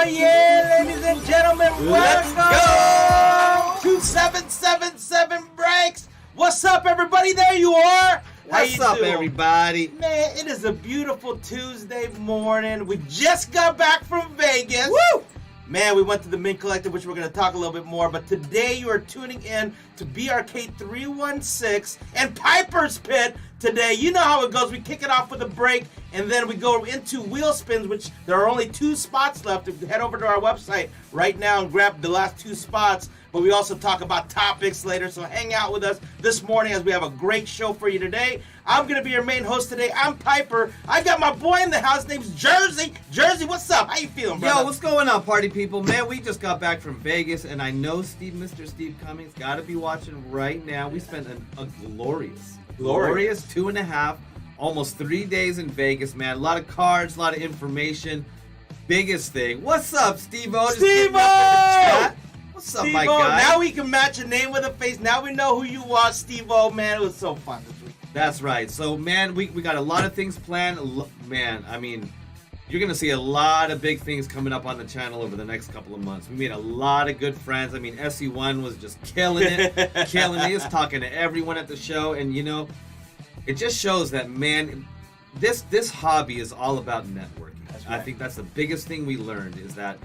Oh yeah, ladies and gentlemen, Let's welcome to 777 Breaks. What's up, everybody? There you are. What's up, everybody? Man, it is a beautiful Tuesday morning. We just got back from Vegas. Woo! Man, we went to the Mint Collective, which we're going to talk a little bit more. But today you are tuning in to BRK-316 and Piper's Pit. Today, you know how it goes. We kick it off with a break, and then we go into wheel spins, which there are only 2 spots left. Head over to our website right now and grab the last 2 spots. But we also talk about topics later, so hang out with us this morning as we have a great show for you today. I'm going to be your main host today. I'm Piper. I got my boy in the house. His name's Jersey. Jersey, what's up? How you feeling, brother? Yo, what's going on, party people? Man, we just got back from Vegas, and I know Mr. Steve Cummings got to be watching right now. We spent a glorious 2.5, almost 3 days in Vegas, man. A lot of cards, a lot of information. Biggest thing. What's up, Steve-O? Steve-O! What's up, my guy? Now we can match a name with a face. Now we know who you are, Steve-O, man. It was so fun this week. That's right. So, man, we got a lot of things planned. Man, I mean, you're going to see a lot of big things coming up on the channel over the next couple of months. We made a lot of good friends. I mean, SE1 was just killing it. He was talking to everyone at the show. And, you know, it just shows that, man, this hobby is all about networking. Right. I think that's the biggest thing we learned is that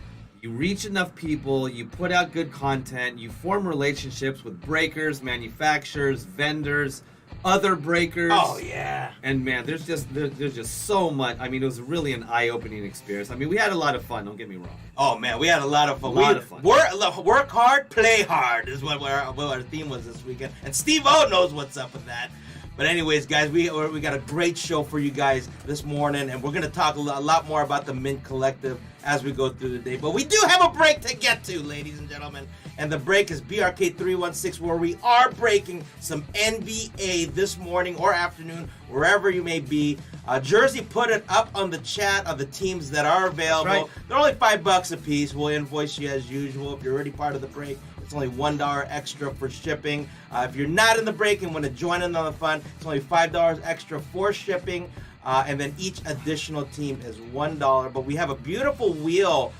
you reach enough people, you put out good content, you form relationships with breakers, manufacturers, vendors, other breakers. Oh yeah. And man, there's just so much. I mean, it was really an eye-opening experience. I mean, we had a lot of fun, don't get me wrong. Oh man, we had a lot of fun. Work hard, play hard is what our theme was this weekend. And Steve-O knows what's up with that. But anyways, guys, we got a great show for you guys this morning, and we're going to talk a lot more about the Mint Collective as we go through the day. But we do have a break to get to, ladies and gentlemen, and the break is BRK-316, where we are breaking some NBA this morning or afternoon, wherever you may be. Jersey put it up on the chat of the teams that are available. Right. They're only $5 a piece. We'll invoice you as usual if you're already part of the break. It's only $1 extra for shipping. If you're not in the break and want to join in on the fun, it's only $5 extra for shipping. And then each additional team is $1. But we have a beautiful wheel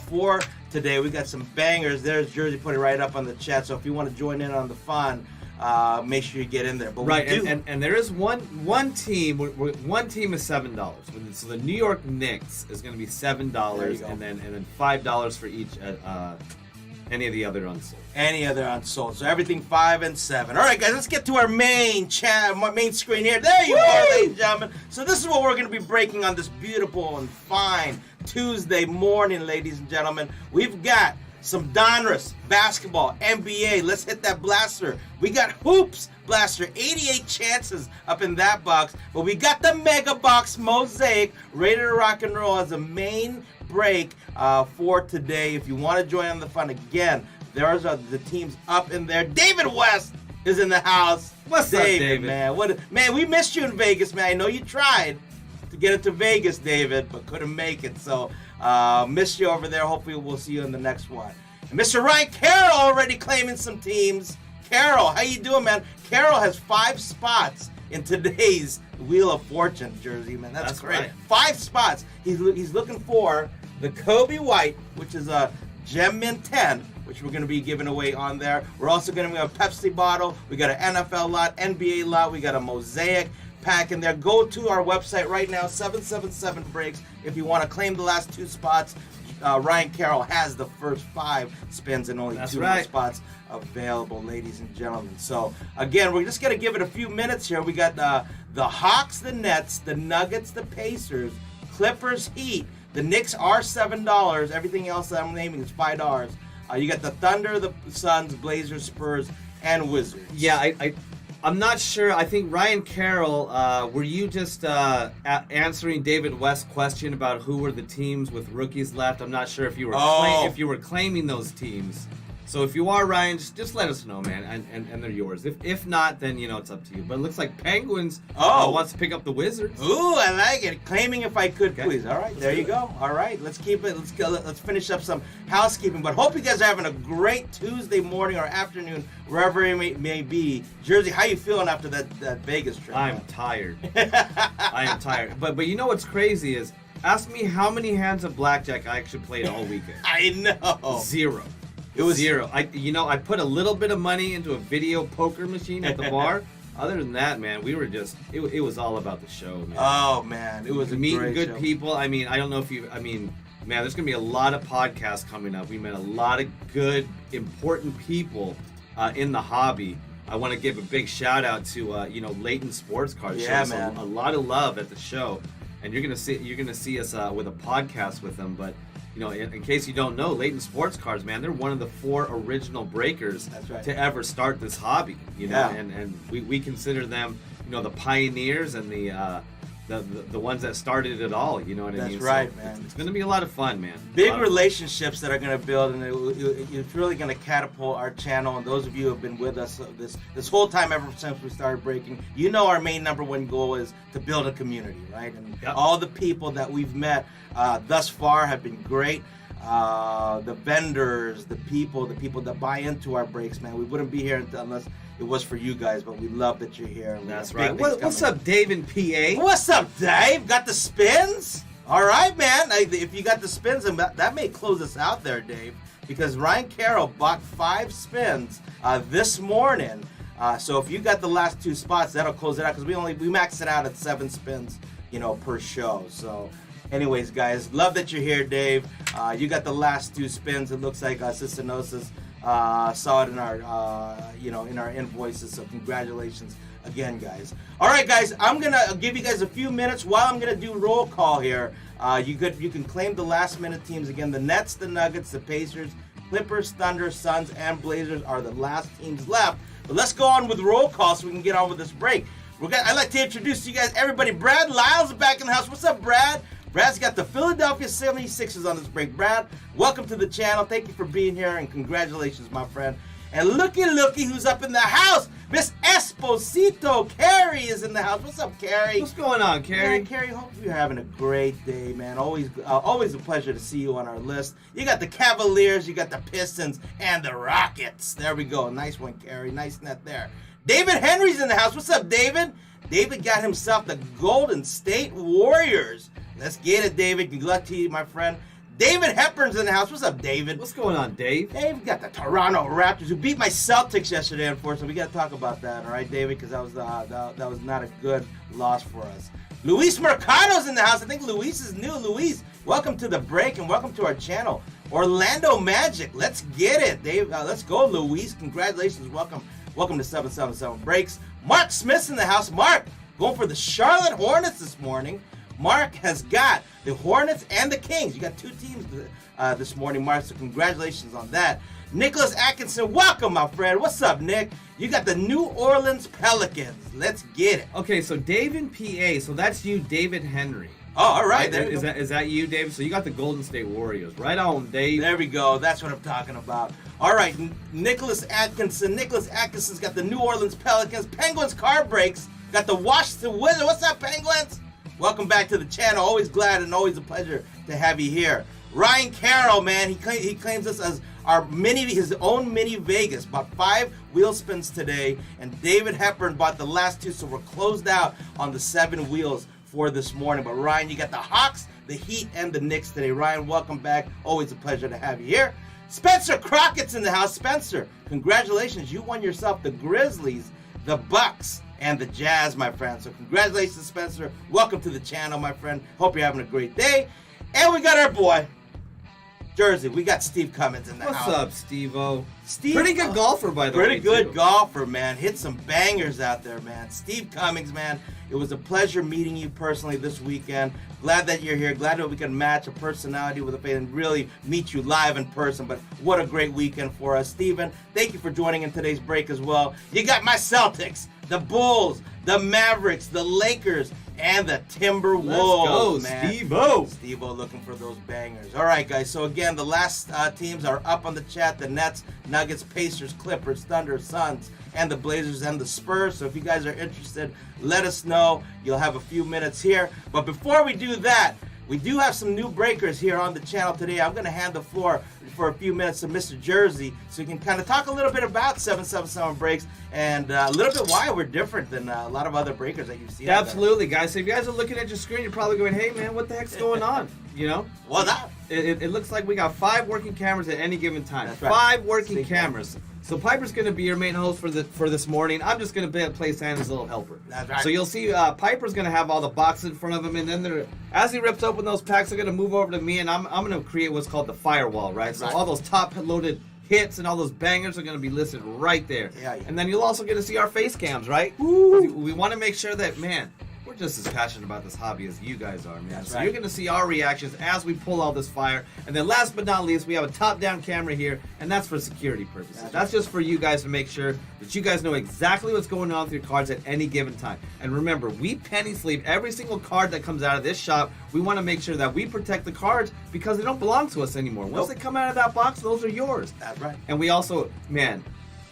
for today. We got some bangers. There's Jersey put it right up on the chat. So if you want to join in on the fun, make sure you get in there. But right, and there is one team. One team is $7. So the New York Knicks is going to be $7, and then $5 for each. Any of the other unsold. Any other unsold. So everything 5 and 7. All right, guys, let's get to our main screen here. There you are, ladies and gentlemen. So this is what we're going to be breaking on this beautiful and fine Tuesday morning, ladies and gentlemen. We've got some Donruss basketball, NBA. Let's hit that blaster. We got Hoops blaster, 88 chances up in that box. But we got the Mega Box Mosaic, ready to rock and roll as a main break for today. If you want to join on the fun again, there's the teams up in there. David West is in the house. What's up, David? Man, we missed you in Vegas, man. I know you tried to get it to Vegas, David, but couldn't make it. So missed you over there. Hopefully we'll see you in the next one. And Mr. Ryan Carroll already claiming some teams. Carroll, how you doing, man? Carroll has 5 spots in today's Wheel of Fortune, Jersey, man. That's great. Right. 5 spots. He's looking for the Kobe White, which is a Gem Mint 10, which we're going to be giving away on there. We're also going to have a Pepsi bottle. We got an NFL lot, NBA lot. We got a Mosaic pack in there. Go to our website right now, 777 Breaks. If you want to claim the last 2 spots, Ryan Carroll has the first 5 spins and only 2 more spots available, ladies and gentlemen. So again, we're just going to give it a few minutes here. We got the Hawks, the Nets, the Nuggets, the Pacers, Clippers, Heat. The Knicks are $7. Everything else that I'm naming is $5. You got the Thunder, the Suns, Blazers, Spurs, and Wizards. Yeah, I'm not sure. I think Ryan Carroll, were you just answering David West's question about who were the teams with rookies left? I'm not sure if you were claiming those teams. So if you are, Ryan, just let us know, man, and they're yours. If not, then, you know, it's up to you. But it looks like Penguins wants to pick up the Wizards. Ooh, I like it. Claiming if I could, please. All right, there you go. All right, let's keep it. Let's go. Let's finish up some housekeeping. But hope you guys are having a great Tuesday morning or afternoon, wherever you may be. Jersey, how you feeling after that Vegas trip? I'm tired. I am tired. But you know what's crazy is Ask me how many hands of blackjack I actually played all weekend. I know. 0. It was 0. I put a little bit of money into a video poker machine at the bar. Other than that, man, we were just, it was all about the show, man. Oh, man. It was a meeting great good show. people. I mean, I don't know if you, man, there's going to be a lot of podcasts coming up. We met a lot of good, important people in the hobby. I want to give a big shout out to, Leighton Sports Cars. Yeah, Showed us man. a lot of love at the show. And you're gonna see us with a podcast with them. But in case you don't know, Leighton Sports Cars, man, they're one of the 4 original breakers That's right. to ever start this hobby. Yeah. And we consider them, the pioneers and the ones that started it all. You know what I mean? That's right, So man. It's gonna be a lot of fun, man. Big relationships that are going to build, and it's really going to catapult our channel. And those of you who have been with us this whole time, ever since we started breaking, our main #1 goal is to build a community, right? And Yep. all the people that we've met thus far have been great. The vendors, the people that buy into our breaks, man. We wouldn't be here unless it was for you guys, but we love that you're here. And we That's got right. big things What's coming. up, Dave in PA? What's up, Dave? Got the spins? All right, man. If you got the spins, and that may close us out there, Dave, because Ryan Carroll bought 5 spins this morning. So if you got the last 2 spots, that'll close it out, because we maxed it out at 7 spins, per show. So, anyways, guys, love that you're here, Dave. You got the last 2 spins. It looks like Cystinosis saw it in our in our invoices. So congratulations again, guys. All right, guys, I'm gonna give you guys a few minutes while I'm gonna do roll call here. You can claim the last minute teams again. The Nets, the Nuggets, the Pacers, Clippers, Thunder, Suns, and Blazers are the last teams left. But let's go on with roll call so we can get on with this break. I'd like to introduce to you guys everybody. Brad Lyles is back in the house. What's up, Brad? Brad's got the Philadelphia 76ers on this break. Brad, welcome to the channel. Thank you for being here, and congratulations, my friend. And looky who's up in the house. Miss Esposito. Carrie is in the house. What's up, Carrie? What's going on, Carrie? Man, Carrie, hope you're having a great day, man. Always a pleasure to see you on our list. You got the Cavaliers, you got the Pistons, and the Rockets. There we go. Nice one, Carrie. Nice net there. David Henry's in the house. What's up, David? David got himself the Golden State Warriors. Let's get it, David. Good luck to you, my friend. David Hepburn's in the house. What's up, David? What's going on, Dave? Dave got the Toronto Raptors, who beat my Celtics yesterday, unfortunately. We got to talk about that, all right, David, because that was not a good loss for us. Luis Mercado's in the house. I think Luis is new. Luis, welcome to the break and welcome to our channel. Orlando Magic, let's get it, Dave. Let's go, Luis. Congratulations. Welcome to 777 Breaks. Mark Smith's in the house. Mark, going for the Charlotte Hornets this morning. Mark has got the Hornets and the Kings. You got 2 teams this morning, Mark, so congratulations on that. Nicholas Atkinson, welcome, my friend. What's up, Nick? You got the New Orleans Pelicans. Let's get it. Okay, so Dave in PA, so that's you, David Henry. Oh, all right. There Is that you, Dave? So you got the Golden State Warriors. Right on, Dave. There we go. That's what I'm talking about. All right, Nicholas Atkinson. Nicholas Atkinson's got the New Orleans Pelicans. Penguins Card Breaks got the Washington Wizards. What's up, Penguins? Welcome back to the channel. Always glad and always a pleasure to have you here. Ryan Carroll, man, he claims us as his own mini Vegas. Bought 5 wheel spins today, and David Hepburn bought the last 2, so we're closed out on the 7 wheels for this morning. But Ryan, you got the Hawks, the Heat, and the Knicks today. Ryan, welcome back. Always a pleasure to have you here. Spencer Crockett's in the house. Spencer, congratulations. You won yourself the Grizzlies, the Bucks, and the Jazz, my friend. So congratulations, Spencer. Welcome to the channel, my friend. Hope you're having a great day. And we got our boy, Jersey. We got Steve Cummins in the house. What's up, Steve-O? Steve, pretty good golfer, by the way. Pretty good too. golfer, man. Hit some bangers out there, man. Steve Cummings, man. It was a pleasure meeting you personally this weekend. Glad that you're here. Glad that we can match a personality with a face and really meet you live in person. But what a great weekend for us. Steven, thank you for joining in today's break as well. You got my Celtics, the Bulls, the Mavericks, the Lakers, and the Timberwolves. Let's go, Steve-O. Steve-O looking for those bangers. All right, guys. So again, the last teams are up on the chat. The Nets, Nuggets, Pacers, Clippers, Thunder, Suns, and the Blazers and the Spurs. So if you guys are interested, let us know. You'll have a few minutes here. But before we do that, We do have some new breakers here on the channel today. I'm going to hand the floor for a few minutes to Mr. Jersey so he can kind of talk a little bit about 777 brakes and a little bit why we're different than a lot of other breakers that you've seen. Yeah, absolutely, guys. So if you guys are looking at your screen, you're probably going, hey, man, what the heck's going on? You know? Well, that... It looks like we got 5 working cameras at any given time. That's right. 5 working cameras. So Piper's going to be your main host for this morning. I'm just going to play Santa's little helper. That's right. So you'll see Piper's going to have all the boxes in front of him, and then as he rips open those packs, they're going to move over to me, and I'm going to create what's called the firewall, right? So all those top-loaded hits and all those bangers are going to be listed right there. Yeah. And then you'll also get to see our face cams, right? We want to make sure that, man, we're just as passionate about this hobby as you guys are, man. So you're going to see our reactions as we pull all this fire. And then last but not least, we have a top-down camera here, and that's for security purposes. That's just for you guys to make sure that you guys know exactly what's going on with your cards at any given time. And remember, we penny sleeve every single card that comes out of this shop. We want to make sure that we protect the cards because they don't belong to us anymore. Once they come out of that box, those are yours. That's right. And we also, man,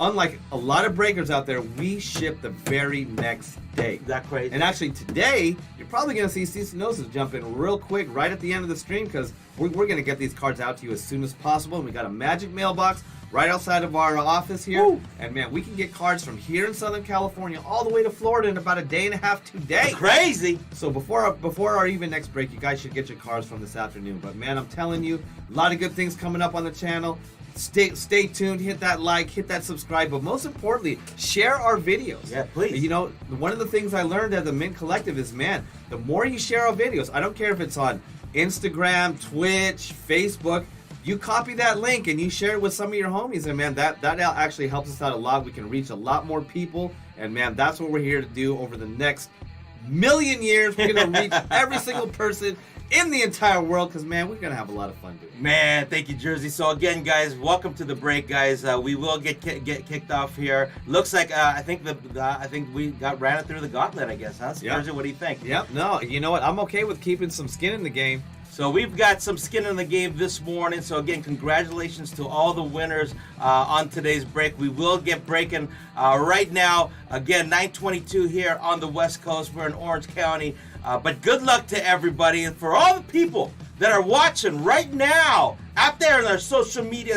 unlike a lot of breakers out there, we ship the very next day. That's crazy. And actually today, you're probably going to see Cecinosis jump in real quick right at the end of the stream because we're going to get these cards out to you as soon as possible. And we got a magic mailbox right outside of our office here. Woo. And man, we can get cards from here in Southern California all the way to Florida in about a day and a half, 2 days. Crazy. So before our even next break, you guys should get your cards from this afternoon. But man, I'm telling you, a lot of good things coming up on the channel. Stay tuned, hit that like, hit that subscribe, but most importantly, share our videos. Yeah, please. You know, one of the things I learned at the Mint Collective is, man, the more you share our videos, I don't care if it's on Instagram, Twitch, Facebook, you copy that link and you share it with some of your homies, and man, that actually helps us out a lot. We can reach a lot more people, and man, that's what we're here to do over the next million years. We're gonna reach every single person in the entire world because, man, we're gonna have a lot of fun doing it. Man, thank you, Jersey. So again, guys, welcome to the break, guys. We will get kicked off here. Looks like I think we ran it through the gauntlet, I guess, huh? So Yep. Jersey, what do you think? Yep. No, you know what? I'm okay with keeping some skin in the game. So we've got some skin in the game this morning. So again, congratulations to all the winners on today's break. We will get breaking right now. Again, 9:22 here on the West Coast. We're in Orange County. But good luck to everybody, and for all the people that are watching right now out there in their social media,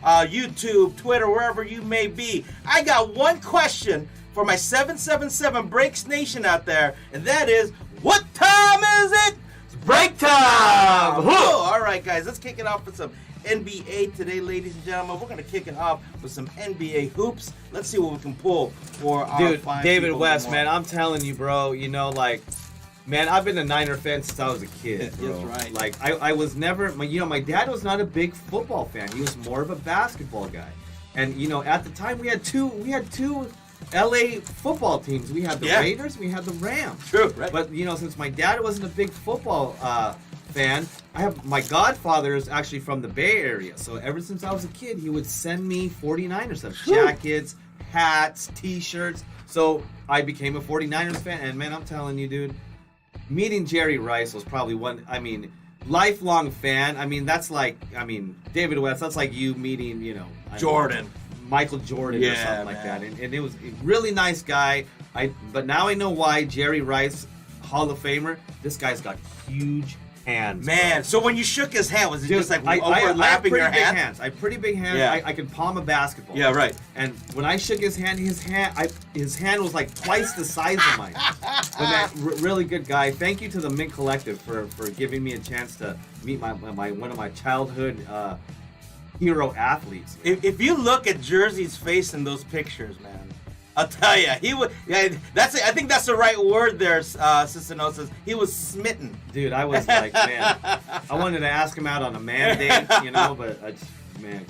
YouTube, Twitter, wherever you may be. I got one question for my 777 Breaks Nation out there, and that is, what time is it? It's break time! Oh, all right, guys, let's kick it off with some NBA today, ladies and gentlemen. We're going to kick it off with some NBA hoops. Let's see what we can pull for our Dude, fine David people West, tomorrow. man, I'm telling you, bro, you know, like, man, I've been a Niner fan since I was a kid, bro. That's right. Like, I was never, my dad was not a big football fan. He was more of a basketball guy. And, you know, at the time, we had two LA football teams. We had the Raiders, we had the Rams. True, right. But, you know, since my dad wasn't a big football fan, my godfather is actually from the Bay Area. So ever since I was a kid, he would send me 49ers stuff, jackets, hats, t-shirts. So I became a 49ers fan. And, man, I'm telling you, dude, meeting Jerry Rice was probably lifelong fan. I mean, that's like, David West, that's like you meeting, you know, Jordan. Michael Jordan or something like that. And it was a really nice guy. But now I know why. Jerry Rice, Hall of Famer, this guy's got huge hands. Man, bro. so when you shook his hand, was it just like I have overlapping pretty your big hand? hands. I have pretty big hands. Yeah. I can palm a basketball. Yeah, right. And when I shook his hand was like twice the size of mine. But man, really good guy. Thank you to the Mint Collective for giving me a chance to meet one of my childhood hero athletes. If you look at Jersey's face in those pictures, man, I'll tell you, he would. Yeah, I think that's the right word there, Cicinosis. He was smitten. Dude, I was like, man, I wanted to ask him out on a man date, you know, but man,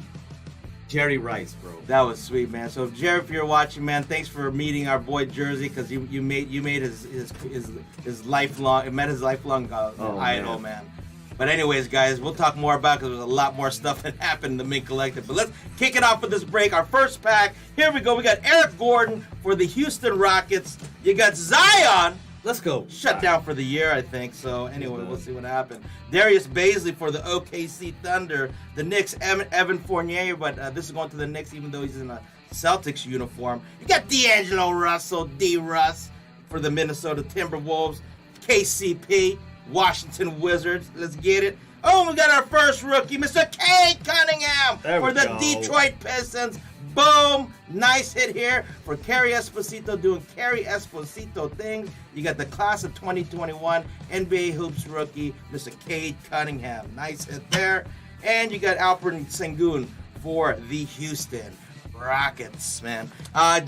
Jerry Rice, bro. That was sweet, man. So, Jerry, if you're watching, man, thanks for meeting our boy Jersey, because you made his lifelong idol, man. But anyways, guys, we'll talk more about it because there's a lot more stuff that happened in the Mint Collective. But let's kick it off with this break. Our first pack. Here we go. We got Eric Gordon for the Houston Rockets. You got Zion. Let's go. Shut down for the year, I think. So anyway, we'll see what happens. Darius Baisley for the OKC Thunder. The Knicks, Evan Fournier, but this is going to the Knicks even though he's in a Celtics uniform. You got D'Angelo Russell, D-Russ, for the Minnesota Timberwolves. KCP. Washington Wizards. Let's get it. Oh, we got our first rookie, Mr. Cade Cunningham for the Detroit Pistons. Boom! Nice hit here for Kerry Esposito doing Kerry Esposito things. You got the class of 2021 NBA Hoops rookie, Mr. Cade Cunningham. Nice hit there. And you got Alperen Sengun for the Houston Rockets, man.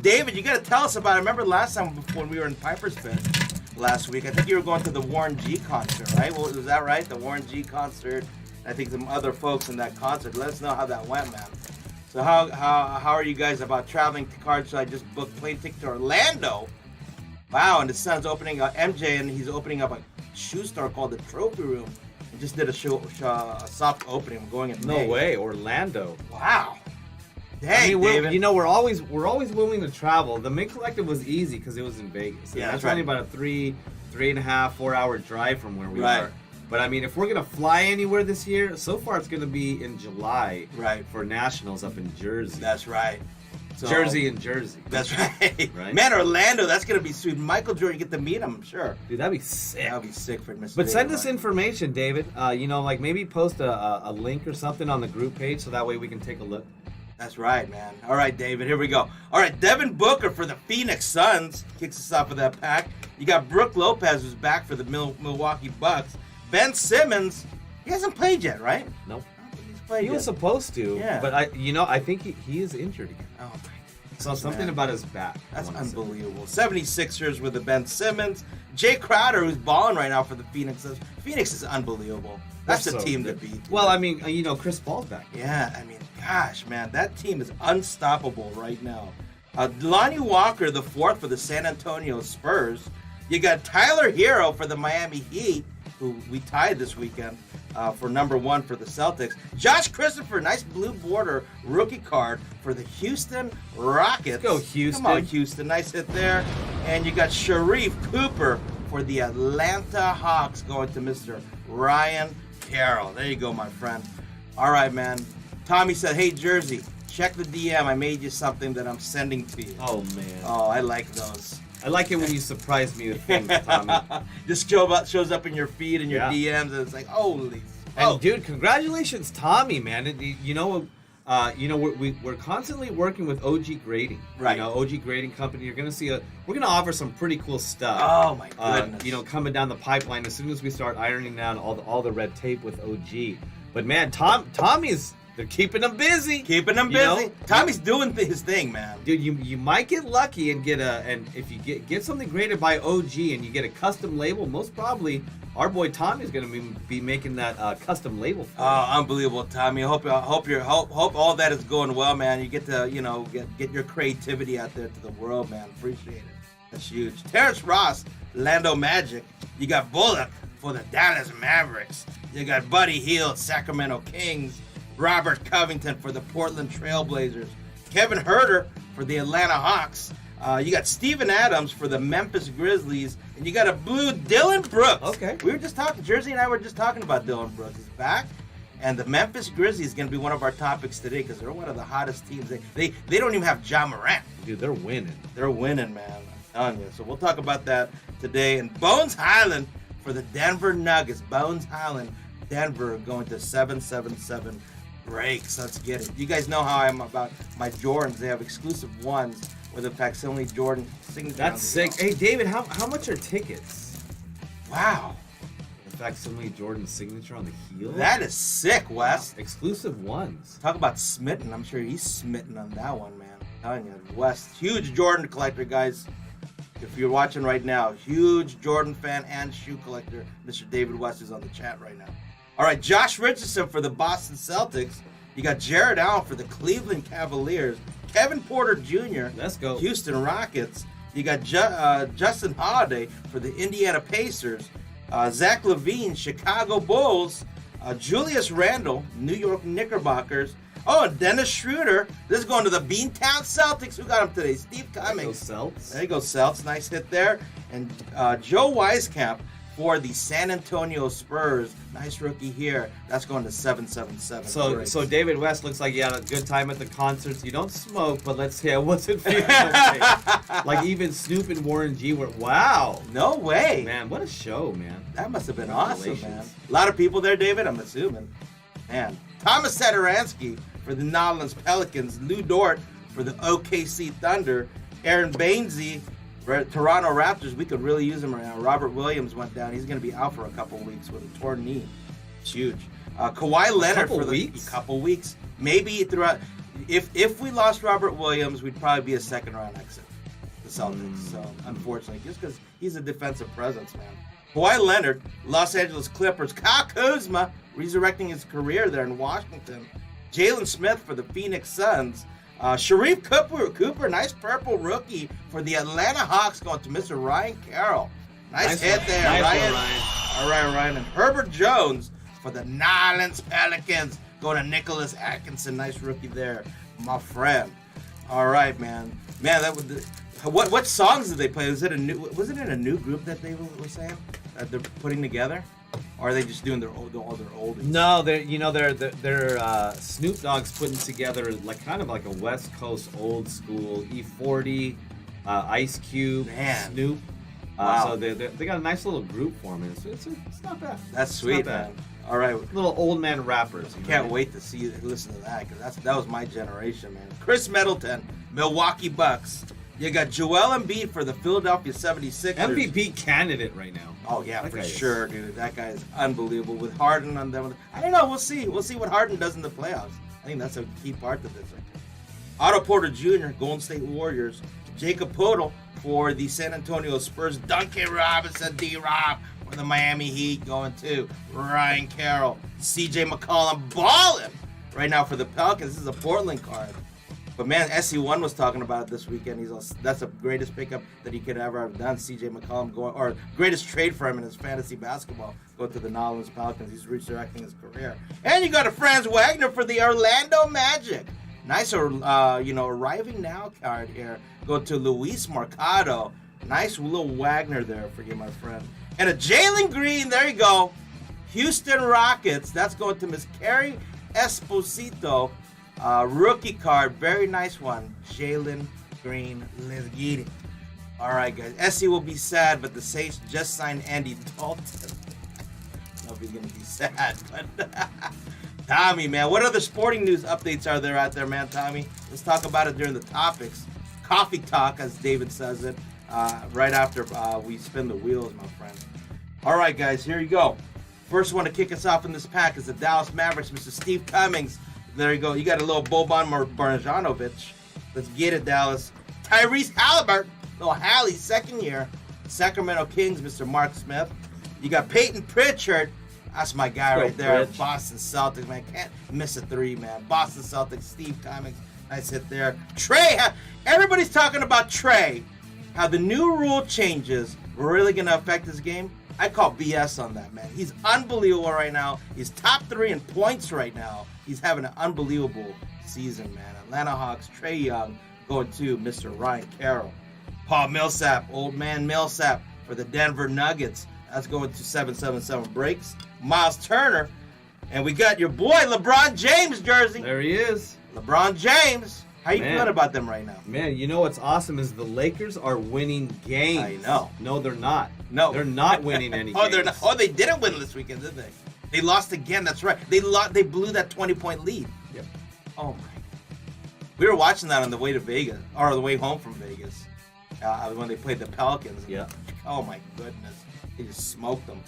David, you got to tell us about it. Remember last time when we were in Piper's Pit last week, I think you were going to the Warren G concert, right? Well, was that right? The Warren G concert. I think some other folks in that concert. Let us know how that went, man. So how are you guys about traveling to cards? So I just booked plane ticket to Orlando. Wow, and his son's opening MJ, and he's opening up a shoe store called the Trophy Room. He just did a soft opening. I'm going in May. No way, Orlando. Wow. Dang, David. We're always willing to travel. The Mint Collective was easy because it was in Vegas. Yeah, that's only right. about a 3.5, 4 hour drive from where we are. But I mean, if we're gonna fly anywhere this year, so far it's gonna be in July. Right. For Nationals up in Jersey. That's right. So, Jersey and Jersey. That's right. Right. Man, Orlando, that's gonna be sweet. Michael Jordan, you get to meet him, I'm sure. Dude, that'd be sick. That'd be sick for Mr. But send us David. information, David. Like maybe post a link or something on the group page so that way we can take a look. That's right, man. All right, David, here we go. All right, Devin Booker for the Phoenix Suns kicks us off with that pack. You got Brook Lopez, who's back for the Milwaukee Bucks. Ben Simmons, he hasn't played yet, right? Nope. I don't think he's played He was yet. supposed to, Yeah. but I think he is injured again. Oh, my So something man. about his back. That's I wanna say. unbelievable. 76ers with the Ben Simmons. Jay Crowder, who's balling right now for the Phoenix. Phoenix is unbelieval. That's They're the so team good. to beat. Well, I mean, Chris Paul's back. Yeah, I mean, gosh, man, that team is unstoppable right now. Lonnie Walker, the fourth for the San Antonio Spurs. You got Tyler Hero for the Miami Heat, who we tied this weekend for number one for the Celtics. Josh Christopher, nice blue border rookie card for the Houston Rockets. Let's go, Houston. Come on, Houston. Nice hit there. And you got Sharif Cooper for the Atlanta Hawks going to Mr. Ryan Carroll. There you go, my friend. All right, man. Tommy said, hey, Jersey, check the DM. I made you something that I'm sending to you. Oh, man. Oh, I like those. I like it when you surprise me with things, Tommy. Just shows up in your feed and your DMs, and it's like, holy. And dude, congratulations, Tommy, man. We're constantly working with OG Grading. Right. OG Grading Company. You're gonna see we're gonna offer some pretty cool stuff. Oh my goodness. Coming down the pipeline as soon as we start ironing down all the red tape with OG. But man, Tommy's. They're keeping them busy. Keeping them busy. Tommy's doing his thing, man. Dude, you might get lucky and if you get something graded by OG and you get a custom label, most probably our boy Tommy's gonna be making that custom label for you. Oh, unbelievable, Tommy. I hope all that is going well, man. You get to get your creativity out there to the world, man. Appreciate it. That's huge. Terrence Ross, Lando Magic. You got Bullock for the Dallas Mavericks. You got Buddy Hield, Sacramento Kings. Robert Covington for the Portland Trailblazers. Kevin Huerter for the Atlanta Hawks. You got Steven Adams for the Memphis Grizzlies. And you got a blue Dylan Brooks. Okay. We were just talking, Jersey and I were just talking about Dylan Brooks. He's back. And the Memphis Grizzlies is going to be one of our topics today because they're one of the hottest teams. They don't even have Ja Morant. Dude, they're winning. They're winning, man. I'm telling you. So we'll talk about that today. And Bones Highland for the Denver Nuggets. Bones Highland, Denver going to 777 breaks. Let's get it. You guys know how I'm about my Jordans. They have exclusive ones with a facsimile Jordan signature. That's sick. Hey, David, how much are tickets? Wow. The facsimile Jordan signature on the heel? That is sick, Wes. Exclusive ones. Talk about smitten. I'm sure he's smitten on that one, man. I'm telling you, Wes, huge Jordan collector, guys. If you're watching right now, huge Jordan fan and shoe collector, Mr. David West is on the chat right now. All right, Josh Richardson for the Boston Celtics. You got Jared Allen for the Cleveland Cavaliers. Kevin Porter Jr. Let's go. Houston Rockets. You got Justin Holiday for the Indiana Pacers. Zach LaVine, Chicago Bulls. Julius Randle, New York Knickerbockers. Oh, and Dennis Schroeder. This is going to the Beantown Celtics. Who got him today? Steve Cummings. Celts. There you go, Celts. Nice hit there. And Joe Wisekamp for the San Antonio Spurs. Nice rookie here. That's going to 777. So David West looks like he had a good time at the concerts. You don't smoke, but let's see. What's it feeling like? Like even Snoop and Warren G were, wow. No way. Man, what a show, man. That must have been awesome, man. A lot of people there, David, I'm assuming. Man. Thomas Satoransky for the New Orleans Pelicans. Lou Dort for the OKC Thunder. Aaron Bainesy for Toronto Raptors. We could really use him right now. Robert Williams went down. He's going to be out for a couple weeks with a torn knee. It's huge. Kawhi Leonard for the couple weeks. Maybe throughout. If we lost Robert Williams, we'd probably be a second round exit. The Celtics. So unfortunately, just because he's a defensive presence, man. Kawhi Leonard, Los Angeles Clippers. Kyle Kuzma resurrecting his career there in Washington. Jalen Smith for the Phoenix Suns. Sharif Cooper, nice purple rookie for the Atlanta Hawks, going to Mr. Ryan Carroll. Nice hit there, nice Ryan. Ryan. All right, Ryan. And Herbert Jones for the New Orleans Pelicans, going to Nicholas Atkinson. Nice rookie there, my friend. All right, man. Man, that was what songs did they play? Was it in a new group that they were saying that they're putting together? Or are they just doing all their oldies? No, they're Snoop Dogg's putting together like kind of like a West Coast old school E40, Ice Cube, Man. Snoop. Wow. So they got a nice little group forming. It's not bad. That's sweet, man. All right. Little old man rappers. Can't wait to listen to that, because that was my generation, man. Chris Middleton, Milwaukee Bucks. You got Joel Embiid for the Philadelphia 76ers. MVP candidate right now. Oh, yeah, That for guy sure, dude. That guy is unbelievable. With Harden on them. I don't know. We'll see. We'll see what Harden does in the playoffs. I think that's a key part of this. Otto Porter Jr., Golden State Warriors. Jacob Poeltl for the San Antonio Spurs. Duncan Robinson, D-Rob for the Miami Heat, going to Ryan Carroll. CJ McCollum balling right now for the Pelicans. This is a Portland card. But man, SC1 was talking about it this weekend. That's the greatest pickup that he could ever have done. CJ McCollum or greatest trade for him in his fantasy basketball, going to the New Orleans Pelicans. He's resurrecting his career. And you got a Franz Wagner for the Orlando Magic. Nice, arriving now card here. Go to Luis Mercado. Nice little Wagner there for you, my friend. And a Jalen Green. There you go. Houston Rockets. That's going to Miss Carrie Esposito. Rookie card, very nice one. Jalen Green, let's get it. All right, guys. Essie will be sad, but the Saints just signed Andy Dalton. Nobody's gonna be sad, but Tommy, man, what other sporting news updates are there out there, man? Tommy, let's talk about it during the topics. Coffee talk, as David says it, right after we spin the wheels, my friend. All right, guys, here you go. First one to kick us off in this pack is the Dallas Mavericks, Mr. Steve Cummings. There you go. You got a little Boban Marjanovic. Let's get it, Dallas. Tyrese Halliburton, little Hallie, second year. Sacramento Kings, Mr. Mark Smith. You got Peyton Pritchard. That's my guy right there. Pritch. Boston Celtics, man. Can't miss a three, man. Boston Celtics, Steve Cummings. Nice hit there. Trey, everybody's talking about Trey. How the new rule changes were really going to affect his game. I call BS on that, man. He's unbelievable right now. He's top 3 in points right now. He's having an unbelievable season, man. Atlanta Hawks, Trey Young, going to Mr. Ryan Carroll. Paul Millsap, old man Millsap for the Denver Nuggets. That's going to 777 breaks. Miles Turner. And we got your boy LeBron James jersey. There he is. LeBron James. How you feeling about them right now? Man, you know what's awesome is the Lakers are winning games. I know. No, they're not. No. They're not winning any games. They're not. Oh, they didn't win this weekend, did they? They lost again. That's right. They blew that 20-point lead. Yep. Oh my! We were watching that on the way to Vegas, or the way home from Vegas, when they played the Pelicans. Yeah. Oh my goodness! They just smoked them.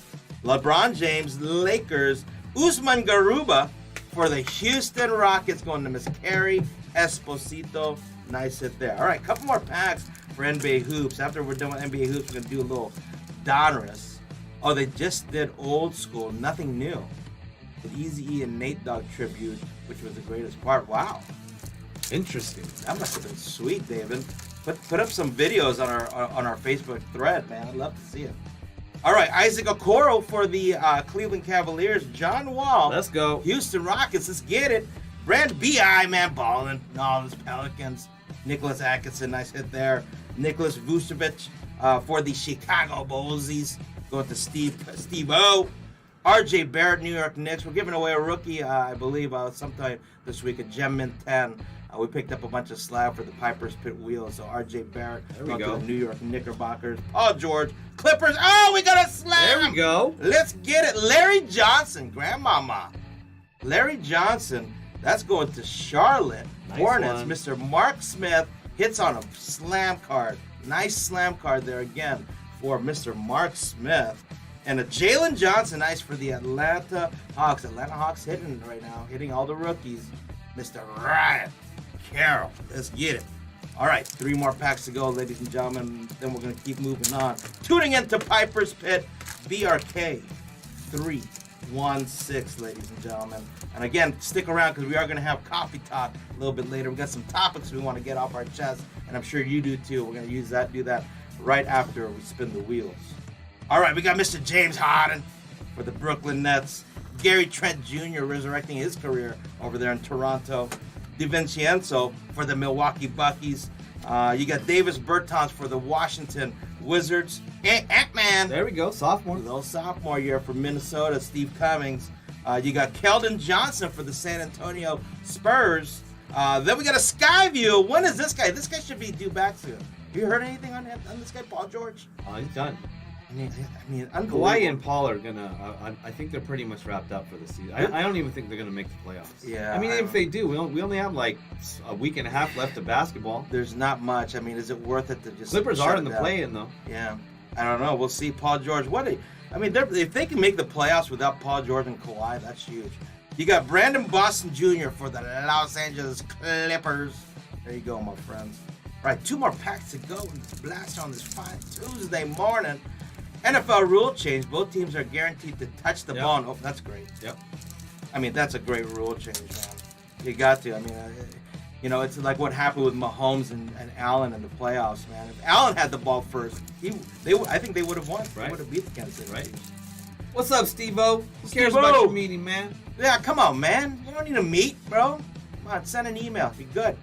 LeBron James, Lakers, Usman Garuba for the Houston Rockets, going to Miss Carrie Esposito. Nice hit there. All right, couple more packs for NBA hoops. After we're done with NBA hoops, we're gonna do a little Donruss. Oh, they just did old school, nothing new. The Eazy-E and Nate Dogg tribute, which was the greatest part. Wow. Interesting. That must have been sweet, David. Put up some videos on our Facebook thread, man. I'd love to see it. All right, Isaac Okoro for the Cleveland Cavaliers. John Wall. Let's go. Houston Rockets. Let's get it. Brand B.I., man, balling. No, those Pelicans. Nicholas Atkinson, nice hit there. Nicholas Vucevic for the Chicago Bulls. Going to Steve O. RJ Barrett, New York Knicks. We're giving away a rookie, I believe, sometime this week, a Gem Mint 10. We picked up a bunch of slab for the Piper's Pit wheels. So RJ Barrett going to the New York Knickerbockers. Paul George, Clippers. Oh, we got a slab. There we go. Let's get it. Larry Johnson, grandmama. Larry Johnson, that's going to Charlotte. Nice Hornets. one. Mr. Mark Smith hits on a slam card. Nice slam card there again for Mr. Mark Smith. And a Jalen Johnson, nice for the Atlanta Hawks. Atlanta Hawks hitting right now, hitting all the rookies. Mr. Ryan Carroll. Let's get it. All right, 3 more packs to go, ladies and gentlemen. Then we're going to keep moving on. Tuning into Piper's Pit, BRK-316, ladies and gentlemen. And again, stick around because we are going to have coffee talk a little bit later. We got some topics we want to get off our chest, and I'm sure you do too. We're going to do that right after we spin the wheels. All right, we got Mr. James Harden for the Brooklyn Nets. Gary Trent Jr. resurrecting his career over there in Toronto. DiVincenzo for the Milwaukee Bucks. You got Davis Bertans for the Washington Wizards. Ant-Man. There we go, sophomore. Little sophomore year for Minnesota, Steve Cummings. You got Keldon Johnson for the San Antonio Spurs. Then we got a Skyview. When is this guy? This guy should be due back soon. Have you heard anything on this guy, Paul George? Oh, he's done. I mean, unbelievable. Kawhi and Paul are gonna. I think they're pretty much wrapped up for the season. I don't even think they're gonna make the playoffs. Yeah. I mean, if they do, we only have like a week and a half left of basketball. There's not much. I mean, is it worth it to just? Clippers are in the down? play-in though. Yeah. I don't know. We'll see. Paul George. If they can make the playoffs without Paul George and Kawhi, that's huge. You got Brandon Boston Jr. for the Los Angeles Clippers. There you go, my friends. All right, 2 more packs to go. Let's blast on this fine Tuesday morning. NFL rule change. Both teams are guaranteed to touch the ball. Oh, that's great. Yep. I mean, that's a great rule change, man. You got to. I mean, it's like what happened with Mahomes and Allen in the playoffs, man. If Allen had the ball first, I think they would have won. Right. They would have beat the Kansas City Right. Chiefs. What's up, Steve-O? Who cares Steve-O. about your meeting, man? Yeah, come on, man. You don't need to meet, bro. Come on, send an email. Be good.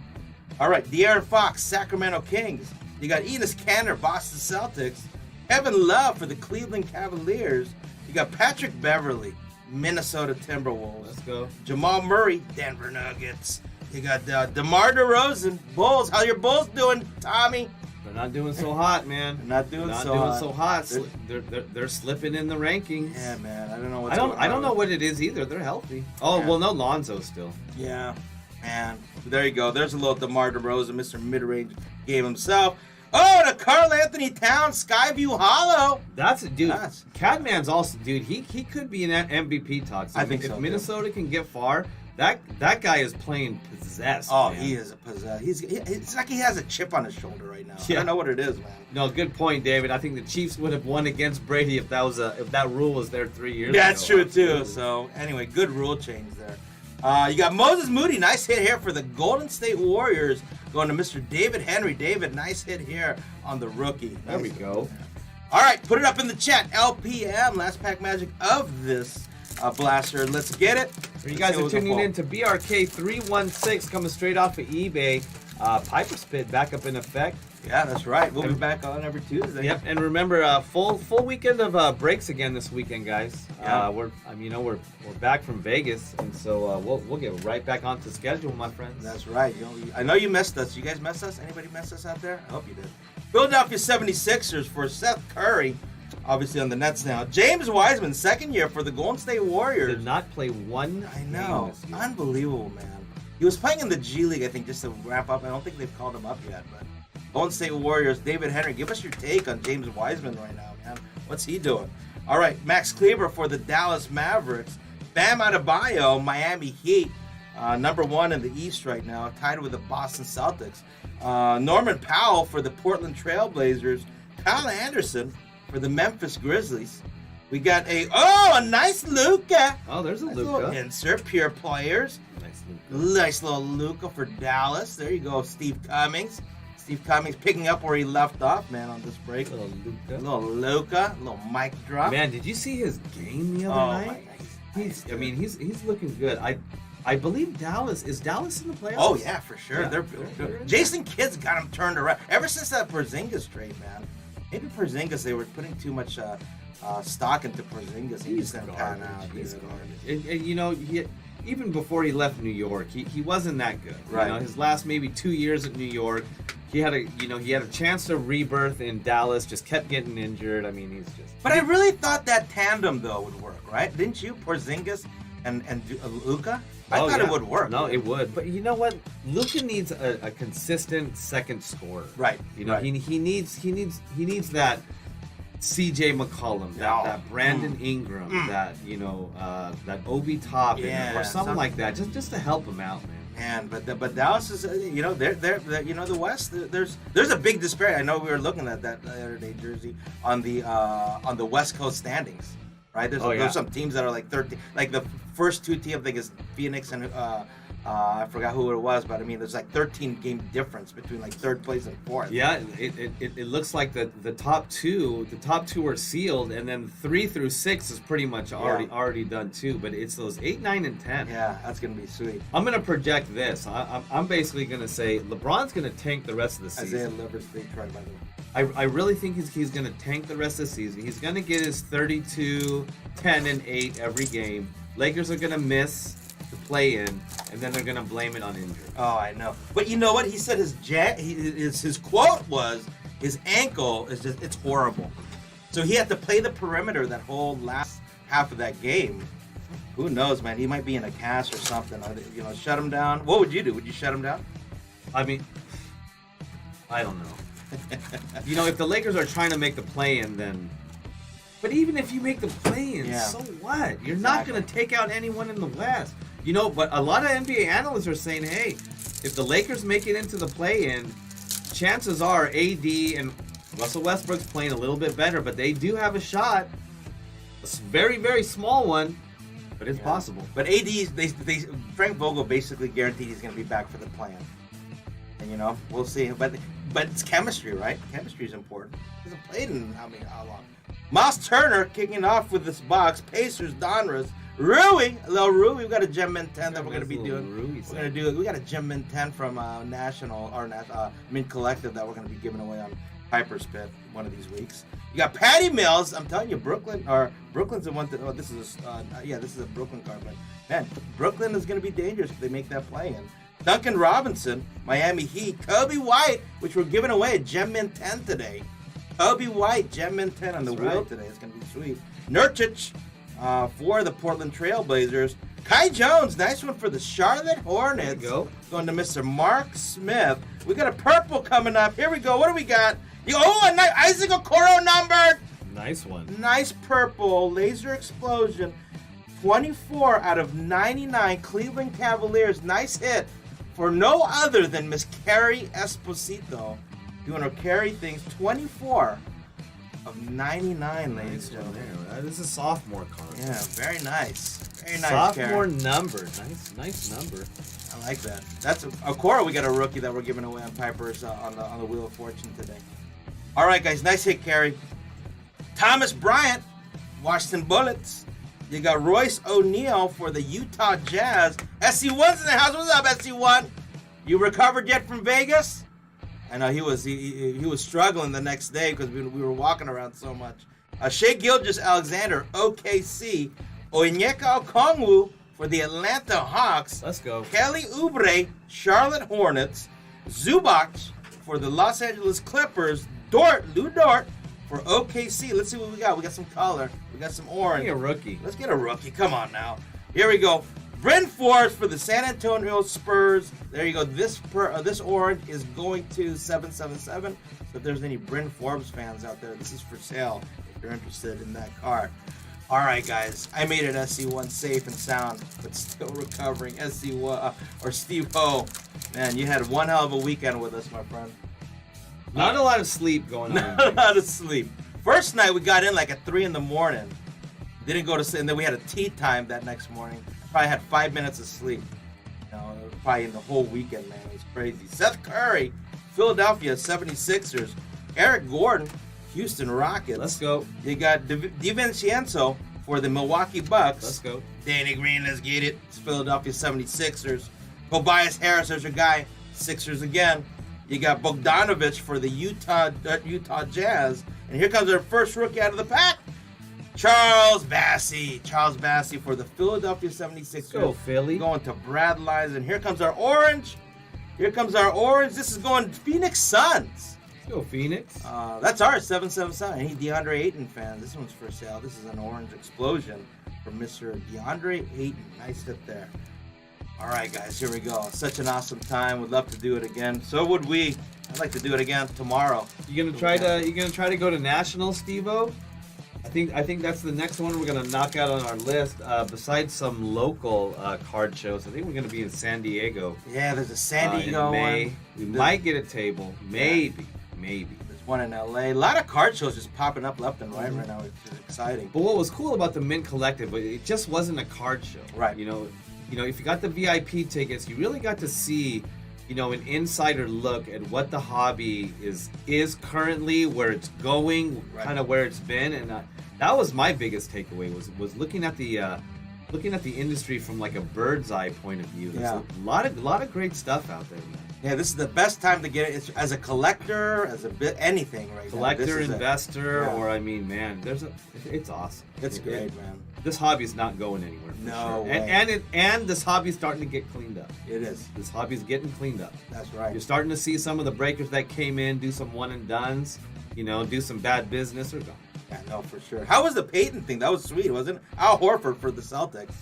All right, De'Aaron Fox, Sacramento Kings. You got Enos Kanter, Boston Celtics. Evan Love for the Cleveland Cavaliers. You got Patrick Beverly, Minnesota Timberwolves. Let's go. Jamal Murray, Denver Nuggets. You got DeMar DeRozan, Bulls. How your Bulls doing, Tommy? They're not doing so hot, man. They're not doing so hot. They're slipping in the rankings. Yeah, man. I don't know what's I going on. don't know what it is either. They're healthy. Oh, Yeah. well, no Lonzo still. Yeah, man. There you go. There's a little DeMar DeRozan, Mr. Mid-Range game himself. Oh, the Karl Anthony Towns Skyview Hollow. That's a dude. That's- Cadman's also, dude. He could be in that MVP talks. I think if so, Minnesota can get far, that guy is playing possessed. Oh, man. he is a possessed. It's like he has a chip on his shoulder right now. Yeah. I don't know what it is, man. No, good point, David. I think the Chiefs would have won against Brady if that rule was there 3 years ago. That's true too. Absolutely. So anyway, good rule change there. You got Moses Moody, nice hit here for the Golden State Warriors, going to Mr. David Henry. David, nice hit here on the rookie. There we go. All right, put it up in the chat. LPM, last pack magic of this blaster. Let's get it. You guys are tuning in to BRK-316 coming straight off of eBay. Piper's Pit back up in effect. Yeah, that's right. We'll be back on every Tuesday. Yep, and remember, full weekend of breaks again this weekend, guys. Yeah. We're back from Vegas, and so we'll get right back onto schedule, my friends. That's right. I know you missed us. You guys missed us? Anybody missed us out there? I hope you did. Philadelphia 76ers for Seth Curry, obviously on the Nets now. James Wiseman, second year for the Golden State Warriors. Did not play one. I know. game this year. Unbelievable, man. He was playing in the G League, I think, just to wrap up. I don't think they've called him up yet, but Golden State Warriors, David Henry, give us your take on James Wiseman right now, man. What's he doing? All right, Max Kleber for the Dallas Mavericks. Bam Adebayo, Miami Heat, number 1 in the East right now, tied with the Boston Celtics. Norman Powell for the Portland Trailblazers. Kyle Anderson for the Memphis Grizzlies. We got a nice Luka. Oh, there's a Nice little Luka. insert, Pure Players. Nice Luka. Nice little Luka for Dallas. There you go, Steve Cummings. Steve Cummings picking up where he left off, man, on this break. Little Luka. Little Luka, little mic drop. Man, did you see his game the other Oh, night? my God. He's looking good. I believe Dallas is Dallas in the playoffs. Oh yeah, for sure. Yeah, They're Jason Kidd's got him turned around ever since that Porzingis trade, man. Maybe Porzingis, they were putting too much stock into Porzingis. He just didn't pan out. He's garbage. And you know, even before he left New York, he wasn't that good. Right. You know, his last maybe 2 years at New York, he had a chance to rebirth in Dallas. Just kept getting injured. I mean, he's just. But I really thought that tandem though would work, right? Didn't you, Porzingis and Luka? I thought it would work. No, it would. But you know what? Luka needs a consistent second scorer. Right. You know, he needs that CJ McCollum, that Brandon Ingram, that that Obi Toppin, or something like that, just to help him out, man. But Dallas is they're you know, the West, there's a big disparity. I know we were looking at that the other day, Jersey, on the West Coast standings, right? There's some teams that are like 13, like the first two teams I think is Phoenix and I forgot who it was, but I mean there's like 13 game difference between like third place and fourth. Yeah, it looks like the top two are sealed, and then 3 through 6 is pretty much already done too. But it's those 8, 9, and 10. Yeah, that's gonna be sweet. I'm gonna project this. I'm basically gonna say LeBron's gonna tank the rest of the season. Isaiah Liver's big try, by the way. I really think he's gonna tank the rest of the season. He's gonna get his 32, 10, and 8 every game. Lakers are gonna miss the play-in, and then they're gonna blame it on injury. Oh, I know. But you know what? He said his quote was his ankle is just, it's horrible. So he had to play the perimeter that whole last half of that game. Who knows, man? He might be in a cast or something. You know, shut him down. What would you do? Would you shut him down? I mean, I don't know. You know, if the Lakers are trying to make the play-in, then. But even if you make the play-in, so what? You're not going to take out anyone in the West. You know, but a lot of NBA analysts are saying, hey, if the Lakers make it into the play-in, chances are AD and Russell Westbrook's playing a little bit better, but they do have a shot. A very, very small one, but it's possible. But AD, Frank Vogel basically guaranteed he's going to be back for the play-in. And, you know, we'll see. But it's chemistry, right? Chemistry is important. He hasn't played in how long? Miles Turner kicking off with this box. Pacers, Donruss. Rui, we've got a Gem Mint 10 that we're going to be doing. We got a Gem Mint 10 from Collective that we're going to be giving away on Piper's Pit one of these weeks. You got Patty Mills. I'm telling you, Brooklyn's the one that. Oh, this is a Brooklyn card, but man, Brooklyn is going to be dangerous if they make that play in. Duncan Robinson, Miami Heat. Kobe White, which we're giving away a Gem Mint 10 today. Kobe White, Gem Mint 10 on the wheel today. It's going to be sweet. Nurkic for the Portland Trailblazers. Kai Jones, nice one for the Charlotte Hornets. There you go. Going to Mr. Mark Smith. We got a purple coming up. Here we go. What do we got? A nice Isaac Okoro numbered. Nice one. Nice purple. Laser explosion. 24 out of 99 Cleveland Cavaliers. Nice hit for no other than Miss Carrie Esposito. Doing her Carrie things. 24 of 99, ladies and gentlemen. This is a sophomore card. Yeah, very nice. Very nice, sophomore Carrie. number. Nice number. I like that. That's Okoro. We got a rookie that we're giving away on Piper's on the Wheel of Fortune today. All right, guys. Nice hit, Carrie. Thomas Bryant, Washington Bullets. You got Royce O'Neal for the Utah Jazz. SC1's in the house. What's up, SC1? You recovered yet from Vegas? I know he was struggling the next day because we were walking around so much. Shea Gilgeous-Alexander, OKC. Onyeka Okongwu for the Atlanta Hawks. Let's go. Kelly Oubre, Charlotte Hornets. Zubac for the Los Angeles Clippers. Lou Dort for OKC. Let's see what we got. We got some color. We got some orange. Give me a rookie. Let's get a rookie. Come on now. Here we go. Bryn Forbes for the San Antonio Spurs. There you go. This orange is going to 777. So if there's any Bryn Forbes fans out there, this is for sale if you're interested in that car. All right, guys. I made it SC1 safe and sound, but still recovering. SC1 or Steve Ho. Man, you had one hell of a weekend with us, my friend. Not a lot of sleep going on. Not a lot of sleep. First night we got in like at 3 in the morning. Didn't go to sleep, and then we had a tea time that next morning. Probably had 5 minutes of sleep. You know, probably in the whole weekend, man. It was crazy. Seth Curry, Philadelphia 76ers. Eric Gordon, Houston Rockets. Let's go. You got DiVincenzo for the Milwaukee Bucks. Let's go. Danny Green, let's get it. It's Philadelphia 76ers. Tobias Harris, there's your guy. Sixers again. You got Bogdanovich for the Utah Jazz. And here comes our first rookie out of the pack. Charles Bassey. Charles Bassey for the Philadelphia 76ers. Go, Philly. Going to Brad Lyons. And here comes our orange. Here comes our orange. This is going Phoenix Suns. Let's go, Phoenix. That's ours, 777. Hey, DeAndre Ayton fans. This one's for sale. This is an orange explosion from Mr. DeAndre Ayton. Nice hit there. All right, guys, here we go. Such an awesome time. Would love to do it again. So would we. I'd like to do it again tomorrow. You gonna try to go to Nationals, Steve-O? I think that's the next one we're gonna knock out on our list. Besides some local card shows, I think we're gonna be in San Diego. Yeah, there's a San Diego in May. one. We might get a table, maybe. There's one in LA. A lot of card shows just popping up left and right right now, which is exciting. But what was cool about the Mint Collective, it just wasn't a card show. Right. You know, if you got the VIP tickets, you really got to see, an insider look at what the hobby is currently, where it's going, kind of where it's been, and that was my biggest takeaway was looking at the industry from like a bird's eye point of view. There's a lot of great stuff out there, man. Yeah, this is the best time to get it. It's, as a collector, as a bit anything right Collector, now. investor, or man, it's awesome. It's great, man. This hobby's not going anywhere. For No sure. way. And this hobby's starting to get cleaned up. It is. This hobby's getting cleaned up. That's right. You're starting to see some of the breakers that came in do some one and dones, do some bad business or gone. Yeah, no, for sure. How was the Peyton thing? That was sweet, wasn't it? Al Horford for the Celtics.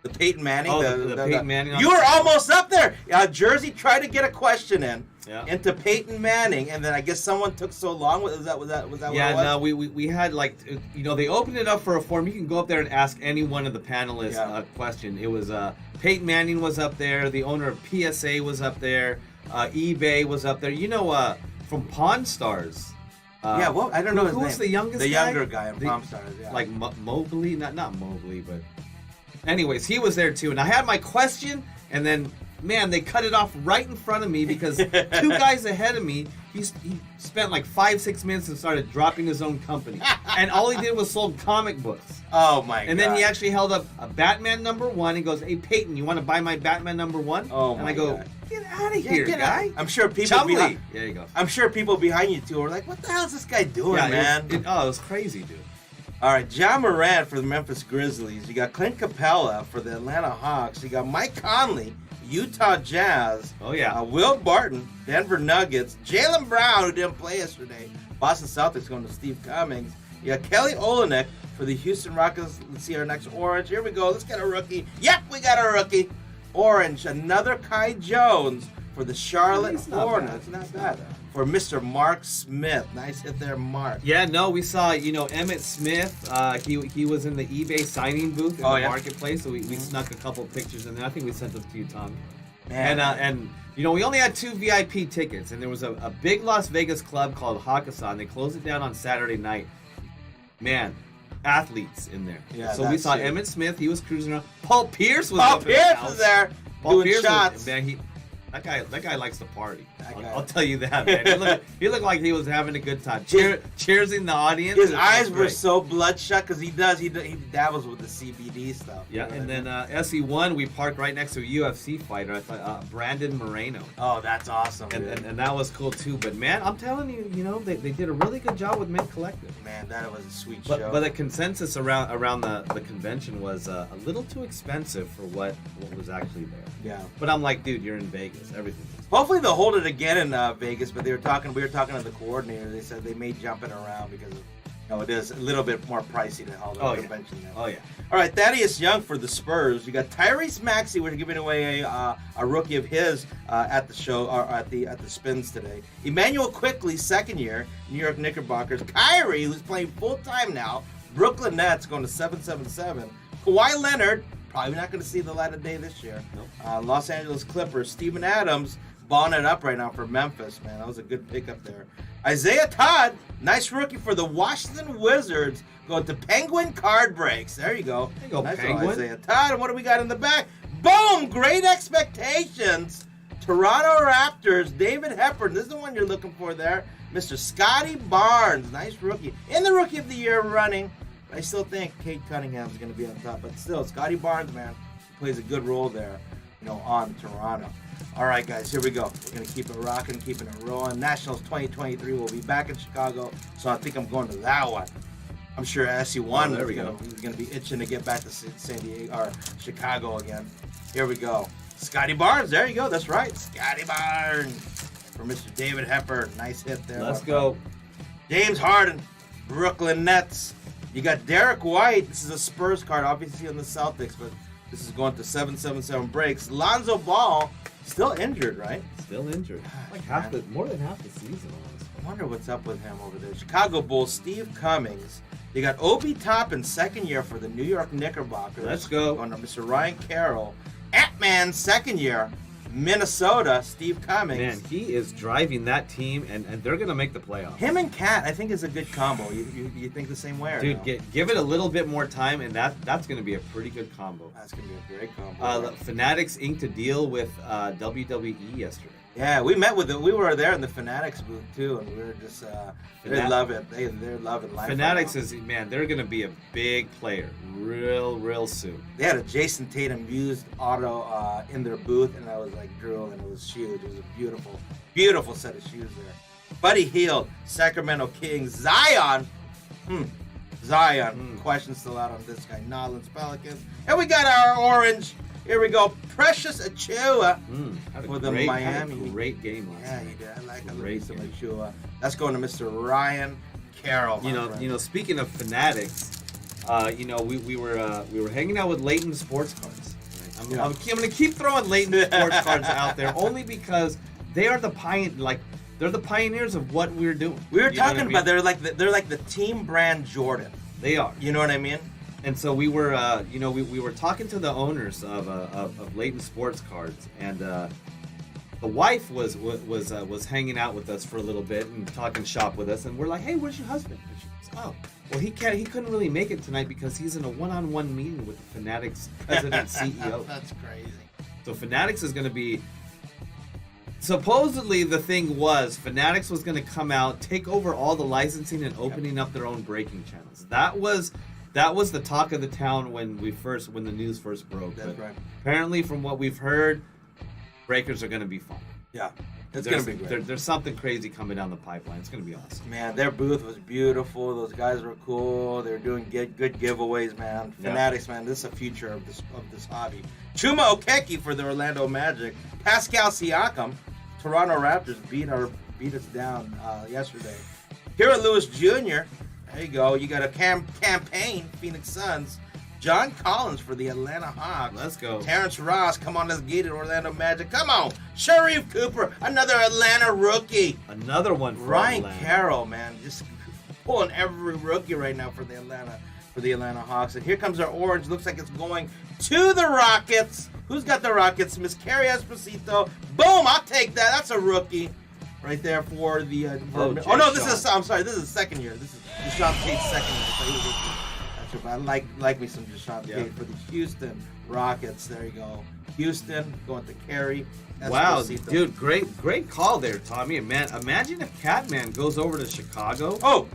The Peyton Manning. Oh, the Peyton Manning. You were almost up there. Jersey tried to get a question into Peyton Manning, and then I guess someone took so long. Was that what it was? Yeah, no, we had they opened it up for a form. You can go up there and ask any one of the panelists a question. It was Peyton Manning was up there. The owner of PSA was up there. eBay was up there. From Pawn Stars. I don't know his name. Who's the youngest guy? The younger guy in Pawn Stars, yeah. Like Mobley? Not Mobley, but... Anyways, he was there too. And I had my question, and then, man, they cut it off right in front of me because two guys ahead of me, he spent like 5-6 minutes and started dropping his own company. And all he did was sold comic books. Oh, my God. And then he actually held up a Batman #1. He goes, hey, Peyton, you want to buy my Batman #1? Oh, and I go, God. Get out of here, guy. I'm sure people behind... There you go. I'm sure people behind you, too, are like, what the hell is this guy doing, man? It was crazy, dude. All right, John Morant for the Memphis Grizzlies. You got Clint Capella for the Atlanta Hawks. You got Mike Conley, Utah Jazz. Oh, yeah. Will Barton, Denver Nuggets. Jaylen Brown, who didn't play yesterday. Boston Celtics going to Steve Cummings. You got Kelly Olynyk for the Houston Rockets. Let's see our next orange. Here we go. Let's get a rookie. Yep, we got a rookie. Orange, another Kai Jones for the Charlotte Hornets. Not bad. For Mr. Mark Smith. Nice hit there, Mark. Yeah, no, we saw, Emmett Smith. He was in the eBay signing booth in the marketplace, so we snuck a couple pictures in there. I think we sent them to you, Tom. Man. And we only had 2 VIP tickets, and there was a big Las Vegas club called Hakkasan. They closed it down on Saturday night. Man, athletes in there. Yeah, so we saw Emmett Smith. He was cruising around. Paul Pierce was Paul Pierce was there. Paul doing Pierce shots. That guy likes to party. guy. I'll tell you that, man. He looked like he was having a good time. Cheersing the audience. His eyes were so bloodshot because he dabbles with the CBD stuff. Yeah, and then SE1, we parked right next to a UFC fighter. I thought Brandon Moreno. Oh, that's awesome. And that was cool too. But man, I'm telling you, they did a really good job with Mint Collective. Man, that was a sweet show. But the consensus around the convention was a little too expensive for what was actually there. Yeah. But I'm like, dude, you're in Vegas. Everything. Hopefully they'll hold it again in Vegas. But we were talking to the coordinator. They said they may jump it around because it is a little bit more pricey to hold a convention there. Oh yeah. All right, Thaddeus Young for the Spurs. You got Tyrese Maxey. We're giving away a rookie of his at the show or at the Spins today. Emmanuel Quickley, second year, New York Knickerbockers. Kyrie, who's playing full time now. Brooklyn Nets going to 777. Kawhi Leonard, probably not going to see the light of day this year. Nope. Los Angeles Clippers. Steven Adams balling it up right now for Memphis. Man, that was a good pickup there. Isaiah Todd, nice rookie for the Washington Wizards. Going to Penguin Card Breaks. There you go. There you go, nice Penguin. Isaiah Todd. And what do we got in the back? Boom! Great expectations. Toronto Raptors. David Hepburn. This is the one you're looking for there. Mr. Scotty Barnes. Nice rookie. In the Rookie of the Year running I still think Cade Cunningham's going to be on top. But still, Scotty Barnes, man, plays a good role there, on Toronto. All right, guys, here we go. We're going to keep it rocking, keeping it rolling. Nationals 2023 will be back in Chicago, so I think I'm going to that one. I'm sure SC1 is going to be itching to get back to San Diego or Chicago again. Here we go. Scotty Barnes, there you go. That's right, Scotty Barnes for Mr. David Hepper. Nice hit there. Let's go. James Harden, Brooklyn Nets. You got Derek White. This is a Spurs card, obviously on the Celtics, but this is going to 777 breaks. Lonzo Ball, still injured, right? Still injured. Like more than half the season. I wonder what's up with him over there. Chicago Bulls, Steve Cummings. You got Obi Toppin, second year for the New York Knickerbockers. Let's go. Going to Mr. Ryan Carroll. Ant-Man, second year. Minnesota, Steve Cummings. Man, he is driving that team, and they're going to make the playoffs. Him and Cat, I think, is a good combo. You think the same way, or Dude, no? give it a little bit more time, and that's going to be a pretty good combo. That's going to be a great combo. Fanatics inked a deal with WWE yesterday. Yeah, we met with it. We were there in the Fanatics booth too, and we were just they love it. They're loving life. Fanatics right is they're gonna be a big player real soon. They had a Jason Tatum used auto in their booth, and I was like drooling. It was huge. It was a beautiful set of shoes there. Buddy Hield, Sacramento Kings, Zion. Questions still out on this guy. Nolans Pelicans, and we got our orange. Here we go. Precious Achua for the Miami. Had a great game last night. Yeah, he did. I like some Achua. That's going to Mr. Ryan Carroll. Speaking of Fanatics, we were hanging out with Leighton Sports Cards. Right? I'm going to keep throwing Leighton Sports Cards out there only because they are the they're the pioneers of what we're doing. We were talking about they're like the team brand Jordan. They are. You know what I mean? And so we were, we were talking to the owners of Leighton Sports Cards, and the wife was hanging out with us for a little bit and talking shop with us, and we're like, "Hey, where's your husband?" And she goes, "Oh, well, he couldn't really make it tonight because he's in a one-on-one meeting with the Fanatics president CEO." That's crazy. So Fanatics is going to be. Supposedly the thing was Fanatics was going to come out, take over all the licensing and opening up their own breaking channels. That was the talk of the town when the news first broke. That's right. Apparently, from what we've heard, breakers are going to be fun. Yeah, it's going to be great. There's something crazy coming down the pipeline. It's going to be awesome. Man, their booth was beautiful. Those guys were cool. They were doing good giveaways, man. Fanatics, man, this is the future of this hobby. Chuma Okeke for the Orlando Magic. Pascal Siakam, Toronto Raptors beat us down yesterday. Kira Lewis Jr. There you go. You got a campaign, Phoenix Suns. John Collins for the Atlanta Hawks. Let's go. Terrence Ross, come on, let's get it, Orlando Magic. Come on. Sharif Cooper, another Atlanta rookie. Another one for Ryan Atlanta. Carroll, man, just pulling every rookie right now for the Atlanta Hawks. And here comes our orange. Looks like it's going to the Rockets. Who's got the Rockets? Miss Carrie Esposito. Boom, I'll take that. That's a rookie. Right there for the. I'm sorry. This is second year. This is Deshaun Tate's second year. So he was that's right. I like me some Deshaun Tate for the Houston Rockets. There you go. Houston going to Carrie Esposito. Wow, dude, great call there, Tommy. Man, imagine if Catman goes over to Chicago. Oh,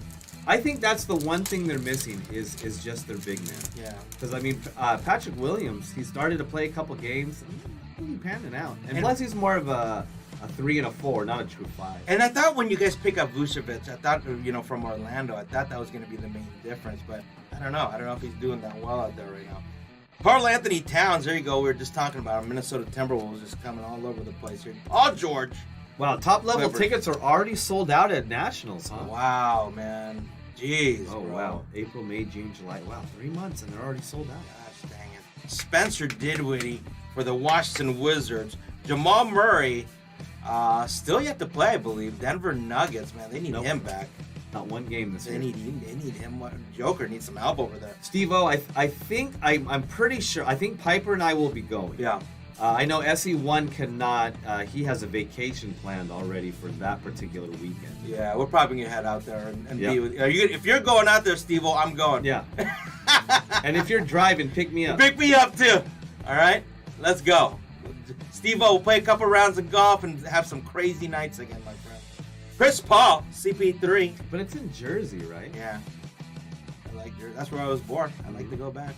I think that's the one thing they're missing is just their big man. Yeah. Because Patrick Williams, he started to play a couple games. And he's panning out, and plus he's more of a 3 and a 4, not a true 5. And I thought when you guys pick up Vucevic, I thought, from Orlando, I thought that was going to be the main difference. But I don't know. I don't know if he's doing that well out there right now. Karl Anthony Towns, there you go. We were just talking about him. Minnesota Timberwolves just coming all over the place here. Paul George. Wow, top level tickets are already sold out at Nationals, huh? Wow, man. Jeez. Oh, bro. wow. April, May, June, July. Wow, 3 months and they're already sold out. Gosh dang it. Spencer Dinwiddie for the Washington Wizards. Jamal Murray. Still yet to play, I believe. Denver Nuggets, man, they need him back. Not one game this year. They need him. Joker needs some help over there. Steve-O, I'm pretty sure. I think Piper and I will be going. Yeah. I know SE1 cannot. He has a vacation planned already for that particular weekend. Yeah, we're probably gonna head out there and be with. If you're going out there, Steve-O, I'm going. Yeah. And if you're driving, pick me up. Pick me up too. All right, let's go. Steve-O will play a couple rounds of golf and have some crazy nights again, my friend. Chris Paul, CP3. But it's in Jersey, right? Yeah. That's where I was born. I like to go back.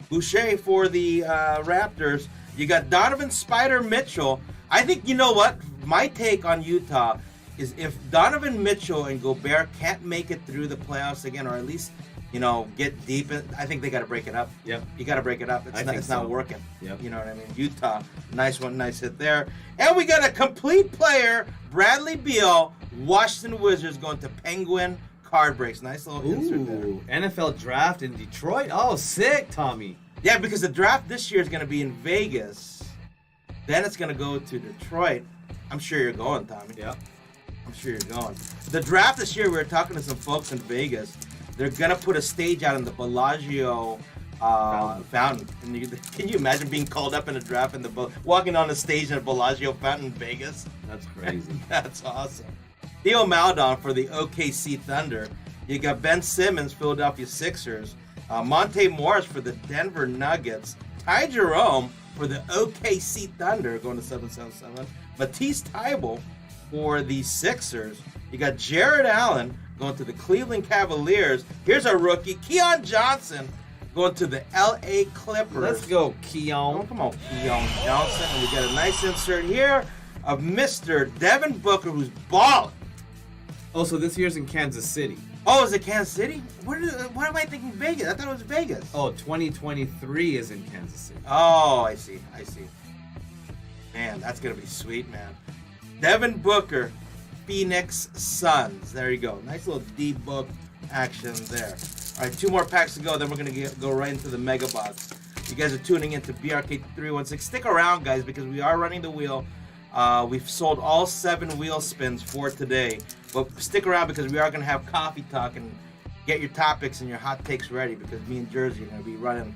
Boucher for the Raptors. You got Donovan Spider Mitchell. I think, you know what? My take on Utah is if Donovan Mitchell and Gobert can't make it through the playoffs again, or at least, get deep in, I think they got to break it up. Yep. You got to break it up. It's not working. Yep. You know what I mean? Utah, nice one, nice hit there. And we got a complete player, Bradley Beal, Washington Wizards, going to Penguin card breaks. Nice little insert there. NFL draft in Detroit. Oh, sick, Tommy. Yeah, because the draft this year is going to be in Vegas. Then it's going to go to Detroit. I'm sure you're going, Tommy. Yeah. I'm sure you're going. The draft this year, we were talking to some folks in Vegas. They're going to put a stage out in the Bellagio fountain. And can you imagine being called up in a draft and walking on the stage in a Bellagio fountain in Vegas? That's crazy. That's awesome. Theo Maledon for the OKC Thunder. You got Ben Simmons, Philadelphia Sixers. Monte Morris for the Denver Nuggets. Ty Jerome for the OKC Thunder, going to 777. Matisse Thybulle for the Sixers. You got Jared Allen going to the Cleveland Cavaliers. Here's our rookie, Keon Johnson, going to the LA Clippers. Let's go, Keon. Oh, come on, Keon Johnson. And we got a nice insert here of Mr. Devin Booker, who's balling. Oh, so this year's in Kansas City. Oh, is it Kansas City? Why am I thinking Vegas? I thought it was Vegas. Oh, 2023 is in Kansas City. Oh, I see. Man, that's going to be sweet, man. Devin Booker, Phoenix Suns. There you go. Nice little D-book action there. All right, 2 more packs to go, then we're going to go right into the Mega Box. You guys are tuning into BRK-316. Stick around, guys, because we are running the wheel. We've sold all 7 wheel spins for today. But stick around because we are going to have coffee talk and get your topics and your hot takes ready because me and Jersey are going to be running,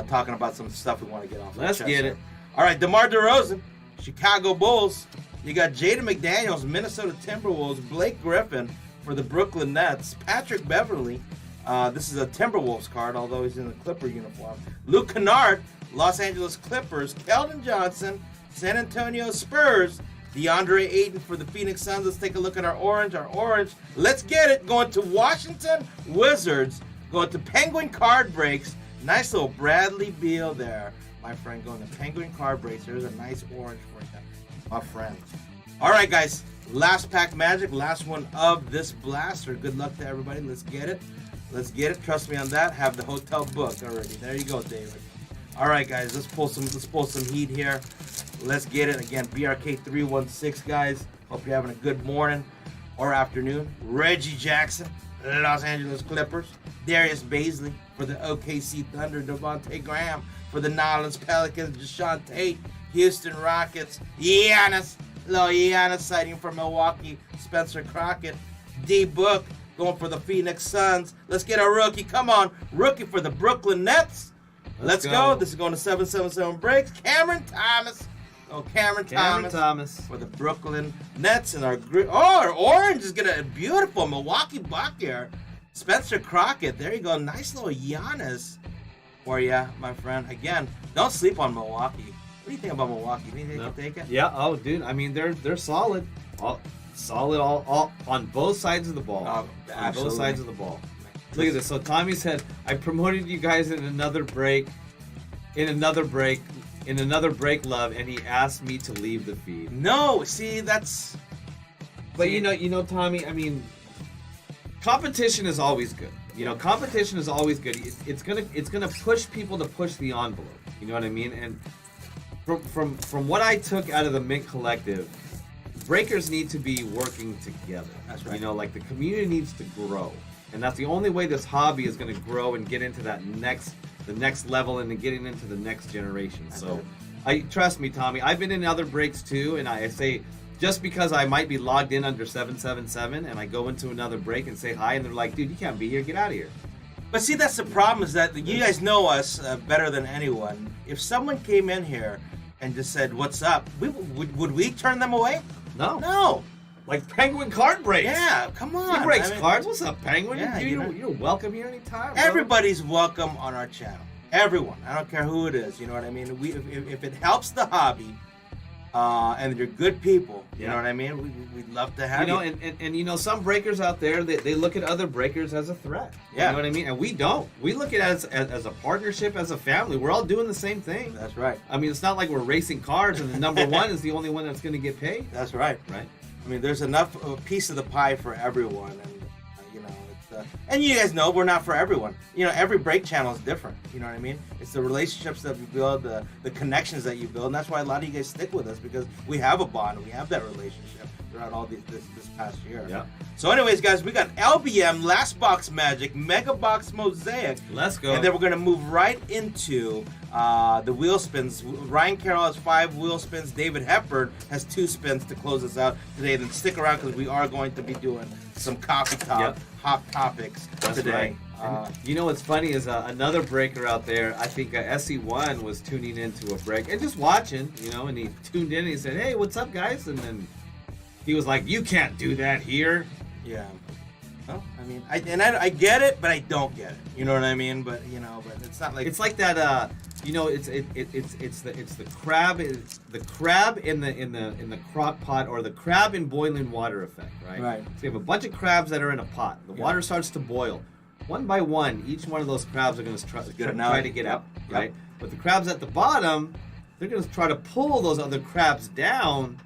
talking about some stuff we want to get off. Let's get it. All right, DeMar DeRozan, Chicago Bulls. You got Jaden McDaniels, Minnesota Timberwolves. Blake Griffin for the Brooklyn Nets. Patrick Beverly. This is a Timberwolves card, although he's in the Clipper uniform. Luke Kennard, Los Angeles Clippers. Keldon Johnson, San Antonio Spurs. DeAndre Ayton for the Phoenix Suns. Let's take a look at our orange. Let's get it. Going to Washington Wizards. Going to Penguin card breaks. Nice little Bradley Beal there, my friend. Going to Penguin card breaks. There's a nice orange for you, my friend. All right, guys. Last pack magic. Last one of this blaster. Good luck to everybody. Let's get it. Trust me on that. Have the hotel booked already. There you go, David. All right, guys. Let's pull some heat here. Let's get it. Again, BRK-316, guys. Hope you're having a good morning or afternoon. Reggie Jackson, Los Angeles Clippers. Darius Baisley for the OKC Thunder. Devontae Graham for the Nolans Pelicans. Deshaun Tate, Houston Rockets. Giannis sighting for Milwaukee. Spencer Crockett. D-Book going for the Phoenix Suns. Let's get our rookie. Come on. Rookie for the Brooklyn Nets. Let's go. This is going to 777 breaks. Cameron Thomas. Oh, Cameron Thomas for the Brooklyn Nets. And our orange is getting a beautiful Milwaukee Buck here. Spencer Crockett. There you go. Nice little Giannis for you, my friend. Again, don't sleep on Milwaukee. What do you think about Milwaukee? Do you think they can take it? Yeah. Oh, dude. I mean, they're solid. Solid all on both sides of the ball. On both sides of the ball. Look at this. So Tommy said, I promoted you guys in another break, love, and he asked me to leave the feed. No, see, that's... But you know, Tommy, I mean, competition is always good. Competition is always good. It's gonna push people to push the envelope. You know what I mean? And from what I took out of the Mint Collective, breakers need to be working together. That's right. Like the community needs to grow. And that's the only way this hobby is going to grow and get into the next level and then getting into the next generation. So, trust me, Tommy, I've been in other breaks too, and I say, just because I might be logged in under 777 and I go into another break and say hi, and they're like, dude, you can't be here, get out of here. But see, that's the problem, is that you guys know us better than anyone. If someone came in here and just said, what's up, would we turn them away? No. Like Penguin card breaks. Yeah, come on. He breaks cards. What's up, Penguin? Yeah, you're welcome here anytime. Bro. Everybody's welcome on our channel. Everyone. I don't care who it is. You know what I mean? If it helps the hobby, and you're good people. You Yeah. know what I mean? We'd love to have you. And you know, some breakers out there, they look at other breakers as a threat. Yeah. You know what I mean? And we don't. We look at it as a partnership, as a family. We're all doing the same thing. That's right. I mean, it's not like we're racing cars and the number one is the only one that's going to get paid. That's right. Right? I mean, there's enough of a piece of the pie for everyone, and and you guys know we're not for everyone. You know, every break channel is different. You know what I mean? It's the relationships that we build, the connections that you build, and that's why a lot of you guys stick with us, because we have a bond, we have that relationship throughout all this past year. Yeah. So, anyways, guys, we got LBM, Last Box Magic, Mega Box Mosaic. Let's go. And then we're going to move right into the wheel spins. Ryan Carroll has 5 wheel spins. David Hepburn has 2 spins to close us out today. Then stick around because we are going to be doing some coffee talk, hot topics today. Right. You know what's funny is another breaker out there, I think SE1 was tuning into a break and just watching, you know, and he tuned in and he said, hey, what's up, guys? And then he was like, you can't do that here. Yeah. Well, I mean, I get it, but I don't get it. You know what I mean? But but it's not like it's like that. You know, it's the crab in the crock pot, or the crab in boiling water effect, right? Right. So you have a bunch of crabs that are in a pot. The water starts to boil. One by one, each one of those crabs are going to try to get out, right? But the crabs at the bottom, they're going to try to pull those other crabs down.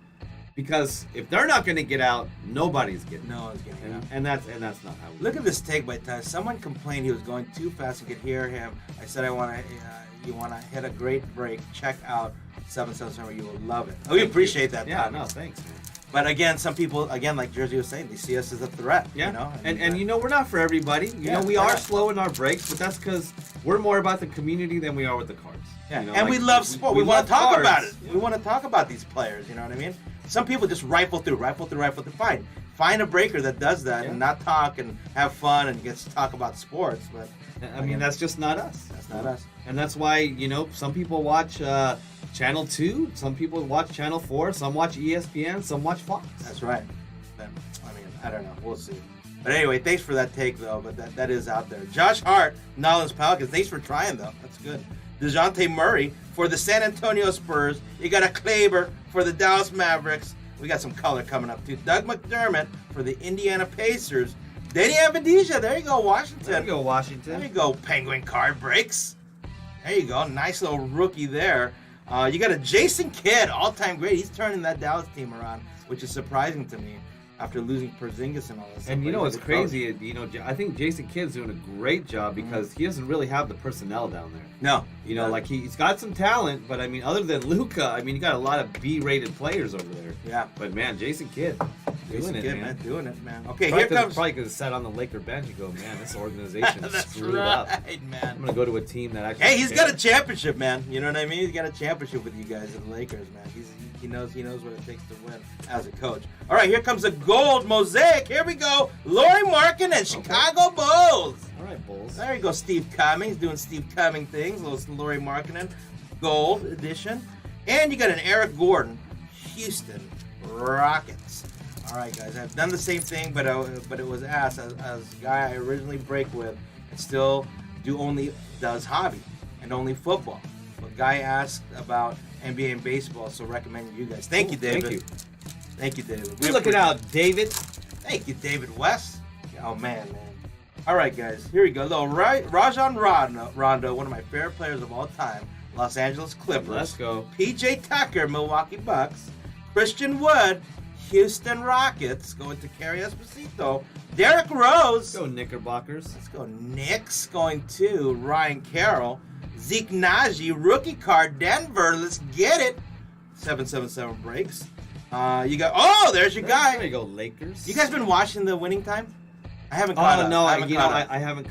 Because if they're not going to get out, nobody's getting out. No one's getting out. And that's not how we Look at this take by Ty. Someone complained he was going too fast. You could hear him. I said, you want to hit a great break. Check out 777. You will love it. We appreciate that. Yeah, Ty. no, thanks, man. But again, some people, like Jersey was saying, they see us as a threat. Yeah, You know? and you know, we're not for everybody. You know, we are slow in our breaks, but that's because we're more about the community than we are with the cards. Yeah, You know, and like, we love sport. We want love to talk cards. about it. Yeah. We want to talk about these players. You know what I mean? Some people just rifle through. Fine. Find a breaker that does that and not talk and have fun and gets to talk about sports. But I mean, that's just not us. That's not us. And that's why, you know, some people watch Channel 2, some people watch Channel 4, some watch ESPN, some watch Fox. That's right. I mean, I don't know. We'll see. But anyway, thanks for that take, though. But that is out there. Josh Hart, Nolans Pelicans. Thanks for trying, though. That's good. DeJounte Murray for the San Antonio Spurs. You got a Kleber for the Dallas Mavericks. We got some color coming up, too. Doug McDermott for the Indiana Pacers. Danny Avdija. There you go, Washington. There you go, Washington. There you go, Penguin card breaks. There you go. Nice little rookie there. You got a Jason Kidd, all-time great. He's turning that Dallas team around, which is surprising to me after losing Porzingis and all this. And you know what's crazy? You know, I think Jason Kidd's doing a great job because he doesn't really have the personnel down there. No. You know, like he's got some talent, but I mean, other than Luka, I mean, you got a lot of B-rated players over there. Yeah. But man, Jason Kidd, doing it, doing it, man. Okay, probably here comes. Probably could have sat on the Laker bench and go, man, this organization is That's screwed right, up. man. I'm gonna go to a team that actually. Hey, he's got a championship, man. You know what I mean? He's got a championship with you guys in the Lakers, man. He knows what it takes to win as a coach. All right, here comes a gold mosaic. Here we go. Lauri Markkanen and Chicago Bulls. All right, Bulls. There you go, Steve Cummings doing Steve Cummings things. Little Lauri Markkanen, gold edition. And you got an Eric Gordon, Houston Rockets. All right, guys, I've done the same thing, but it was asked as a guy I originally break with and still does hobby and only football. But guy asked about NBA and baseball, so recommend you guys. Thank you, David. Thank you, David. We're looking out, David. Thank you, David West. Oh, man. All right, guys. Here we go. Little Rajon Rondo, one of my favorite players of all time. Los Angeles Clippers. Let's go. PJ Tucker, Milwaukee Bucks. Christian Wood, Houston Rockets. Going to Carrie Esposito. Derrick Rose. Let's go, Knickerbockers. Let's go. Knicks going to Ryan Carroll. Zeke Naji, rookie card, Denver. Let's get it. 777 breaks. You got. There's your guy. There you go, Lakers. You guys been watching the Winning Time? I haven't caught up. No, I haven't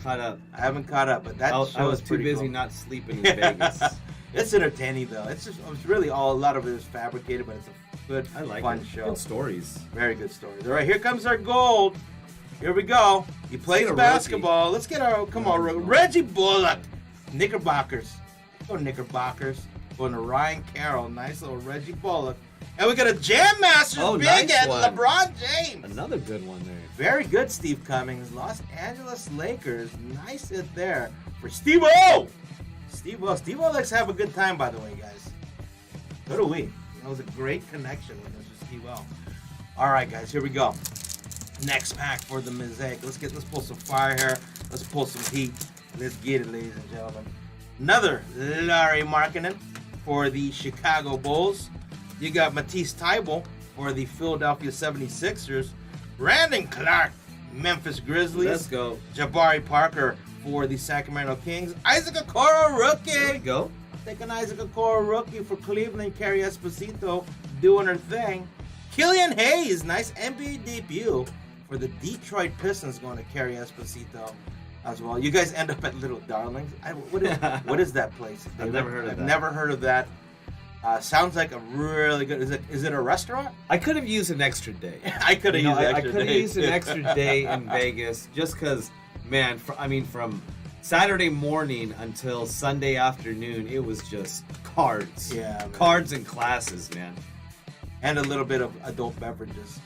caught up. I haven't caught up, but that show I was is too pretty busy cool. not sleeping in Vegas. It's entertaining though. It's really a lot of it is fabricated, but it's a good, fun show. Good stories. Very good stories. All right, here comes our gold. Here we go. He plays basketball. Let's get our Reggie Bullock. Knickerbockers. Go Knickerbockers. Going to Ryan Carroll. Nice little Reggie Bullock. And we got a Jam Masters big at LeBron James. Another good one there. Very good, Steve Cummings. Los Angeles Lakers. Nice hit there for Steve-O. Steve-O likes to have a good time, by the way, guys. So do we. That was a great connection with Mr. Steve-O. All right, guys, here we go. Next pack for the mosaic. Let's pull some fire here. Let's pull some heat. Let's get it, ladies and gentlemen. Another Larry Markkinen for the Chicago Bulls. You got Matisse Thybulle for the Philadelphia 76ers. Brandon Clark, Memphis Grizzlies. Let's go. Jabari Parker for the Sacramento Kings. Isaac Okoro rookie. There we go. Taking Isaac Okoro rookie for Cleveland. Carrie Esposito doing her thing. Killian Hayes, nice NBA debut for the Detroit Pistons, going to Carrie Esposito as well. You guys end up at Little Darlings. What is that place? I've never heard of that. I've never heard of that. Sounds like a really good. Is it a restaurant? I could have used an extra day. I could have used an extra day. I could have used an extra day in Vegas just because, man. From Saturday morning until Sunday afternoon, it was just cards. Yeah, man. Cards and classes, man. And a little bit of adult beverages.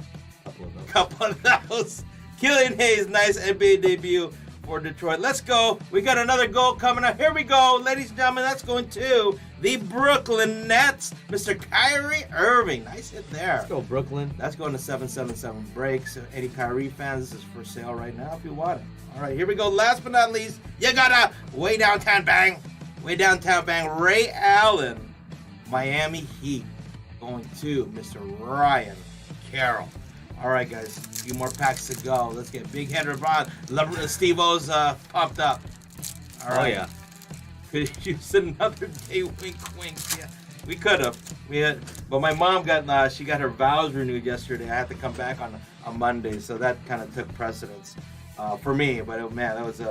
Couple of those. Killian Hayes, nice NBA debut for Detroit. Let's go. We got another goal coming up. Here we go, ladies and gentlemen. That's going to the Brooklyn Nets. Mr. Kyrie Irving. Nice hit there. Let's go, Brooklyn. That's going to 777 breaks. So any Kyrie fans, this is for sale right now if you want it. All right, here we go. Last but not least, you got a way downtown bang. Way downtown bang. Ray Allen, Miami Heat. Going to Mr. Ryan Carroll. All right, guys, a few more packs to go. Let's get big header on. Steve-O's pumped up. All right. Oh, yeah. Could use another day, wink, wink. Yeah, we could have. But my mom she got her vows renewed yesterday. I had to come back on Monday, so that kind of took precedence for me. But man, that was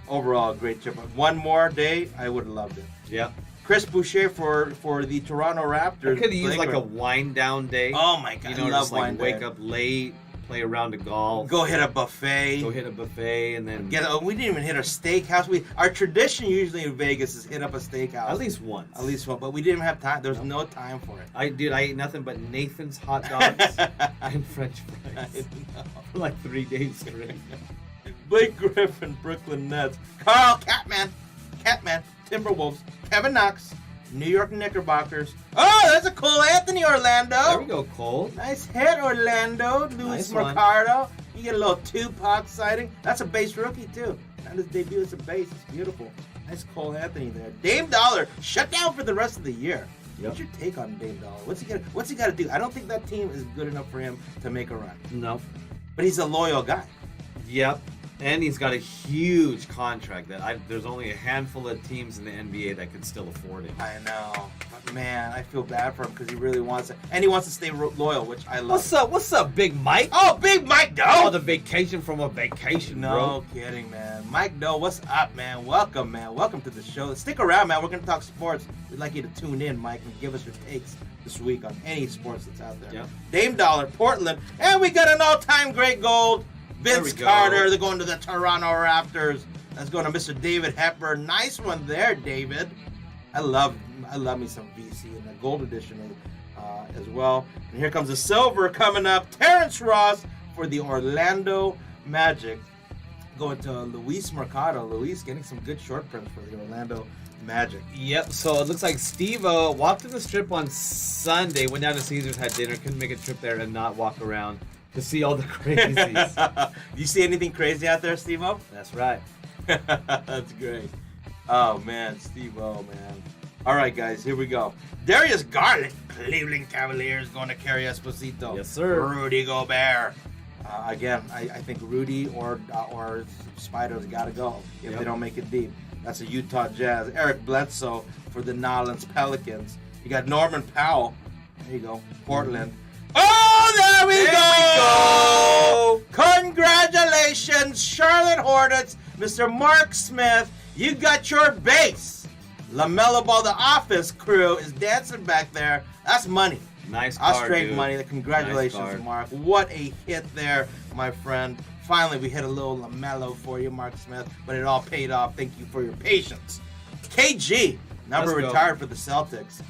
overall a great trip. One more day, I would have loved it. Yeah. Chris Boucher for the Toronto Raptors. I could have used like a wind down day. Oh my god, I love just like wine wake day. up late, play a round of golf, Go hit a buffet. and then We didn't even hit a steakhouse. Our tradition usually in Vegas is hit up a steakhouse. at least once. At least one, but we didn't have time. There was no time for it. I ate nothing but Nathan's hot dogs and French fries for like 3 days straight. Blake Griffin, Brooklyn Nets. Carl Catman, Timberwolves. Kevin Knox, New York Knickerbockers. Oh, that's a Cole Anthony, Orlando. There we go, Cole. Nice hit, Orlando. Luis Nice one. Mercado. You get a little Tupac sighting. That's a base rookie, too. Not his debut as a base. It's beautiful. Nice Cole Anthony there. Dame Dollar, shut down for the rest of the year. Yep. What's your take on Dame Dollar? What's he got to do? I don't think that team is good enough for him to make a run. No. But he's a loyal guy. Yep. And he's got a huge contract that there's only a handful of teams in the NBA that could still afford him. I know. But man, I feel bad for him because he really wants it. And he wants to stay loyal, which I love. What's up, Big Mike? Oh, Big Mike Doe! Oh, the vacation from a vacation, No bro. kidding, man. Mike Doe, what's up, man? Welcome, man. Welcome to the show. Stick around, man. We're going to talk sports. We'd like you to tune in, Mike, and give us your takes this week on any sports that's out there. Yep. Dame Dollar, Portland. And we got an all-time great gold. Vince Carter. They're going to the Toronto Raptors. That's going to Mr. David Hepburn. Nice one there, David. I love me some VC and the gold edition as well. And here comes the silver coming up. Terrence Ross for the Orlando Magic. Going to Luis Mercado. Luis getting some good short prints for the Orlando Magic. Yep, so it looks like Steve-O walked to the strip on Sunday, went down to Caesars, had dinner, couldn't make a trip there and not walk around to see all the crazies. You see anything crazy out there, Steve-O? That's right. That's great. Oh, man, Steve-O, man. All right, guys, here we go. Darius Garland, Cleveland Cavaliers, going to Carrie Esposito. Yes, sir. Rudy Gobert. Again, I think Rudy or Spider's got to go if they don't make it deep. That's a Utah Jazz. Eric Bledsoe for the Nolans Pelicans. You got Norman Powell. There you go. Portland. Oh, there we go! Congratulations, Charlotte Hornets. Mr. Mark Smith, you got your base. LaMelo Ball, the office crew, is dancing back there. That's money. Nice card, Straight dude. money. Congratulations, Nice card. Mark. What a hit there, my friend. Finally, we hit a little LaMelo for you, Mark Smith, but it all paid off. Thank you for your patience. KG, number Let's go. retired for the Celtics.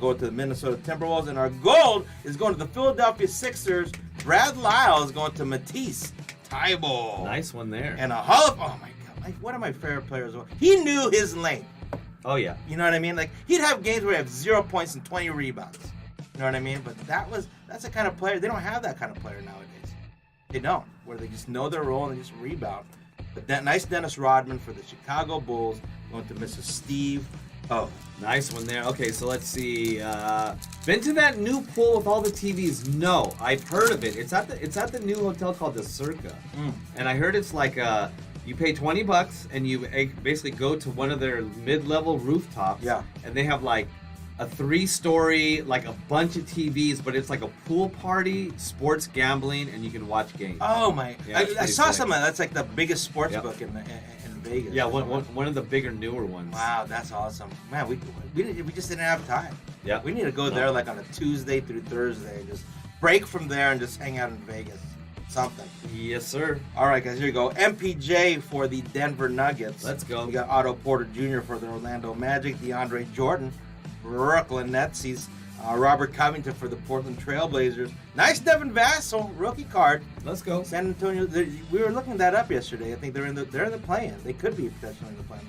Going to the Minnesota Timberwolves. And our gold is going to the Philadelphia Sixers. Brad Lyle is going to Matisse Thybulle. Nice one there. And a Hall of... Oh, my God. One of my favorite players. He knew his lane. Oh, yeah. You know what I mean? Like, he'd have games where he had 0 points and 20 rebounds. You know what I mean? But that's the kind of player. They don't have that kind of player nowadays. They don't. Where they just know their role and they just rebound. But that nice Dennis Rodman for the Chicago Bulls going to Mr. Steve O. Nice one there. Okay, so let's see. Been to that new pool with all the TVs? No, I've heard of it. It's at the new hotel called the Circa, and I heard it's like you pay $20 and you basically go to one of their mid-level rooftops. Yeah. And they have like a 3-story, like a bunch of TVs, but it's like a pool party, sports gambling, and you can watch games. Oh my! Yeah, I saw sick. something that's like the biggest sports book in Vegas. Yeah, one of the bigger, newer ones. Wow, that's awesome, man. We just didn't have time. Yeah, we need to go there like on a Tuesday through Thursday, just break from there and just hang out in Vegas. Something. Yes, sir. All right, guys, here you go. MPJ for the Denver Nuggets. Let's go. We got Otto Porter Jr. for the Orlando Magic. DeAndre Jordan, Brooklyn Nets. He's Robert Covington for the Portland Trailblazers. Nice Devin Vassell rookie card. Let's go. San Antonio. We were looking that up yesterday. I think they're in the play-in. They could be potentially in the play-in.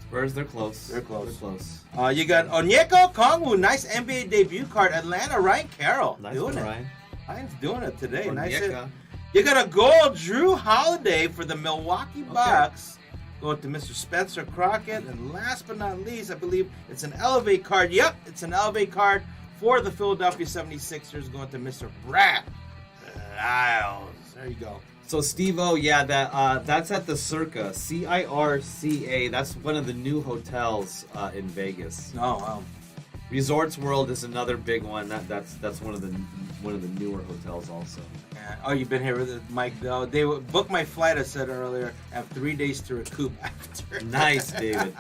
Spurs, they're close. They're close. You got Onyeka Okongwu, nice NBA debut card. Atlanta, Ryan Carroll. Nice doing one, it. Ryan. Ryan's doing it today. Nice. Onyeka. You got a gold Drew Holiday for the Milwaukee Bucks. Going to Mr. Spencer Crockett. And last but not least, I believe it's an Elevate card. Yep, it's an Elevate card for the Philadelphia 76ers. Going to Mr. Brad Lyles. There you go. So Steve-O, yeah, that's at the Circa, CIRCA. That's one of the new hotels in Vegas. Oh, wow. Resorts World is another big one. That's one of the newer hotels also. Yeah. Oh, you've been here with Mike though. They booked my flight. I said earlier. I have 3 days to recoup after. Nice, David.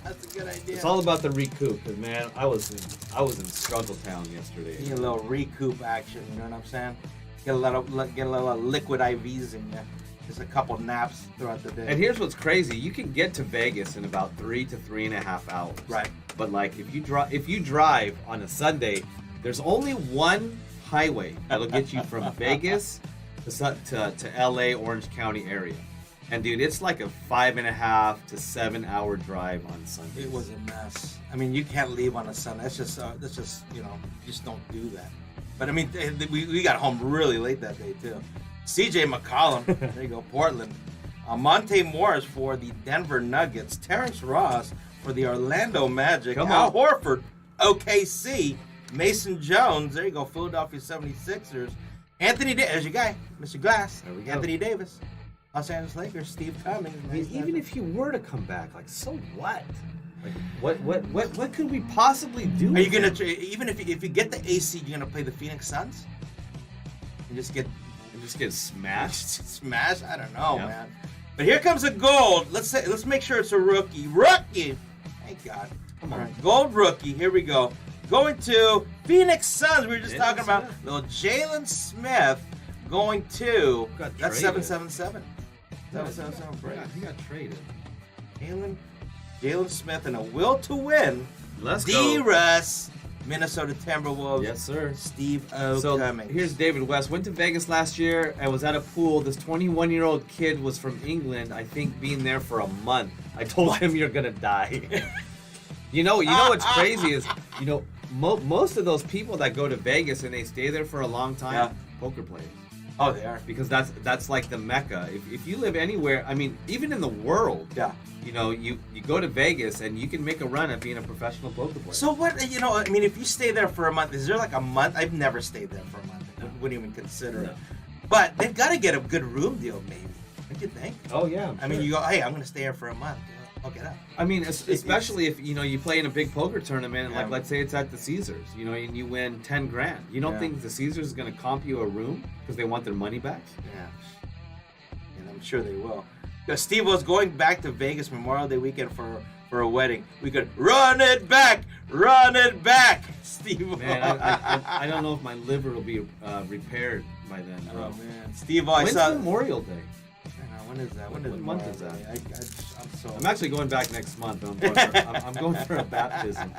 That's a good idea. It's all about the recoup, because man, I was in Struggle Town yesterday. Need a little recoup action. You know what I'm saying? Get a little liquid IVs in you. Just a couple naps throughout the day. And here's what's crazy: you can get to Vegas in about 3 to 3.5 hours. Right. But like if you drive on a Sunday, there's only one highway that'll get you from Vegas to LA, Orange County area. And dude, it's like a 5.5 to 7 hour drive on Sunday. It was a mess. I mean, you can't leave on a Sunday. That's just you just don't do that. But I mean, we got home really late that day too. CJ McCollum, there you go, Portland. Monte Morris for the Denver Nuggets. Terrence Ross for the Orlando Magic. Al Horford, OKC. Mason Jones, there you go, Philadelphia 76ers. Anthony Davis, there's your guy, Mr. Glass. There we go. Anthony Davis. Los Angeles Lakers, Steve Cummings. I mean, even if you were to come back, like, so what? Like, what could we possibly do? Are you gonna even if you get the AC, you're gonna play the Phoenix Suns? And just get smashed? Smashed? I don't know, man. But here comes a gold. Let's make sure it's a rookie. Thank God. Come on. Right. Gold rookie. Here we go. Going to Phoenix Suns. We were just talking about little Jalen Smith going to. That's 777. 777. He got traded. Jalen Smith and a will to win. Let's go. D-Russ, Minnesota Timberwolves. Yes, sir. Steve O. So Cummings. here's David West. Went to Vegas last year and was at a pool. This 21-year-old kid was from England. I think being there for a month. I told him you're gonna die. You know what's crazy is most of those people that go to Vegas and they stay there for a long time, poker players. Oh, they are. Because that's like the Mecca. If you live anywhere, I mean, even in the world, you go to Vegas and you can make a run at being a professional poker player. So what, I mean, if you stay there for a month, is there like a month? I've never stayed there for a month. I wouldn't even consider it. But they've got to get a good room deal, maybe. What do you think? Oh, yeah. I mean, you go, hey, I'm going to stay here for a month. I'll get up. I mean, especially if, you play in a big poker tournament, like let's say it's at the Caesars, and you win 10 grand. You don't think the Caesars is going to comp you a room because they want their money back? Yeah. And I'm sure they will. Steve was going back to Vegas Memorial Day weekend for a wedding. We could run it back, Steve. Man, I don't know if my liver will be repaired by then, bro. Oh man, Steve, When's Memorial Day? When is that? What month is that? I'm actually going back next month. I'm going for a baptism.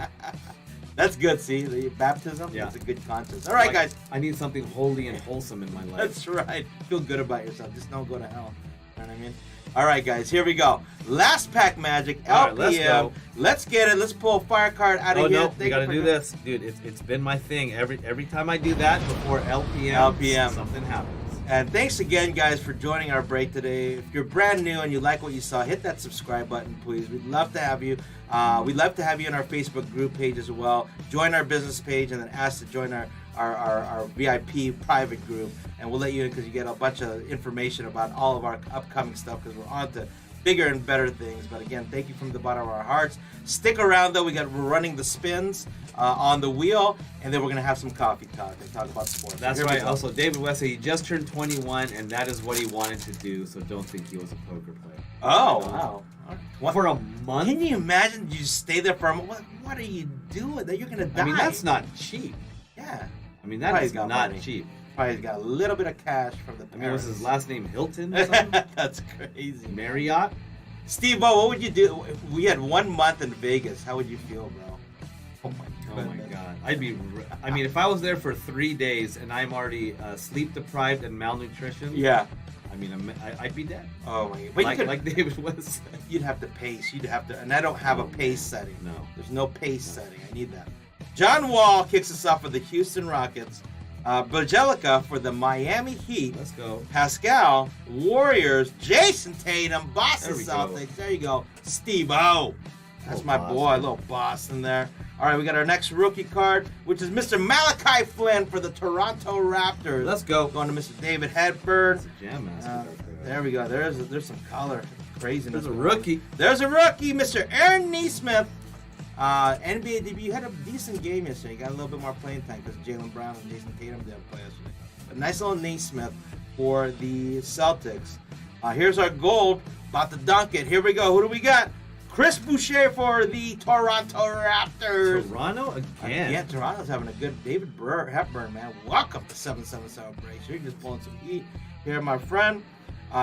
That's good. See, the baptism. Yeah, that's a good conscience. All right, guys. I need something holy and wholesome in my life. That's right. Feel good about yourself. Just don't go to hell. You know what I mean? All right, guys, here we go. Last pack magic, LPM. All right, let's go. Let's get it. Let's pull a fire card out of here. No, we gotta do this, dude. It's been my thing. Every time I do that before LPM, something happens. And thanks again, guys, for joining our break today. If you're brand new and you like what you saw, hit that subscribe button, please. We'd love to have you. We'd love to have you in our Facebook group page as well. Join our business page and then ask to join our VIP private group. And we'll let you in because you get a bunch of information about all of our upcoming stuff because we're on to bigger and better things. But again, thank you from the bottom of our hearts. Stick around, though. We're running the spins on the wheel, and then we're going to have some coffee talk and talk about sports. That's right. Also, David West, he just turned 21, and that is what he wanted to do, so don't think he was a poker player. Oh, wow. For a month? Can you imagine you stay there for a month? What are you doing? You're going to die. I mean, that's not cheap. Yeah. I mean, that is not cheap. Probably got a little bit of cash from the parents. I mean, was his last name Hilton or something? That's crazy. Marriott? Steve-O, what would you do? We had 1 month in Vegas. How would you feel, bro? Oh my God. I mean, if I was there for 3 days and I'm already sleep deprived and malnutrition. Yeah. I mean, I'd be dead. Oh my God. But like David was. You'd have to pace. And I don't have a pace setting. No. There's no pace setting. I need that. John Wall kicks us off with the Houston Rockets. Bajelica for the Miami Heat. Let's go. Pascal, Warriors, Jason Tatum, Boston Celtics. Go. There you go. Steve-O. That's my boy, little Boston there. All right, we got our next rookie card, which is Mr. Malachi Flynn for the Toronto Raptors. Let's go. Going to Mr. David Hepburn. That's a jam master. There we go. There's some color craziness. There's a rookie. There's a rookie, Mr. Aaron Nesmith. NBA debut. You had a decent game yesterday. You got a little bit more playing time because Jaylen Brown and Jason Tatum didn't play yesterday. A nice little Nesmith for the Celtics. Here's our gold. About to dunk it. Here we go. Who do we got? Chris Boucher for the Toronto Raptors. Toronto again. Yeah, Toronto's having a good David Hepburn, man. Welcome to 7-7 celebration. You're just pulling some heat here, my friend.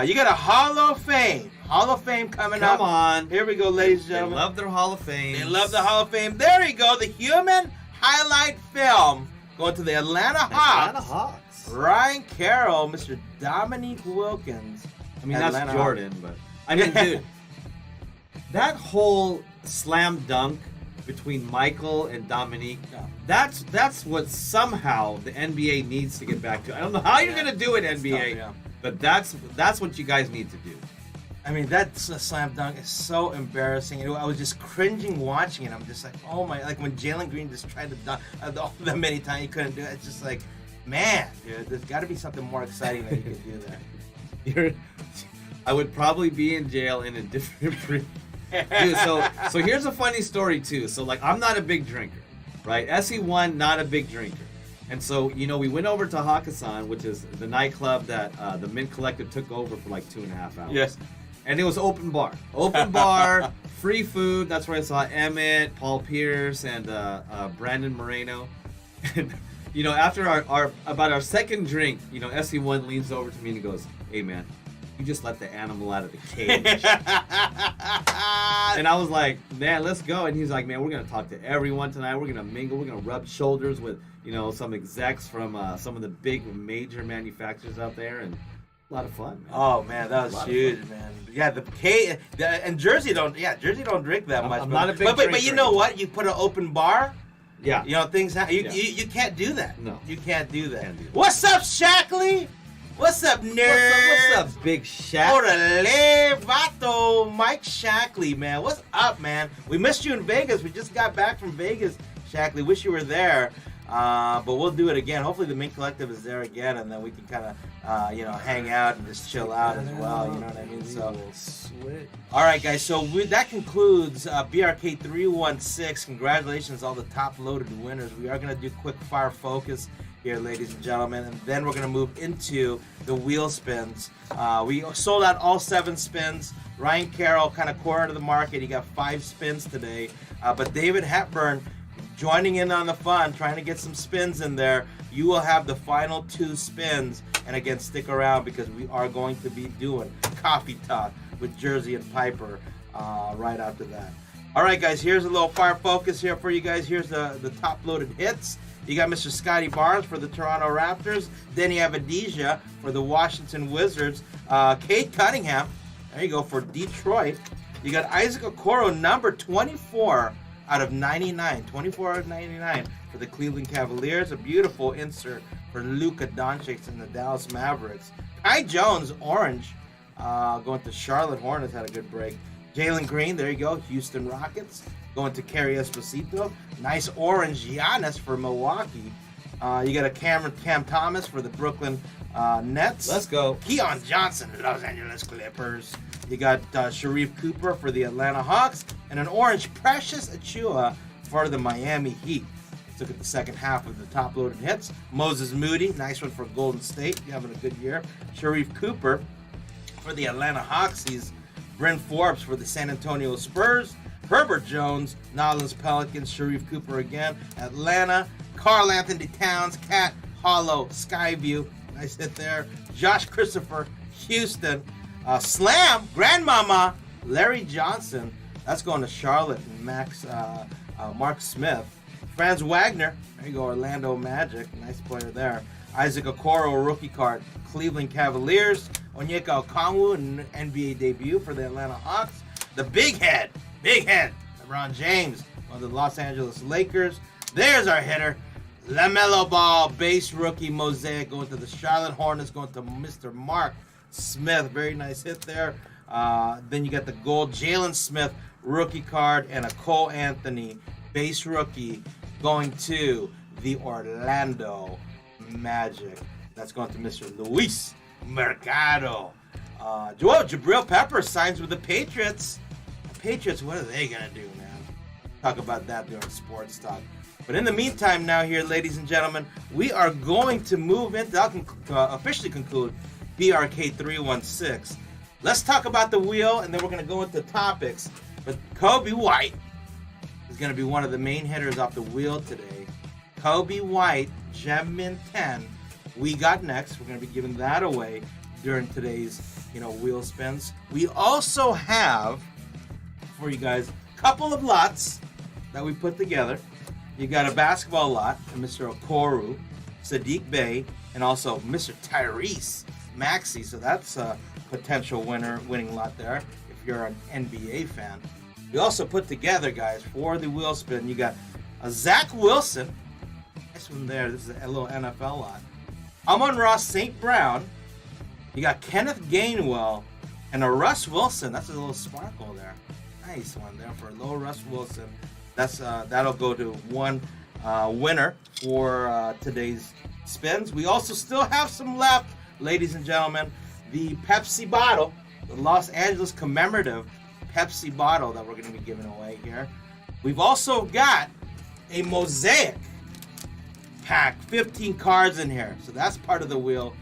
You got a Hall of Fame. Hall of Fame coming up. Come on. Here we go, ladies and gentlemen. They love their Hall of Fame. They love the Hall of Fame. There you go. The human highlight film going to the Atlanta Hawks. Ryan Carroll, Mr. Dominique Wilkins. I mean, that's Jordan, but I mean, dude, that whole slam dunk between Michael and Dominique, that's what somehow the NBA needs to get back to. I don't know how you're going to do it, NBA, but that's what you guys need to do. I mean, that slam dunk is so embarrassing. I was just cringing watching it. I'm just like, oh my, like when Jalen Green just tried to dunk that many times he couldn't do it. It's just like, man, dude, there's got to be something more exciting that you could do there. I would probably be in jail in a different Dude, so here's a funny story too. So like, I'm not a big drinker, right? SE1, not a big drinker. And so, you know, we went over to Hakkasan, which is the nightclub that the Mint Collective took over for like 2.5 hours. Yes. And it was open bar. Open bar, free food. That's where I saw Emmett, Paul Pierce, and Brandon Moreno. And, you know, after our second drink, you know, SE1 leans over to me and he goes, "Hey, man, you just let the animal out of the cage." And I was like, "Man, let's go." And he's like, "Man, we're going to talk to everyone tonight. We're going to mingle. We're going to rub shoulders with, you know, some execs from some of the big major manufacturers out there." And a lot of fun, man. Oh man, that was huge, man. Yeah, and Jersey don't drink that much. I'm not a big drinker. But you know what? You put an open bar. Yeah. You know things happen. You can't do that. No. You can't do that. What's up, Shackley? What's up, nerd? What's up, Big Shaq? Orale, vato, Mike Shackley, man. What's up, man? We missed you in Vegas. We just got back from Vegas, Shackley. Wish you were there. But we'll do it again. Hopefully the Mint Collective is there again, and then we can kind of, hang out and just chill out as well. You know what I mean? So, all right, guys. So that concludes BRK-316. Congratulations, all the top-loaded winners. We are gonna do quick fire focus here, ladies and gentlemen, and then we're gonna move into the wheel spins. We sold out all 7 spins. Ryan Carroll kind of cornered the market. He got 5 spins today, but David Hepburn joining in on the fun, trying to get some spins in there. You will have the final 2 spins, and again, stick around because we are going to be doing Coffee Talk with Jersey and Piper right after that. All right, guys, here's a little fire focus here for you guys. Here's the top-loaded hits. You got Mr. Scotty Barnes for the Toronto Raptors. Then you have Adesha for the Washington Wizards. Kate Cunningham There you go. For Detroit, you got Isaac Okoro, number 24 out of 99. 24 out of 99 for the Cleveland Cavaliers. A beautiful insert for Luka Doncic in the Dallas Mavericks. Kai Jones, orange, going to Charlotte Hornets, had a good break. Jalen Green, there you go, Houston Rockets. Going to Kerry Esposito. Nice orange Giannis for Milwaukee. You got a Cam Thomas for the Brooklyn Nets. Let's go. Keon Johnson, Los Angeles Clippers. You got Sharif Cooper for the Atlanta Hawks. And an orange Precious Achiuwa for the Miami Heat. Let's look at the second half of the top-loaded hits. Moses Moody, nice one for Golden State. You're having a good year. Sharif Cooper for the Atlanta Hawks. He's Bryn Forbes for the San Antonio Spurs. Herbert Jones, Nolans Pelicans. Sharif Cooper again. Atlanta. Karl Anthony Towns, Cat Hollow, Skyview. Nice hit there. Josh Christopher, Houston. Slam, Grandmama, Larry Johnson. That's going to Charlotte and Mark Smith. Franz Wagner, there you go, Orlando Magic. Nice player there. Isaac Okoro, rookie card, Cleveland Cavaliers. Onyeka Okongwu, an NBA debut for the Atlanta Hawks. The big head, LeBron James on the Los Angeles Lakers. There's our hitter. LaMelo Ball, base rookie mosaic going to the Charlotte Hornets, going to Mr. Mark Smith. Very nice hit there. Then you got the gold Jalen Smith rookie card and a Cole Anthony base rookie going to the Orlando Magic. That's going to Mr. Luis Mercado. Jabril Peppers signs with the Patriots. The Patriots, what are they going to do, man? Talk about that during sports talk. But in the meantime now here, ladies and gentlemen, we are going to move into, I'll officially conclude BRK-316. Let's talk about the wheel, and then we're going to go into topics. But Kobe White is going to be one of the main hitters off the wheel today. Kobe White, Gem Mint 10, we got next. We're going to be giving that away during today's, wheel spins. We also have, for you guys, a couple of lots that we put together. You got a basketball lot, Mr. Okoro, Sadiq Bey, and also Mr. Tyrese Maxey. So that's a potential winning lot there if you're an NBA fan. We also put together, guys, for the wheel spin, you got a Zach Wilson. Nice one there. This is a little NFL lot. Amon-Ra St. Brown. You got Kenneth Gainwell and a Russ Wilson. That's a little sparkle there. Nice one there for a little Russ Wilson. That'll go to one winner for today's spins. We also still have some left, ladies and gentlemen. The Pepsi bottle, the Los Angeles commemorative Pepsi bottle that we're going to be giving away here. We've also got a mosaic pack, 15 cards in here. So that's part of the wheel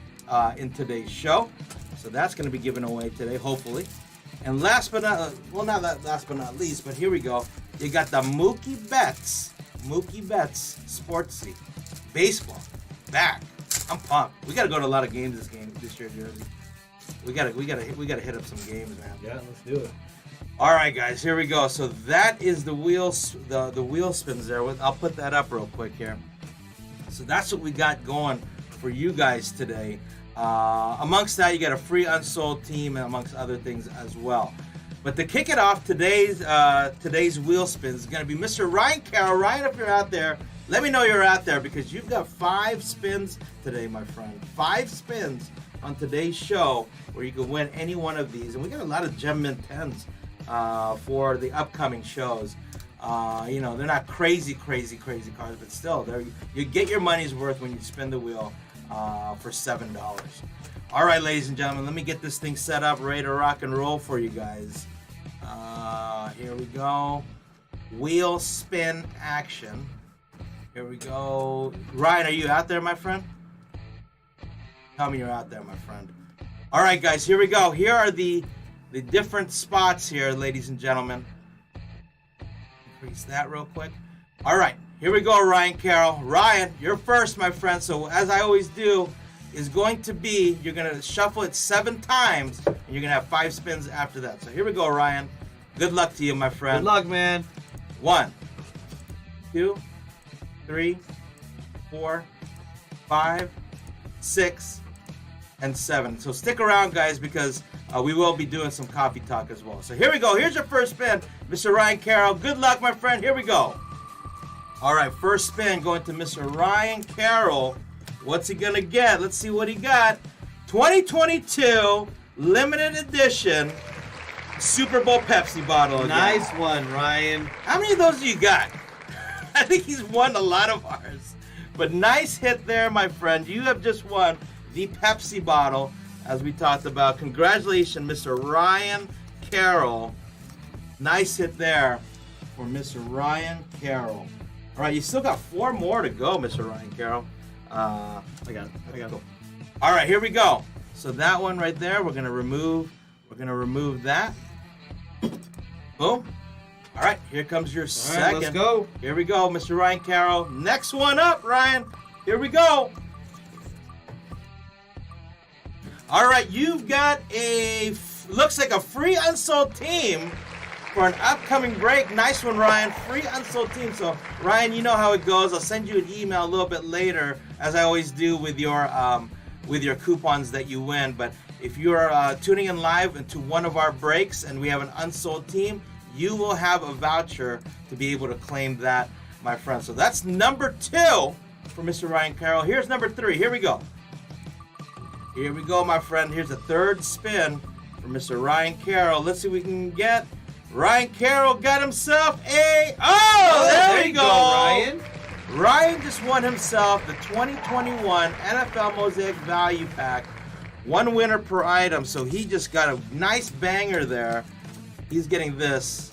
in today's show. So that's going to be given away today, hopefully. And last but not least, but here we go. You got the Mookie Betts Sportsy baseball back. I'm pumped. We got to go to a lot of games this year, Jersey. We gotta hit up some games, man. Yeah, let's do it. All right, guys, here we go. So that is the wheel spins there. I'll put that up real quick here. So that's what we got going for you guys today. Amongst that, you got a free unsold team, amongst other things as well. But to kick it off, today's wheel spins is going to be Mr. Ryan Carroll. Ryan, if you're out there, let me know you're out there because you've got 5 spins today, my friend. 5 spins on today's show where you can win any one of these. And we got a lot of Gem Mint 10s for the upcoming shows. They're not crazy cards, but still, you get your money's worth when you spin the wheel for $7. All right, ladies and gentlemen, let me get this thing set up, ready to rock and roll for you guys. Here we go. Wheel spin action. Here we go. Ryan, are you out there, my friend? Tell me you're out there, my friend. All right, guys, here we go. Here are the different spots here, ladies and gentlemen. Increase that real quick. All right, here we go, Ryan Carroll. Ryan, you're first, my friend. So as I always do, is going to be, you're going to shuffle it 7 times, and you're going to have 5 spins after that. So here we go, Ryan. Good luck to you, my friend. Good luck, man. 1, 2, 3, 4, 5, 6, and 7. So stick around, guys, because we will be doing some coffee talk as well. So here we go. Here's your first spin, Mr. Ryan Carroll. Good luck, my friend. Here we go. All right, first spin going to Mr. Ryan Carroll. What's he gonna get? Let's see what he got. 2022 limited edition Super Bowl Pepsi bottle again. Nice one, Ryan. How many of those do you got? I think he's won a lot of ours. But nice hit there, my friend. You have just won the Pepsi bottle, as we talked about. Congratulations, Mr. Ryan Carroll. Nice hit there for Mr. Ryan Carroll. All right, you still got 4 more to go, Mr. Ryan Carroll. I got it. Cool. All right, here we go. So that one right there, we're gonna remove that. Boom. All right, here comes your second. Let's go. Here we go, Mr. Ryan Carroll. Next one up, Ryan. Here we go. All right, you've got looks like a free unsold team for an upcoming break. Nice one, Ryan. Free unsold team. So, Ryan, you know how it goes. I'll send you an email a little bit later, as I always do with your coupons that you win. But if you're tuning in live into one of our breaks and we have an unsold team, you will have a voucher to be able to claim that, my friend. So that's number 2 for Mr. Ryan Carroll. Here's number 3. Here we go. Here we go, my friend. Here's a third spin for Mr. Ryan Carroll. Let's see what we can get. Ryan Carroll got himself a... Oh, there you go, Ryan. Ryan just won himself the 2021 NFL Mosaic Value Pack. 1 winner per item, so he just got a nice banger there. He's getting this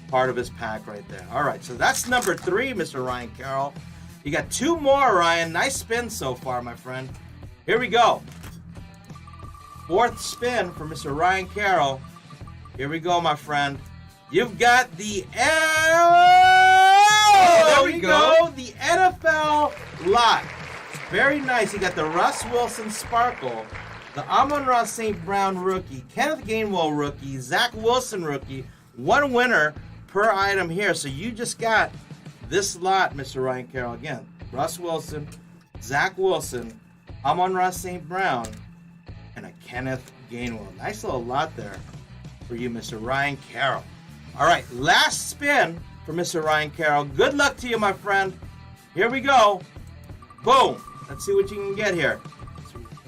part of his pack right there. All right, so that's number 3, Mr. Ryan Carroll. You got 2 more, Ryan. Nice spin so far, my friend. Here we go. 4th spin for Mr. Ryan Carroll. Here we go, my friend. You've got the there we go. The NFL lot. Very nice. You got the Russ Wilson Sparkle, the Amon-Ra St. Brown rookie, Kenneth Gainwell rookie, Zach Wilson rookie. 1 winner per item here. So you just got this lot, Mr. Ryan Carroll. Again, Russ Wilson, Zach Wilson, Amon-Ra St. Brown, and a Kenneth Gainwell. Nice little lot there for you, Mr. Ryan Carroll. All right, last spin for Mr. Ryan Carroll. Good luck to you, my friend. Here we go. Boom. Let's see what you can get here.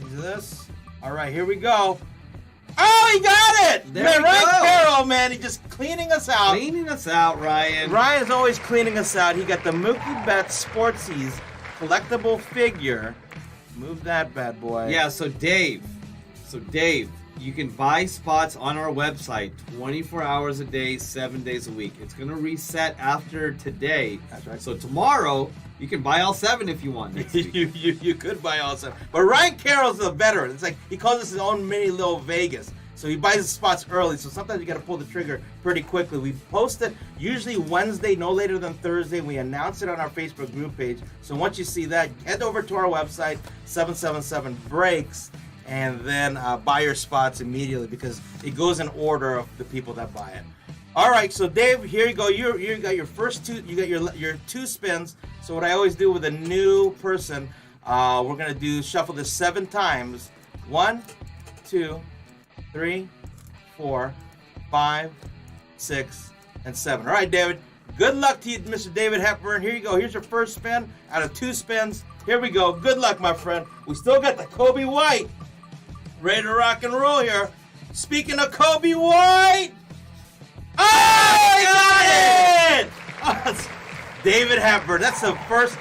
Into this. All right, here we go. Oh, he got it! There man, we Ryan go. Carroll, man, he's just cleaning us out. Cleaning us out, Ryan. Ryan's always cleaning us out. He got the Mookie Betts Sportsies collectible figure. Move that bad boy. Yeah, so Dave, you can buy spots on our website 24 hours a day, 7 days a week. It's going to reset after today. That's right. So tomorrow, you can buy all 7 if you want. next week. you could buy all 7. But Ryan Carroll's a veteran. It's like he calls this his own mini little Vegas. So he buys his spots early. So sometimes you got to pull the trigger pretty quickly. We post it usually Wednesday, no later than Thursday. We announce it on our Facebook group page. So once you see that, head over to our website, 777 Breaks, and then buy your spots immediately because it goes in order of the people that buy it. All right, so Dave, here you go. You got your first 2. You got your 2 spins. So what I always do with a new person, we're gonna shuffle this 7 times. 1, 2, 3, 4, 5, 6, and 7. All right, David. Good luck to you, Mr. David Hepburn. Here you go. Here's your first spin out of 2 spins. Here we go. Good luck, my friend. We still got the Kobe White. Ready to rock and roll here. Speaking of Kobe White. Oh, I got it! Oh, it's David Hepburn. That's the first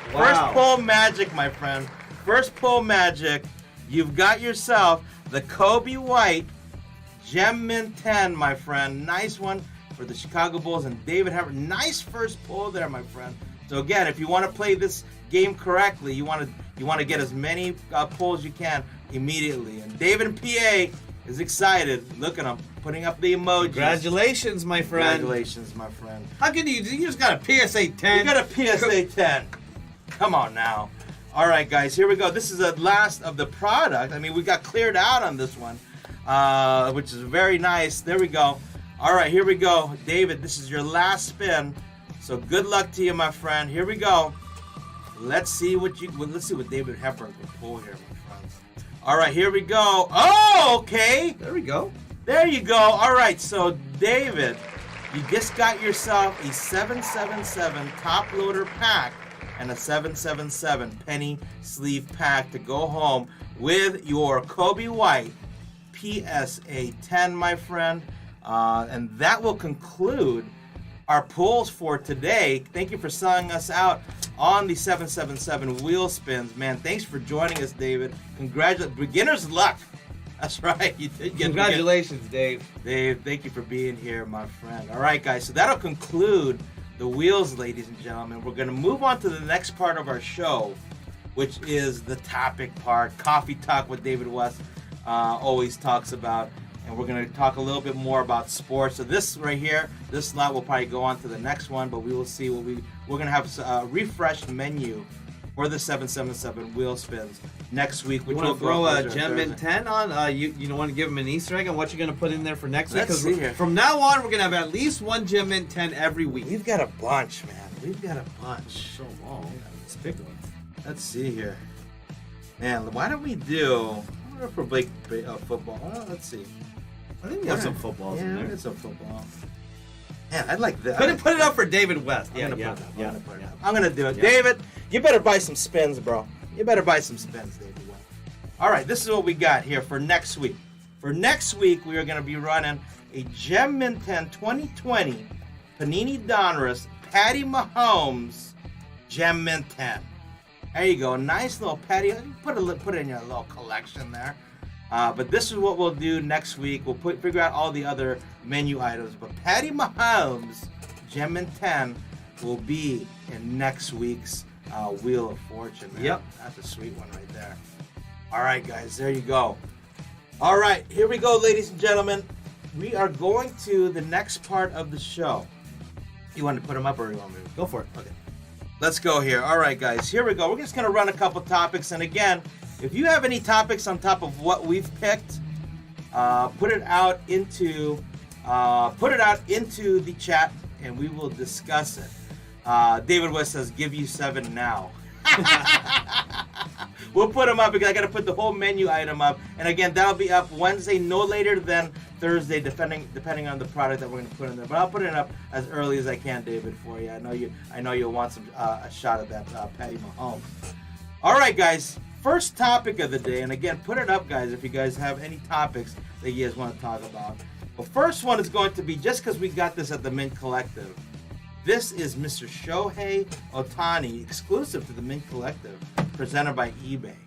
pull magic, my friend. First pull magic. You've got yourself the Kobe White Gem Mint 10, my friend. Nice one for the Chicago Bulls and David Hepburn. Nice first pull there, my friend. So again, if you want to play this game correctly, you want to get as many pulls as you can immediately. And David in PA is excited. Look at him putting up the emojis. Congratulations, my friend. Congratulations, my friend. How can you just got a PSA 10? You got a PSA 10. Come on now. All right, guys, here we go. This is the last of the product. I mean, we got cleared out on this one, which is very nice. There we go. All right, here we go. David, this is your last spin. So good luck to you, my friend. Here we go. Let's see what David Hepburn can pull here, my friends. All right, here we go. Oh, okay. There we go. There you go. All right, so David, you just got yourself a 777 top loader pack and a 777 penny sleeve pack to go home with your Kobe White PSA 10, my friend. And that will conclude our pulls for today. Thank you for selling us out on the 777 wheel spins. Man, thanks for joining us, David. Congratulations. Beginner's luck. That's right. You did get Congratulations, Dave. Dave, thank you for being here, my friend. All right, guys, so that'll conclude the wheels, ladies and gentlemen. We're going to move on to the next part of our show, which is the topic part, Coffee Talk with David West always talks about. And we're going to talk a little bit more about sports. So this right here, this slot will probably go on to the next one, but we will see what we're going to have a refreshed menu for the 777 wheel spins next week. You want to throw a Gem Mint 10 on? You don't want to give them an Easter egg on what you're going to put in there for next week? Let's see here. From now on, we're going to have at least one Gem Mint 10 every week. We've got a bunch, man. We've got a bunch. So long. Let's pick one. Let's see here. Man, why don't we do... I wonder if we're Blake football. Well, let's see. I think we have some footballs in there. Yeah, some football. Man, I'd like that. Put it up for David West. I'm gonna do it. Yeah. David, you better buy some spins, bro. You better buy some spins, David. All right, this is what we got here for next week. For next week, we are gonna be running a Gem Mint 10 2020 Panini Donruss Patty Mahomes Gem Mint 10. There you go, nice little Patty. Put it in your little collection there. But this is what we'll do next week. We'll figure out all the other menu items. But Patty Mahomes Gem Mint 10 will be in next week's Wheel of Fortune, man. Yep. That's a sweet one right there. All right, guys, there you go. All right, here we go, ladies and gentlemen. We are going to the next part of the show. You want to put them up or you want me to? Go for it. Okay. Let's go here. All right, guys, here we go. We're just going to run a couple topics. And again, if you have any topics on top of what we've picked, put it out into the chat, and we will discuss it. David West says, "Give you 7 now." We'll put them up because I got to put the whole menu item up, and again, that'll be up Wednesday, no later than Thursday, depending on the product that we're going to put in there. But I'll put it up as early as I can, David, for you. I know you'll want some a shot of that Patty Mahomes. All right, guys. First topic of the day, and again, put it up, guys, if you guys have any topics that you guys want to talk about. The first one is going to be, just because we got this at the Mint Collective, this is Mr. Shohei Ohtani, exclusive to the Mint Collective, presented by eBay.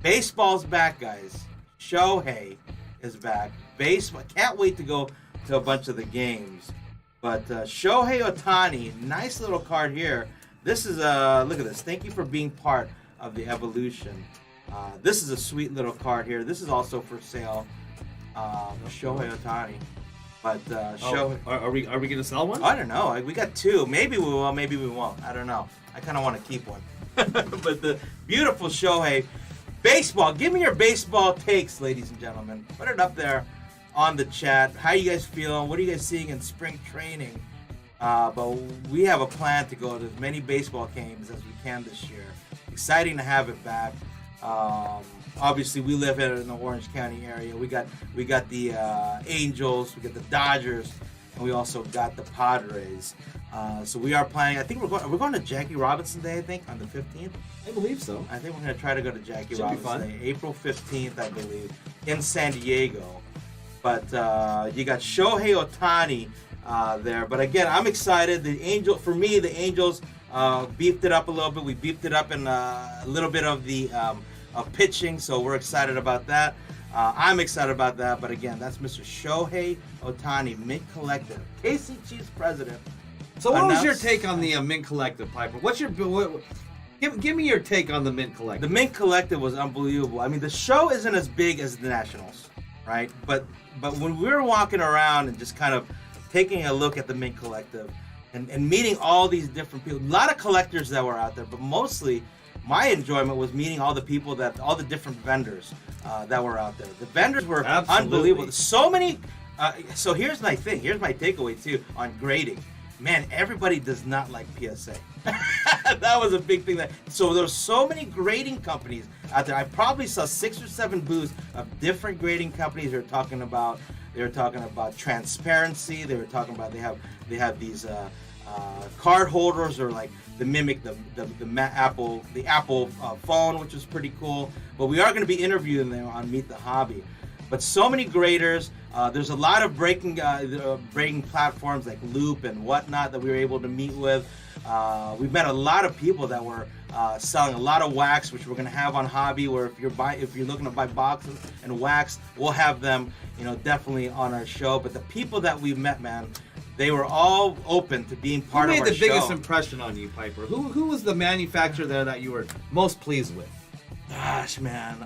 Baseball's back, guys. Shohei is back. Baseball, can't wait to go to a bunch of the games. But Shohei Ohtani, nice little card here. This is, look at this. Thank you for being part of the evolution. This is a sweet little card here. This is also for sale. Shohei Ohtani. But are we gonna sell one? I don't know. We got 2. Maybe we will. Maybe we won't. I don't know. I kind of want to keep one. But the beautiful Shohei baseball. Give me your baseball takes, ladies and gentlemen. Put it up there on the chat. How you guys feeling? What are you guys seeing in spring training? But we have a plan to go to as many baseball games as we can this year. Exciting to have it back. Obviously, we live here in the Orange County area. We got the Angels, we got the Dodgers, and we also got the Padres. So we are planning. I think we're going to Jackie Robinson Day. I think on the 15th. I believe so. I think we're going to try to go to Jackie Should Robinson Day, April 15th, I believe, in San Diego. But you got Shohei Ohtani there. But again, I'm excited. The Angels beefed it up a little bit. We beefed it up in a little bit of the of pitching, so we're excited about that. I'm excited about that. But again, that's Mr. Shohei Ohtani, Mint Collective, KC Chiefs president. So what was your take on the Mint Collective, Piper? Give me your take on the Mint Collective. The Mint Collective was unbelievable. I mean, the show isn't as big as the Nationals, right? But when we were walking around and just kind of taking a look at the Mint Collective and meeting all these different people, a lot of collectors that were out there, but mostly my enjoyment was meeting all the different vendors that were out there. The vendors were unbelievable. So many. So here's my thing. Here's my takeaway too on grading. man, everybody does not like PSA. That was a big thing. So there's so many grading companies out there. I probably saw 6 or 7 booths of different grading companies. They were talking about transparency. They were talking about they have these card holders, or like the mimic the Apple phone, which is pretty cool. But we are going to be interviewing them on Meet the Hobby. But so many graders. There's a lot of breaking platforms like Loop and whatnot that we were able to meet with. We've met a lot of people that were selling a lot of wax, which we're going to have on Hobby. Where if you're looking to buy boxes and wax, we'll have them, definitely on our show. But the people that we've met, man, they were all open to being part of our show. Who made the biggest impression on you, Piper? Who was the manufacturer there that you were most pleased with? Gosh, man,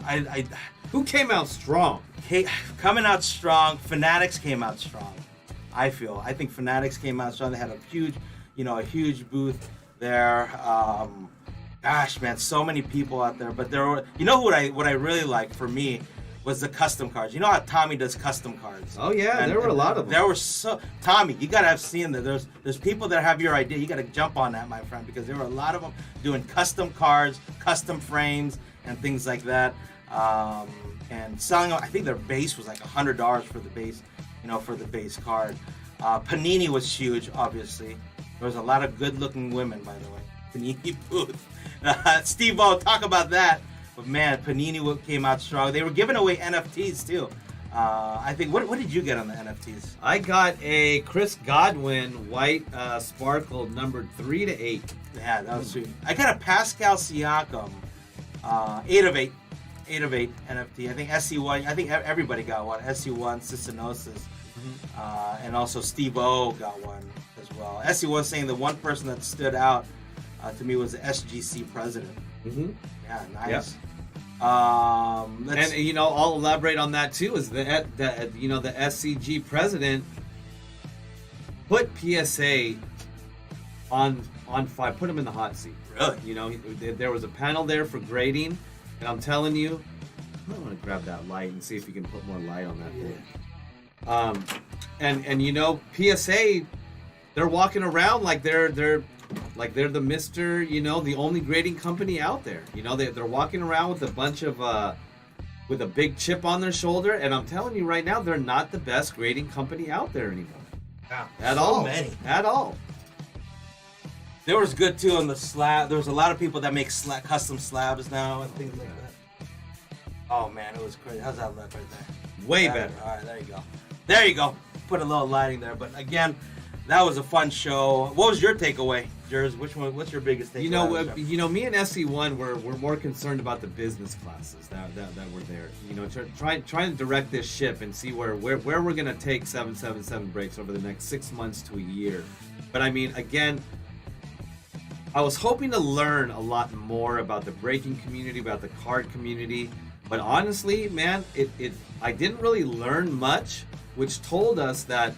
Who came out strong? Coming out strong, Fanatics came out strong. I think Fanatics came out strong. They had a huge booth there. Gosh, man, so many people out there. But there were, what I really liked for me was the custom cards. You know how Tommy does custom cards? Oh yeah, there were a lot of them. There were Tommy, you gotta have seen that. There's people that have your idea. You gotta jump on that, my friend, because there were a lot of them doing custom cards, custom frames, and things like that. And selling, I think their base was like $100 for the base, for the base card. Panini was huge, obviously. There was a lot of good-looking women, by the way. Panini booth. Steve-O, talk about that. But man, Panini came out strong. They were giving away NFTs too. I think, what did you get on the NFTs? I got a Chris Godwin white sparkle numbered 3 to 8. Yeah, that was sweet. I got a Pascal Siakam 8 of 8 NFT. I think SC1. I think everybody got one. SC1 Cystinosis, and also Steve-O got one as well. SC1 saying the one person that stood out to me was the SGC president. Mm-hmm. Yeah, nice. Yep. And I'll elaborate on that too. Is the SCG president put PSA on fire, put him in the hot seat. Really? There was a panel there for grading, and I'm telling you, I want to grab that light and see if you can put more light on that thing. And PSA, they're walking around like they're the Mr. The only grading company out there. They're walking around with a bunch of with a big chip on their shoulder, and I'm telling you right now, they're not the best grading company out there anymore. Yeah, at so all. Many. At all. There was good too on the slab. There was a lot of people that make custom slabs now and things like that. Oh man, it was crazy. How's that look right there? Way better. All right, there you go. There you go. Put a little lighting there. But again, that was a fun show. What was your takeaway, Jers? What's your biggest takeaway? Me and SC1 we're more concerned about the business classes that were there. Trying to direct this ship and see where we're gonna take 777 breaks over the next 6 months to a year. But I mean, again, I was hoping to learn a lot more about the breaking community, about the card community. But honestly, man, I didn't really learn much, which told us that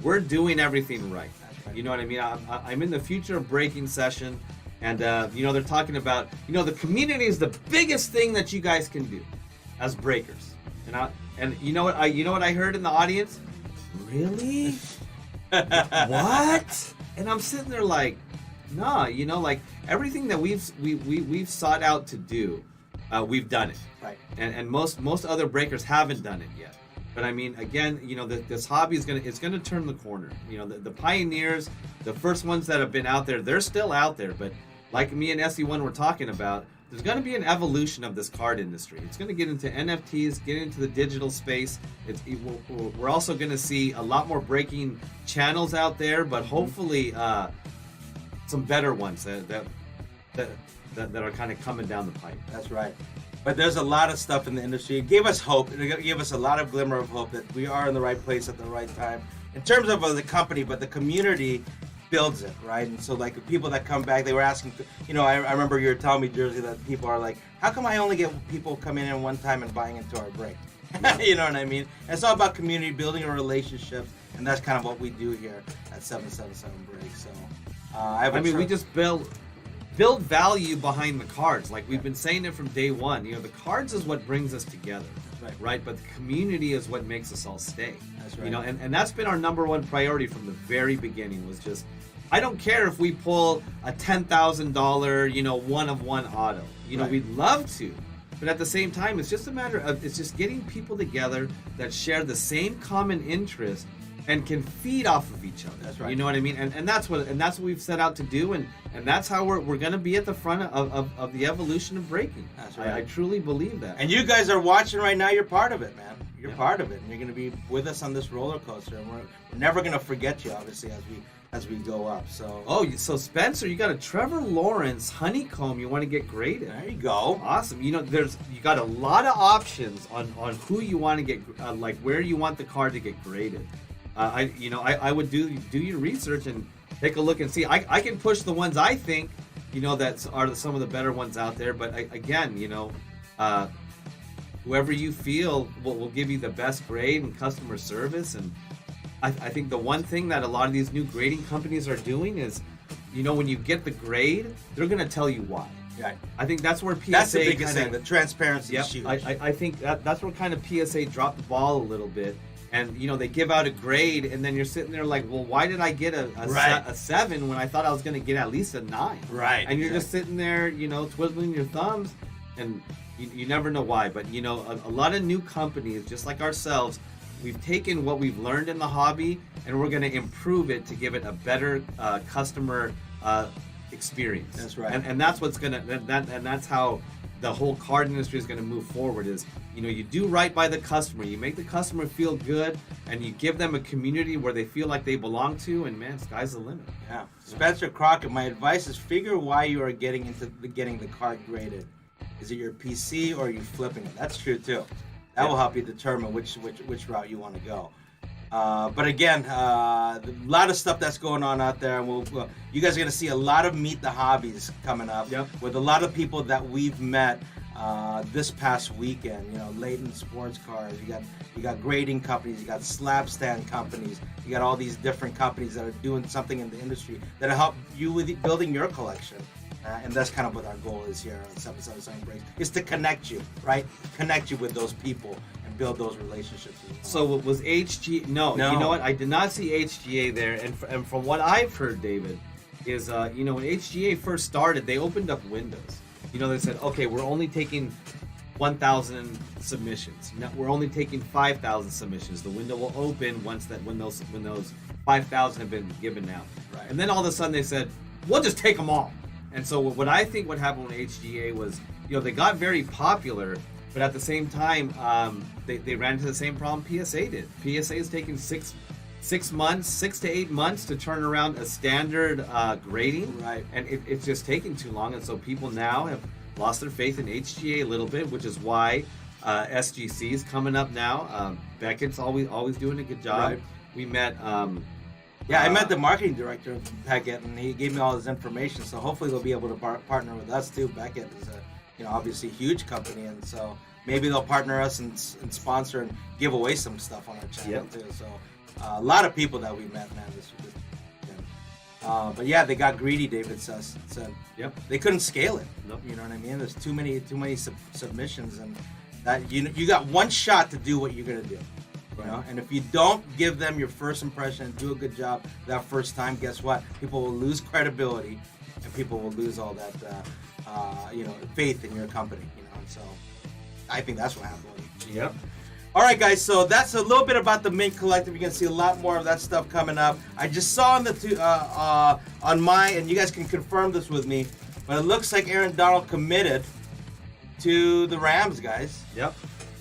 we're doing everything right. You know what I mean? I'm in the future of breaking session, and they're talking about the community is the biggest thing that you guys can do as breakers. And you know what I heard in the audience? Really? What? And I'm sitting there like, nah, like everything that we've sought out to do, we've done it. Right. And most other breakers haven't done it yet. But I mean, again, this hobby is gonna turn the corner. The pioneers, the first ones that have been out there, they're still out there. But like me and SE1 were talking about, there's gonna be an evolution of this card industry. It's gonna get into NFTs, get into the digital space. We're also gonna see a lot more breaking channels out there, but hopefully some better ones that are kind of coming down the pipe. That's right. But there's a lot of stuff in the industry. It gave us hope. It gave us a lot of glimmer of hope that we are in the right place at the right time in terms of the company, but the community builds it, right? And so like the people that come back, they were asking, I remember you were telling me, Jersey, that people are like, how come I only get people coming in one time and buying into our break? You know what I mean? And it's all about community, building a relationship, and that's kind of what we do here at 777 Break. So we just build value behind the cards. Like we've been saying it from day one. The cards is what brings us together. right? But the community is what makes us all stay. That's right. You know, and that's been our #1 priority from the very beginning. Was just, I don't care if we pull a $10,000, you know, one-of-one auto. You know, we'd love to. But at the same time, it's just a matter of, it's just getting people together that share the same common interest and can feed off of each other. That's right. You know what I mean? And that's what we've set out to do, and that's how we're going to be at the front of the evolution of breaking. That's right. I truly believe that. And you guys are watching right now. You're part of it, man. You're part of it, and you're going to be with us on this roller coaster. And we're never going to forget you, obviously, as we go up. So so Spencer, you got a Trevor Lawrence honeycomb you want to get graded. there you go. Awesome. You know, you got a lot of options on who you want to get, like where you want the car to get graded. I would do your research and take a look and see. I can push the ones I think, you know, that are some of the better ones out there. But again, you know, whoever you feel will give you the best grade and customer service. And I think the one thing that a lot of these new grading companies are doing is, you know, when you get the grade, they're going to tell you why. Right. I think that's where PSA That's the biggest thing. The transparency Yep. is huge. I think that's where kind of PSA dropped the ball a little bit. And, you know, they give out a grade, and then you're sitting there like, well, why did I get a 7 when I thought I was going to get at least a 9? Right. And you're just sitting there, you know, twiddling your thumbs, and you never know why. But, you know, a lot of new companies, just like ourselves, we've taken what we've learned in the hobby, and we're going to improve it to give it a better customer experience. That's right. And that's what's going to, and that's how the whole card industry is going to move forward is, you know, you do right by the customer, you make the customer feel good, and you give them a community where they feel like they belong to, and man, sky's the limit. Yeah. Spencer Crockett, my advice is figure why you are getting the card graded. Is it your PC or are you flipping it? That's true too. That will help you determine which route you want to go. But again, a lot of stuff that's going on out there, and you guys are going to see a lot of Meet the Hobbies coming up with a lot of people that we've met this past weekend. You know, Leighton Sports Cars. You got grading companies. You got slab stand companies. You got all these different companies that are doing something in the industry that'll help you with building your collection. And that's kind of what our goal is here on 777 Breaks, is to connect you, right? Connect you with those people and build those relationships. So it was HG? No, you know what? I did not see HGA there. And from what I've heard, David, is you know, when HGA first started, they opened up windows. You know, they said, okay, we're only taking 1,000 submissions. No, we're only taking 5,000 submissions. The window will open when those 5,000 have been given out. Right. And then all of a sudden they said, we'll just take them all. And so what I think what happened with HGA was, you know, they got very popular, but at the same time, they ran into the same problem PSA did. PSA is taking 6 to 8 months to turn around a standard grading, right? And it's just taking too long. And so people now have lost their faith in HGA a little bit, which is why SGC is coming up now. Beckett's always doing a good job. Right. We met. I met the marketing director of Beckett, and he gave me all his information. So hopefully they'll be able to partner with us too. Beckett is obviously a huge company, and so maybe they'll partner us and sponsor and give away some stuff on our channel too. So a lot of people that we met, man, this weekend. But yeah, they got greedy. David said they couldn't scale it. Nope. You know what I mean? There's too many submissions, and that you got one shot to do what you're gonna do. You know? And if you don't give them your first impression and do a good job that first time, guess what? People will lose credibility, and people will lose all that, faith in your company. You know, and so I think that's what happened. Yep. All right, guys. So that's a little bit about the Mint Collective. You're gonna see a lot more of that stuff coming up. I just saw on my, and you guys can confirm this with me, but it looks like Aaron Donald committed to the Rams, guys. Yep.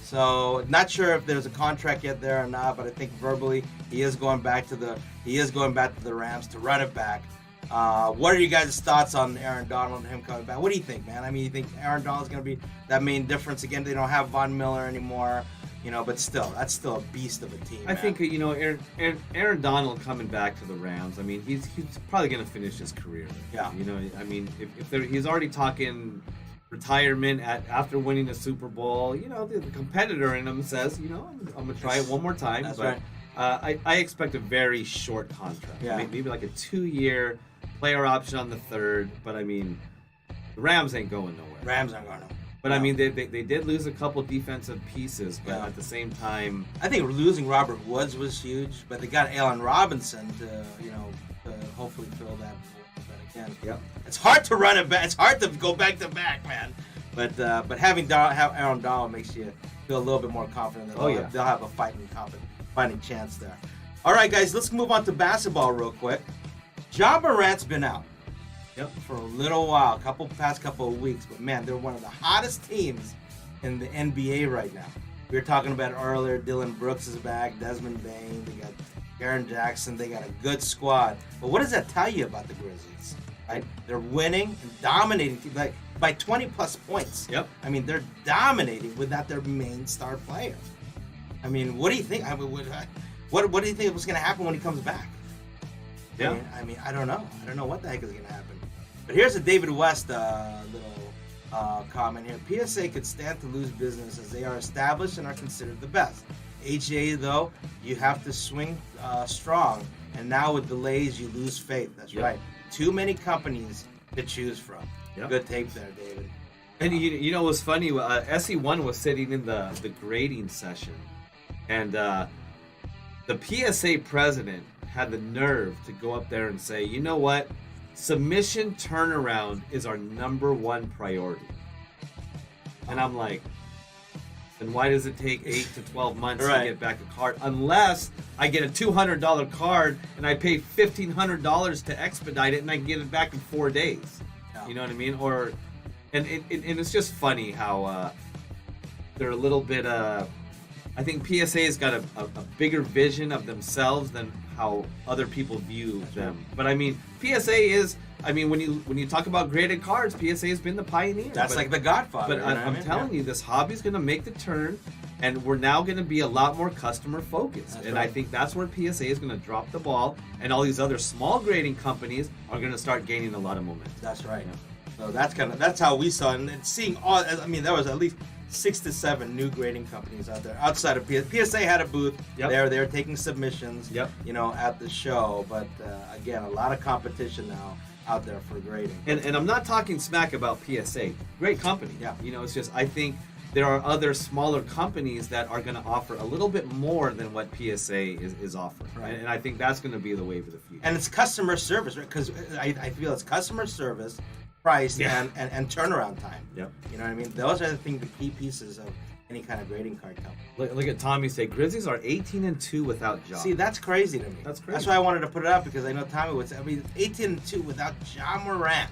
So not sure if there's a contract yet there or not, but I think verbally he is going back to the Rams to run it back. What are you guys' thoughts on Aaron Donald and him coming back? What do you think, man? I mean, you think Aaron Donald's going to be that main difference again? They don't have Von Miller anymore, but still, that's still a beast of a team. I think Aaron Donald coming back to the Rams. I mean, he's probably going to finish his career there. Yeah. I mean, if he's already talking retirement after winning a Super Bowl, the competitor in him says, I'm gonna try it one more time. That's but right. I expect a very short contract. Yeah. Maybe like a 2-year player option on the third. But I mean, the Rams ain't going nowhere. Rams aren't going nowhere. But I mean, they did lose a couple defensive pieces, but Yeah. at the same time, I think losing Robert Woods was huge, but they got Allen Robinson to, to hopefully fill that role. But again, Yep. it's hard to run it back. It's hard to go back to back, man. But having Aaron Donald makes you feel a little bit more confident that they'll have a fighting chance there. All right, guys, let's move on to basketball real quick. Ja Morant's been out. Yep. For a little while, past couple of weeks, but man, they're one of the hottest teams in the NBA right now. We were talking about it earlier. Dylan Brooks is back, Desmond Bain, they got Jaren Jackson, they got a good squad. But what does that tell you about the Grizzlies? Right? They're winning and dominating like by 20 plus points. Yep. I mean, they're dominating without their main star player. I mean, what do you think? What do you think was going to happen when he comes back? Yeah. I mean, I don't know. I don't know what the heck is going to happen. But here's a David West little comment here. PSA could stand to lose business as they are established and are considered the best. HA, though, you have to swing strong. And now with delays, you lose faith. That's right. Too many companies to choose from. Yep. Good tape there, David. And you know what's funny? SE1 was sitting in the grading session, and the PSA president had the nerve to go up there and say, you know what? Submission turnaround is our #1 priority. And I'm like, then why does it take 8 to 12 months to get back a card? Unless I get a $200 card and I pay $1,500 to expedite it and I can get it back in 4 days. You know what I mean? And it's just funny how they're a little bit. I think PSA has got a bigger vision of themselves than how other people view them. But I mean, PSA is. I mean, when you talk about graded cards, PSA has been the pioneer. That's like the Godfather. But I'm telling you, this hobby's going to make the turn, and we're now going to be a lot more customer focused. I think that's where PSA is going to drop the ball, and all these other small grading companies are going to start gaining a lot of momentum. That's right. So that's how we saw it. And seeing all. I mean, there was at least 6 to 7 new grading companies out there outside of PSA had a booth. They were taking submissions. At the show. But again, a lot of competition now out there for grading. And I'm not talking smack about PSA. Great company. Yeah. It's just I think there are other smaller companies that are going to offer a little bit more than what PSA is offering. Right. And I think that's going to be the wave of the future. And it's customer service, right? Because I feel it's customer service, price, and turnaround time. Yep. You know what I mean? Those are the key pieces of any kind of grading card company. Look at Tommy say Grizzlies are 18-2 without Ja. See, that's crazy to me. That's crazy. That's why I wanted to put it up, because I know Tommy would say, 18-2 without Ja Morant.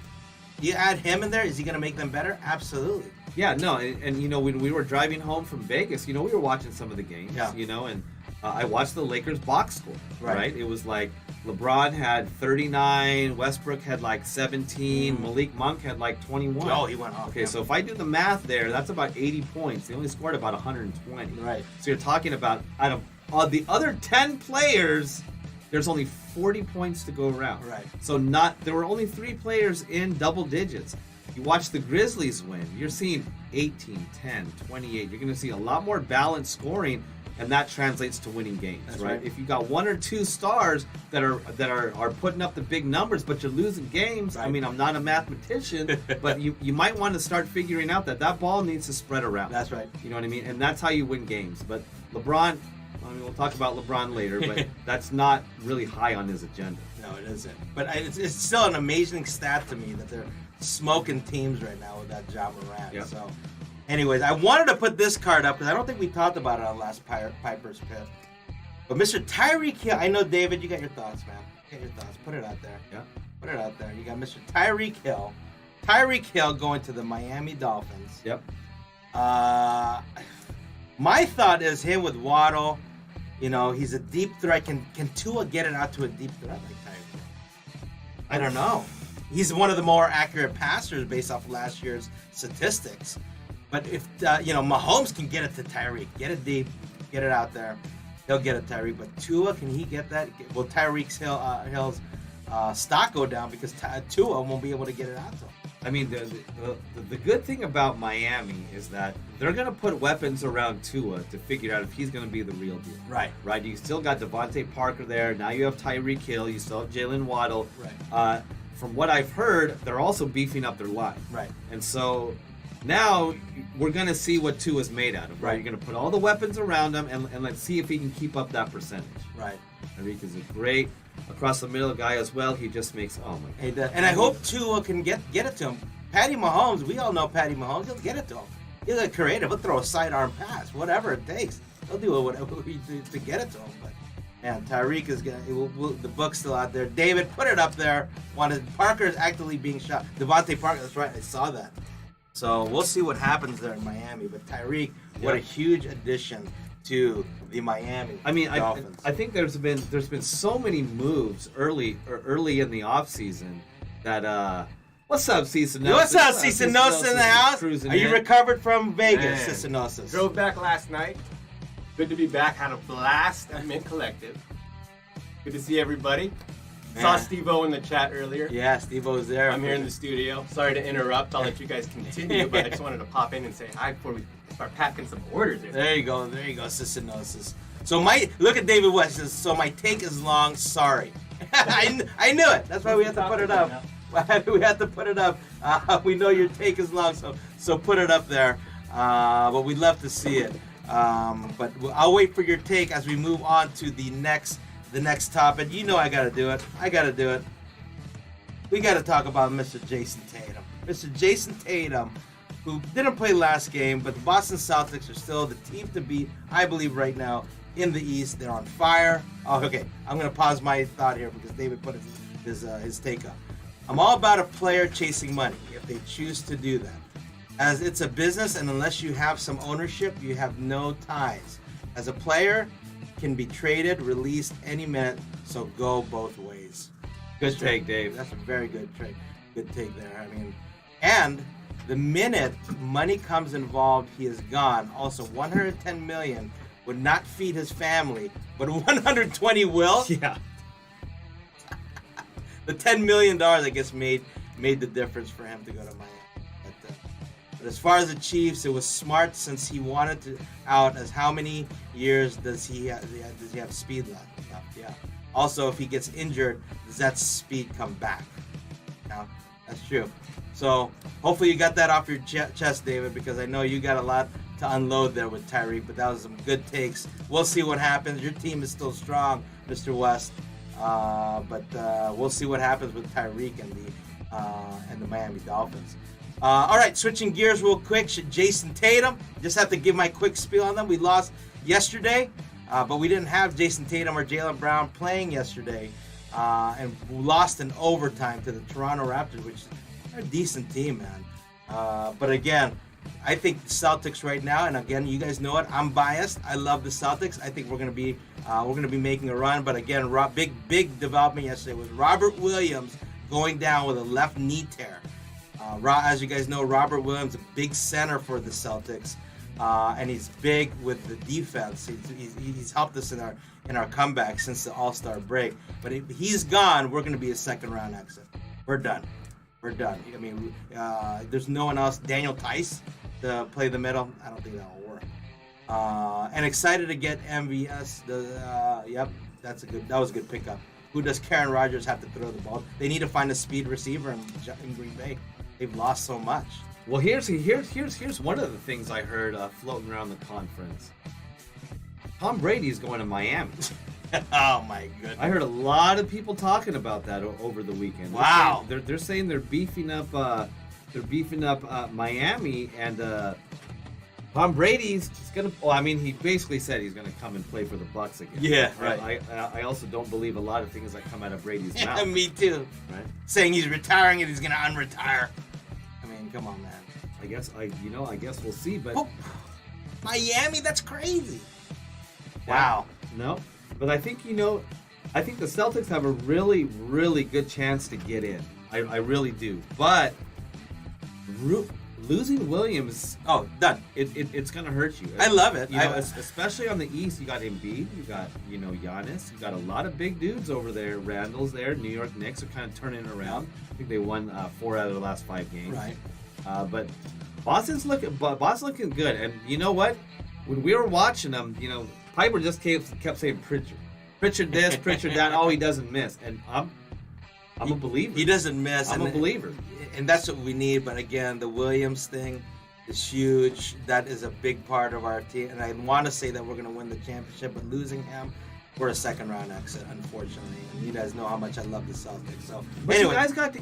You add him in there, is he going to make them better? Absolutely. Yeah, no, and when we were driving home from Vegas, we were watching some of the games, and I watched the Lakers box score, right? It was like LeBron had 39, Westbrook had like 17, Malik Monk had like 21. Oh, he went off. Okay, so if I do the math there, that's about 80 points. They only scored about 120. Right. So you're talking about out of the other 10 players, there's only 40 points to go around. Right. So there were only 3 players in double digits. You watch the Grizzlies win, you're seeing 18, 10, 28. You're going to see a lot more balanced scoring, and that translates to winning games. That's right? right. If you got 1 or 2 stars that are putting up the big numbers, but you're losing games. Right. I mean, I'm not a mathematician, but you might want to start figuring out that ball needs to spread around. That's right. You know what I mean? And that's how you win games. But LeBron, we'll talk about LeBron later, but that's not really high on his agenda. No, it isn't. But it's still an amazing stat to me that they're smoking teams right now with that Ja Morant. Yep. So, anyways, I wanted to put this card up because I don't think we talked about it on last Piper's Pit. But Mr. Tyreek Hill, I know, David, you got your thoughts, man. Get your thoughts. Put it out there. Yeah. Put it out there. You got Mr. Tyreek Hill. Tyreek Hill going to the Miami Dolphins. Yep. My thought is him with Waddle. He's a deep threat. Can Tua get it out to a deep threat like Tyreek Hill? I don't know. He's one of the more accurate passers based off of last year's statistics. But if Mahomes can get it to Tyreek, get it deep, get it out there, he'll get it Tyreek. But Tua, can he get that? Will Tyreek Hill's stock go down because Tua won't be able to get it out to him? I mean, the good thing about Miami is that they're going to put weapons around Tua to figure out if he's going to be the real deal. Right. Right. You still got Devontae Parker there. Now you have Tyreek Hill. You still have Jalen Waddle. Right. From what I've heard, they're also beefing up their line. Right. And so Now we're gonna see what Tua is made out of. Right? Right. You're gonna put all the weapons around him, and let's see if he can keep up that percentage. Right. Tyreek is a great across the middle guy as well. He just makes my God. And I hope Tua can get it to him. Patty Mahomes, we all know Patty Mahomes. He'll get it to him. He'll get creative. He'll throw a sidearm pass, whatever it takes. He'll do whatever he do to get it to him. But man, Tyreek is gonna. The book's still out there. David, put it up there. Parker is actively being shot. Devontae Parker. That's right. I saw that. So we'll see what happens there in Miami. But Tyreek, what a huge addition to the Miami Dolphins. I think there's been so many moves early in the offseason that what's up, Cicinosis? What's up, Cicinosis in the house? Are you recovered from Vegas, Man. Cicinosis? Drove back last night. Good to be back. Had a blast at Mint Collective. Good to see everybody. Saw Steve-O in the chat earlier. Yeah, Steve-O's there. I'm here in the studio. Sorry to interrupt. I'll let you guys continue, but I just wanted to pop in and say hi before we start packing some orders. There you go, Cicinosis. So look at David West. Says, so my take is long. Sorry, I knew it. That's why we had to put it up. We had to put it up. We know your take is long, so put it up there. But we'd love to see it. But I'll wait for your take as we move on to the next topic. You know I gotta do it. We gotta talk about Mr. Jason Tatum. Mr. Jason Tatum, who didn't play last game, but the Boston Celtics are still the team to beat, I believe, right now in the East. They're on fire. Oh, okay. I'm gonna pause my thought here because David put his take up. I'm all about a player chasing money if they choose to do that. As it's a business, and unless you have some ownership, you have no ties. As a player, can be traded, released any minute, so go both ways. Good take, Dave. That's a very good take there. I mean, and the minute money comes involved, he is gone. Also, 110 million would not feed his family, but 120 will. Yeah. The $10 million, I guess, made the difference for him to go to Miami. But as far as the Chiefs, it was smart since he wanted to out. As how many years does he have speed left? Yeah. Also, if he gets injured, does that speed come back? Yeah, that's true. So hopefully you got that off your chest, David, because I know you got a lot to unload there with Tyreek. But that was some good takes. We'll see what happens. Your team is still strong, Mr. West. But we'll see what happens with Tyreek and the Miami Dolphins. All right, switching gears real quick. Jason Tatum. Just have to give my quick spiel on them. We lost yesterday, but we didn't have Jason Tatum or Jaylen Brown playing yesterday, and lost in overtime to the Toronto Raptors, which are a decent team, man. But again, I think the Celtics right now, and again, you guys know it. I'm biased. I love the Celtics. I think we're gonna be making a run. But again, big development yesterday was Robert Williams going down with a left knee tear. As you guys know, Robert Williams, a big center for the Celtics, and he's big with the defense. He's helped us in our comeback since the All-Star break. But if he's gone, we're going to be a second-round exit. We're done. I mean, there's no one else. Daniel Tice to play the middle. I don't think that will work. And excited to get MVS. Yep, that was a good pickup. Who does Karen Rodgers have to throw the ball? They need to find a speed receiver in Green Bay. They've lost so much. Well, here's one of the things I heard floating around the conference. Tom Brady's going to Miami. Oh my goodness! I heard a lot of people talking about that over the weekend. Wow. They're saying they're beefing up Miami, and Tom Brady's gonna. Well, I mean, he basically said he's gonna come and play for the Bucs again. Yeah, right. I also don't believe a lot of things that come out of Brady's mouth. Yeah, me too. Right? Saying he's retiring and he's gonna unretire. I mean, come on, man. I guess we'll see. But Miami, that's crazy. Wow. No, but I think the Celtics have a really, really good chance to get in. I really do. But losing Williams, done. It's gonna hurt you. I love it. Especially on the East, you got Embiid, you got Giannis, you got a lot of big dudes over there. Randall's there. New York Knicks are kind of turning it around. I think they won 4 out of the last 5 games. Right. But Boston's looking good. And you know what? When we were watching them, Piper just kept saying Pritchard this, Pritchard that. Oh, he doesn't miss, and I'm a believer. He doesn't miss. I'm a believer. And that's what we need. But again, the Williams thing, is huge. That is a big part of our team, and I want to say that we're going to win the championship, but losing him, we're a second round exit, unfortunately. And you guys know how much I love the Celtics. So But anyway,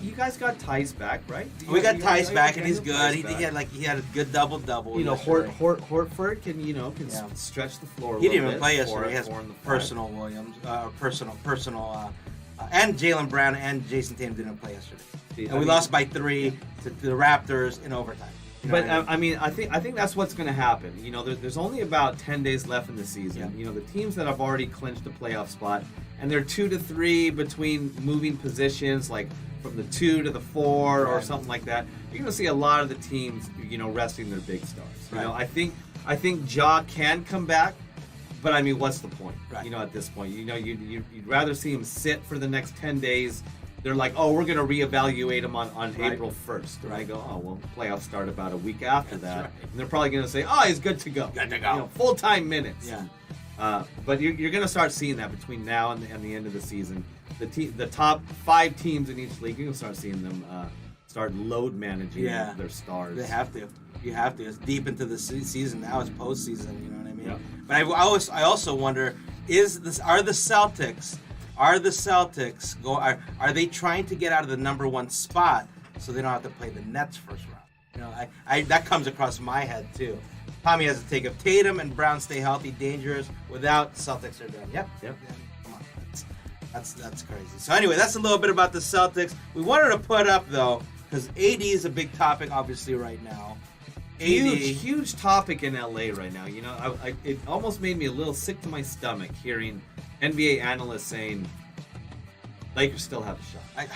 you guys got Tice back, right? we got Tice back, and he's Daniel good. Tice He back. had a good double. You know, yesterday. Horford can Yeah. stretch the floor. He a didn't little even bit, play four- yesterday. He has four in the five. personal Williams, and Jaylen Brown and Jason Tatum didn't play yesterday. See, And we lost by 3 to the Raptors in overtime. You know But what I mean? I think that's what's going to happen. You know, there's only about 10 days left in the season. Yeah. You know, the teams that have already clinched a playoff spot, and they're 2 to 3 between moving positions, like from the 2 to the 4 or Right. something like that. You're going to see a lot of the teams, you know, resting their big stars. You Right. know, I think Ja can come back, but I mean, what's the point? Right. You know, at this point, you know, you'd rather see him sit for the next 10 days. They're like, oh, we're going to reevaluate him on Right. April 1st. And I Right. go, oh, well, playoffs start about a week after That's that. right. And they're probably going to say, oh, he's good to go. Good to go. You know, full-time minutes. Yeah. But you're going to start seeing that between now and the end of the season. The top 5 teams in each league, you're going to start seeing them start load managing Yeah. their stars. They have to. You have to. It's deep into the season now. It's postseason. You know what I mean? Yeah. But I also wonder: are the Celtics are they trying to get out of the number 1 spot so they don't have to play the Nets first round? You know, I that comes across my head too. Tommy has to take if Tatum and Brown stay healthy, dangerous. Without, Celtics are done. Yep. Yep. Come on, that's crazy. So anyway, that's a little bit about the Celtics. We wanted to put up though, because AD is a big topic obviously right now. Huge topic in LA right now. You know, it almost made me a little sick to my stomach hearing NBA analysts saying Lakers still have a shot.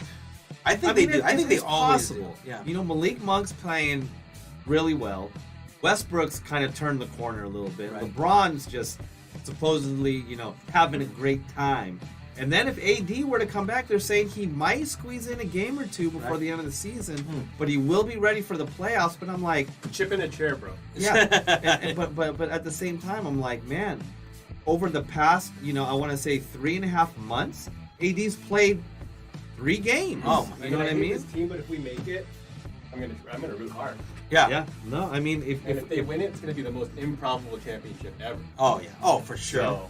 I think they do. I think they it's always possible. do. Yeah. You know, Malik Monk's playing really well. Westbrook's kind of turned the corner a little bit. Right. LeBron's just supposedly, you know, having a great time. And then if AD were to come back, they're saying he might squeeze in a game or two before Right. the end of the season, but he will be ready for the playoffs. But I'm like, Chip in a chair, bro. yeah. But at the same time, I'm like, man, over the past, you know, I want to say 3.5 months, AD's played 3 games. Oh, you know what I hate mean? This team, but if we make it, I'm gonna root hard. Yeah. Yeah. No, I mean, And if they win it, it's gonna be the most improbable championship ever. Oh yeah. Oh for sure. So,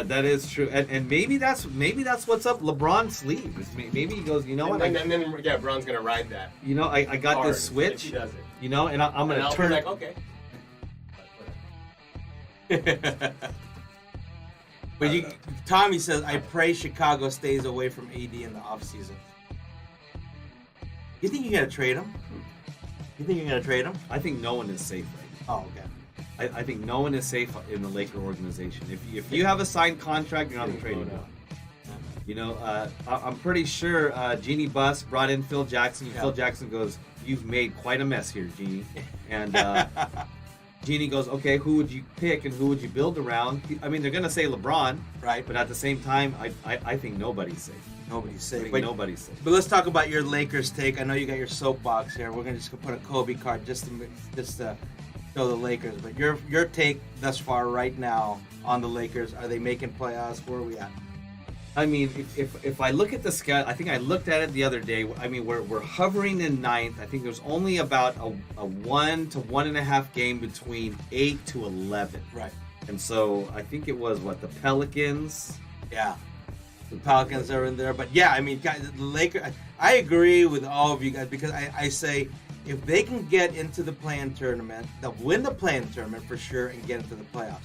that is true, and maybe that's what's up LeBron's sleeve. Maybe he goes, you know what? and then yeah, Bron's gonna ride that. You know, I got hard this switch. If he does it. You know, and I'm And gonna I'll turn be it. like, okay. But Tommy says, I pray Chicago stays away from AD in the offseason. You think you're gonna trade him? You think you're gonna trade him? I think no one is safe right Oh, okay. now. I think no one is safe in the Laker organization. If you have a signed contract, you're not gonna trade him. You know, I'm pretty sure Jeannie Buss brought in Phil Jackson. Yeah. Phil Jackson goes, "You've made quite a mess here, Jeannie." And Jeannie goes, "Okay, who would you pick and who would you build around?" I mean, they're gonna say LeBron, Right. but at the same time, I think nobody's safe. Nobody's I safe. think But, nobody's safe. but let's talk about your Lakers take. I know you got your soapbox here. We're gonna just put a Kobe card just to show the Lakers. But your take thus far right now on the Lakers, are they making playoffs? Where are we at? I mean, if I look at the schedule, I think I looked at it the other day. I mean, we're hovering in 9th. I think there's only about a 1 to 1.5 game between 8 to 11. Right. And so I think it was the Pelicans. Yeah. The Pelicans are in there. But yeah, I mean, guys, the Lakers, I agree with all of you guys because I say if they can get into the play-in tournament, they'll win the play-in tournament for sure and get into the playoffs.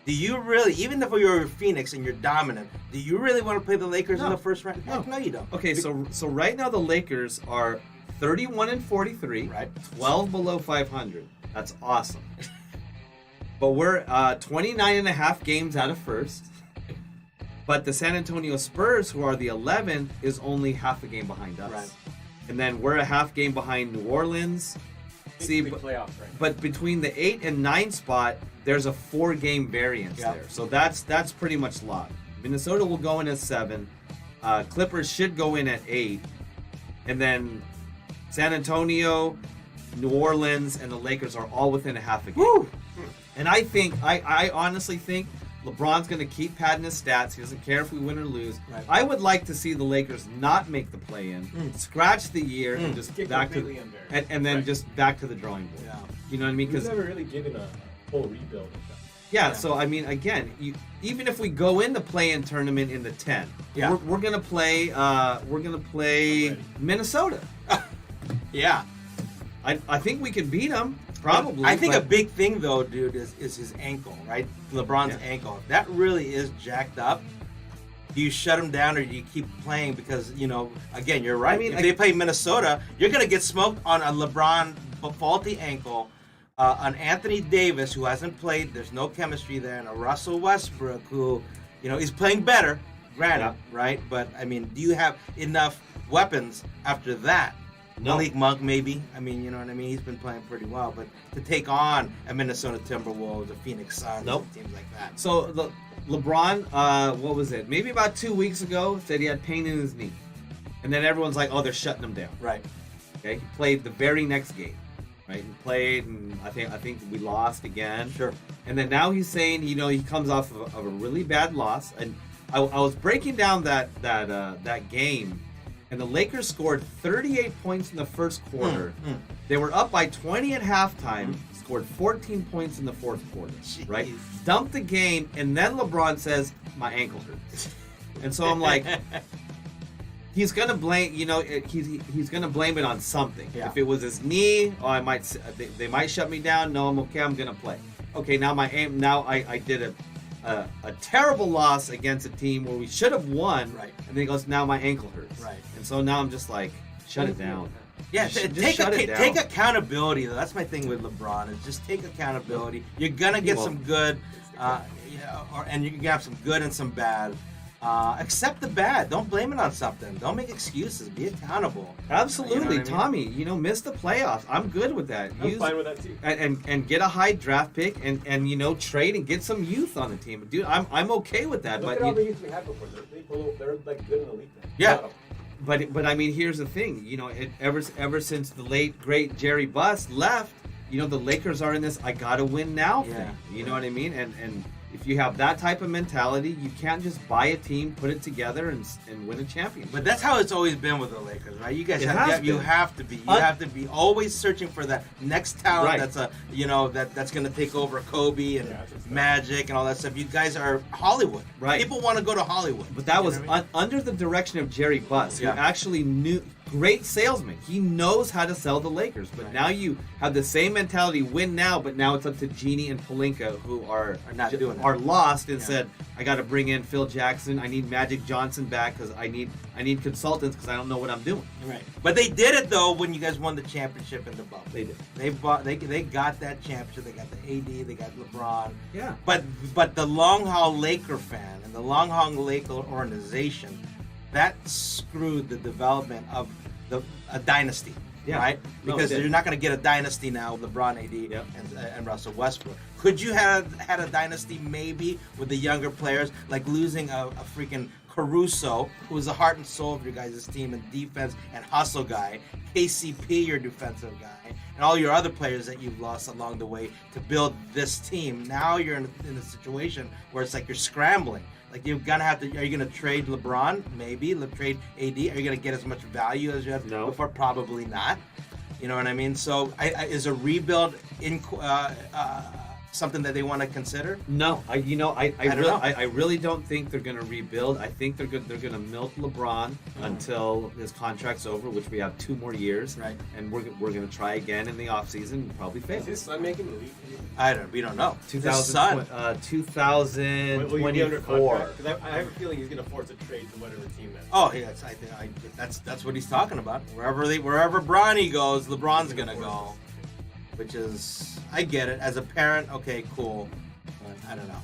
Do you really, even if you're Phoenix and you're dominant, do you really want to play the Lakers in No. the first round? No. Heck, no, you don't. Okay, so right now the Lakers are 31-43, Right. 12 below 500. That's awesome. But we're 29.5 games out of first. But the San Antonio Spurs, who are the 11th, is only half a game behind us. Right. And then we're a half game behind New Orleans. See, big playoffs right now. but between the 8 and 9 spot, there's a 4-game variance Yep. there. So that's pretty much locked. Minnesota will go in at 7. Clippers should go in at 8. And then San Antonio, New Orleans, and the Lakers are all within a half a game. Woo! And I honestly think LeBron's going to keep padding his stats. He doesn't care if we win or lose. Right. I would like to see the Lakers not make the play-in, scratch the year, and just Get back to completely embarrassed. and then Right. just back to the drawing board. Yeah. You know what I mean? We've Because never really given a full rebuild of that. yeah, so I mean, again, even if we go in the play-in tournament in the 10, Yeah. we're gonna play Already. Minnesota. Yeah. I think we can beat them probably. I think a but- big thing though, dude, is his ankle, right? LeBron's Yeah. ankle. If that really is jacked up, do you shut him down or do you keep playing? Because, you know, again, you're right. I mean, if they play Minnesota, you're going to get smoked on a LeBron faulty ankle, an Anthony Davis who hasn't played, there's no chemistry there, and a Russell Westbrook who, you know, is playing better, granted, right? But, I mean, do you have enough weapons after that? No. Malik Monk, maybe. I mean, you know what I mean? He's been playing pretty well. But to take on a Minnesota Timberwolves, a Phoenix Suns, Nope. teams like that. So LeBron, what was it? Maybe about 2 weeks ago, said he had pain in his knee, and then everyone's like, "Oh, they're shutting him down." Right. Okay, he played the very next game, right? He played, and I think we lost again. Sure. And then now he's saying, you know, he comes off of a really bad loss, and I was breaking down that game, and the Lakers scored 38 points in the first quarter. They were up by 20 at halftime. Scored 14 points in the fourth quarter. Right? Jeez. Dumped the game, and then LeBron says, "My ankle hurts," and so I'm like. He's gonna blame, you know, he's gonna blame it on something. Yeah. If it was his knee, oh, they might shut me down. No, I'm okay. I'm gonna play. Okay, now I did a terrible loss against a team where we should have won. Right. And then he goes, now my ankle hurts. Right. And so now I'm just like, shut it down. Yeah, Just take shut it down. take accountability. Though. That's my thing with LeBron is just take accountability. You're gonna get won't. some good, and you can have some good and some bad. Accept the bad. Don't blame it on something. Don't make excuses. Be accountable. Absolutely, You know what I mean? Tommy. You know, miss the playoffs. I'm good with that. I'm fine with that too. And get a high draft pick and you know trade and get some youth on the team, dude. I'm okay with that. Look But at all the youth we had before. They're like good in the league now. Yeah. But I mean, here's the thing. You know, ever since the late great Jerry Buss left, you know, the Lakers are in this I gotta win now thing. Yeah. You know what I mean? And if you have that type of mentality, you can't just buy a team, put it together, and win a championship. But that's how it's always been with the Lakers, right? You guys It have, has you been. have to be. You Un- have to be always searching for that next talent Right. that's that's going to take over Kobe and Yeah, that's what's Magic and all that stuff. You guys are Hollywood. Right. People want to go to Hollywood. But that You was know what I mean? under the direction of Jerry Buss, Yeah. who actually knew, great salesman. He knows how to sell the Lakers. But Right. now you have the same mentality, win now, but now it's up to Genie and Pelinka, who are not doing that. are lost and Yeah. said, I got to bring in Phil Jackson. I need Magic Johnson back because I need consultants because I don't know what I'm doing. Right. But they did it though when you guys won the championship in the bubble. They did. They got that championship. They got the AD. They got LeBron. Yeah. But the long haul Laker fan and the long haul Laker organization, that screwed the development of a dynasty. Yeah. Right? No, Because it did. you're not going to get a dynasty now with LeBron, AD, Yep. and Russell Westbrook. Could you have had a dynasty maybe with the younger players, like losing a freaking Caruso, who was the heart and soul of your guys' team and defense and hustle guy, KCP, your defensive guy, and all your other players that you've lost along the way to build this team. Now you're in a situation where it's like you're scrambling. Like you're gonna have to. Are you gonna trade LeBron? Maybe. Trade AD. Are you gonna get as much value as you had No. before? Probably not. You know what I mean? So, is a rebuild in something that they want to consider? No, I don't know. really don't think they're going to rebuild. I think they're going to milk LeBron until his contract's over, which we have 2 more years. Right. And we're going to try again in the offseason and probably fail. Is his son making the league? We don't know. His 2000, son. 2024. Because I have a feeling he's going to force a trade to whatever team that. Oh, yes. I think that's what he's talking about. Wherever Bronny goes, LeBron's gonna go. Which is, I get it. As a parent, okay, cool. But I don't know.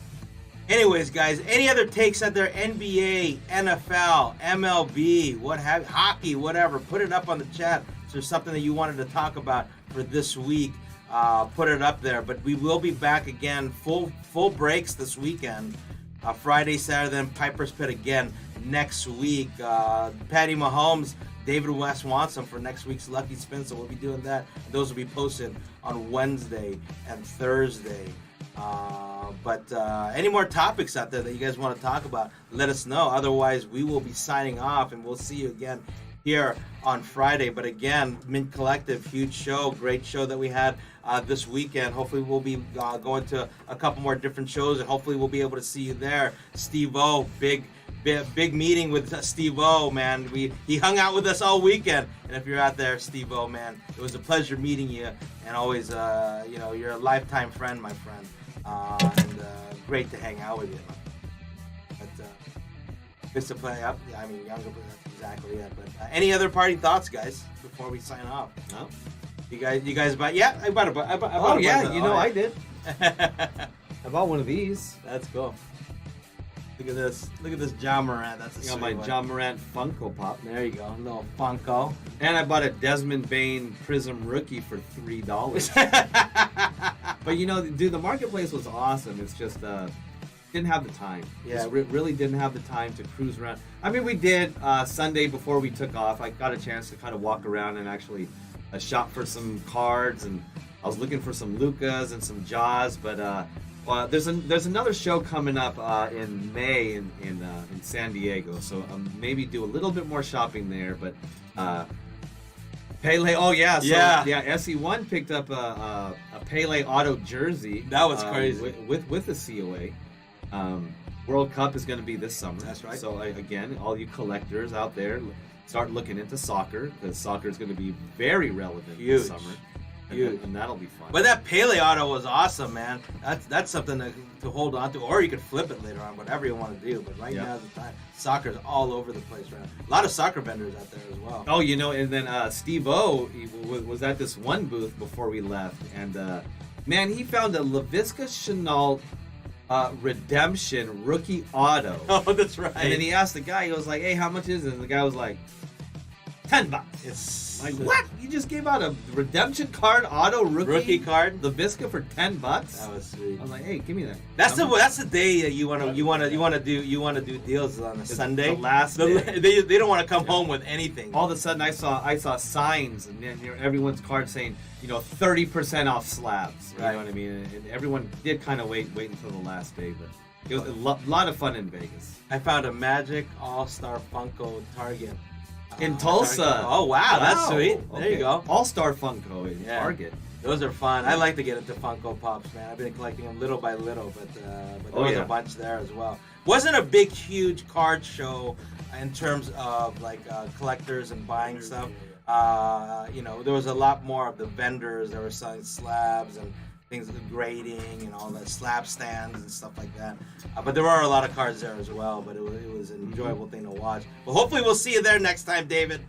Anyways, guys, any other takes out there? NBA, NFL, MLB, what have hockey, whatever. Put it up on the chat. If there's something that you wanted to talk about for this week, put it up there. But we will be back again, full breaks this weekend. Friday, Saturday, then Piper's Pit again next week. Patty Mahomes, David West wants them for next week's Lucky Spin, so we'll be doing that. Those will be posted on Wednesday and Thursday. But any more topics out there that you guys want to talk about, let us know. Otherwise, we will be signing off, and we'll see you again here on Friday. But again, Mint Collective, huge show, great show that we had this weekend. Hopefully we'll be going to a couple more different shows, and hopefully we'll be able to see you there. Steve-O, big meeting with Steve-O, man. He hung out with us all weekend, and if you're out there, Steve-O, man, it was a pleasure meeting you, and always, you're a lifetime friend, my friend, and great to hang out with you. But just to play up, yeah, I mean, younger, but that's exactly it. But any other party thoughts, guys, before we sign off? No. You guys bought? Yeah, I bought a bunch. Oh yeah, I did. I bought one of these. That's cool. Look at this. Look at this John Morant. That's a I got my one. John Morant Funko Pop. There you go. A little Funko. And I bought a Desmond Bain Prism Rookie for $3. But dude, the marketplace was awesome. It's just didn't have the time. Yeah. Just really didn't have the time to cruise around. I mean, we did Sunday before we took off. I got a chance to kind of walk around and actually shop for some cards, and I was looking for some Lucas and some Jaws. But there's another show coming up in May in San Diego, so maybe do a little bit more shopping there. But Pele, SE1 picked up a Pele auto jersey. That was crazy. With the COA. World Cup is going to be this summer. That's right. So again, all you collectors out there, start looking into soccer, because soccer is going to be very relevant this summer. And that'll be fun. But that Pele auto was awesome, man. That's something to hold on to, or you could flip it later on, whatever you want to do. But right now is the time. Soccer's all over the place right now. A lot of soccer vendors out there as well. Oh, and then Steve-O was at this one booth before we left, and man, he found a LaVisca Chenault Redemption rookie auto. Oh, that's right. And then he asked the guy, he was like, "Hey, how much is it?" And the guy was like, $10. It's like, what? You just gave out a redemption card auto rookie card, LaVisca for $10? That was sweet. I was like, hey, give me that. That's the day that you want to do deals on a Sunday. The last day. They don't want to come home with anything. All of a sudden, I saw signs and everyone's card saying 30% off slabs. Right. You know what I mean? And everyone did kind of wait until the last day, but it was a lot of fun in Vegas. I found a Magic All-Star Funko Target. In Tulsa. Oh, wow. That's sweet. There you go. All-Star Funko in Target. Those are fun. I like to get into Funko Pops, man. I've been collecting them little by little, but there was a bunch there as well. Wasn't a big, huge card show in terms of collectors and buying stuff. There was a lot more of the vendors that were selling slabs and things like grading and all that, slab stands and stuff like that. But there were a lot of cards there as well. But it was an enjoyable thing to watch. Well, hopefully we'll see you there next time, David.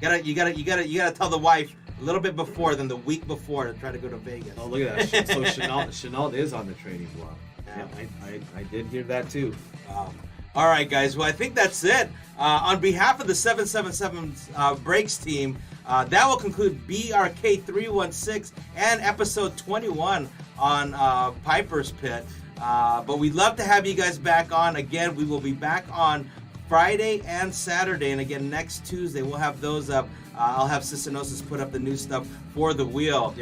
You gotta tell the wife a little bit before than the week before to try to go to Vegas. Oh, look at that! So Chenault is on the trading block. Yeah, I did hear that too. Wow. All right, guys. Well, I think that's it. On behalf of the 777 Breaks team, that will conclude BRK-316 and episode 21 on Piper's Pit. But we'd love to have you guys back on. Again, we will be back on Friday and Saturday. And again, next Tuesday, we'll have those up. I'll have Cicinosis put up the new stuff for the wheel.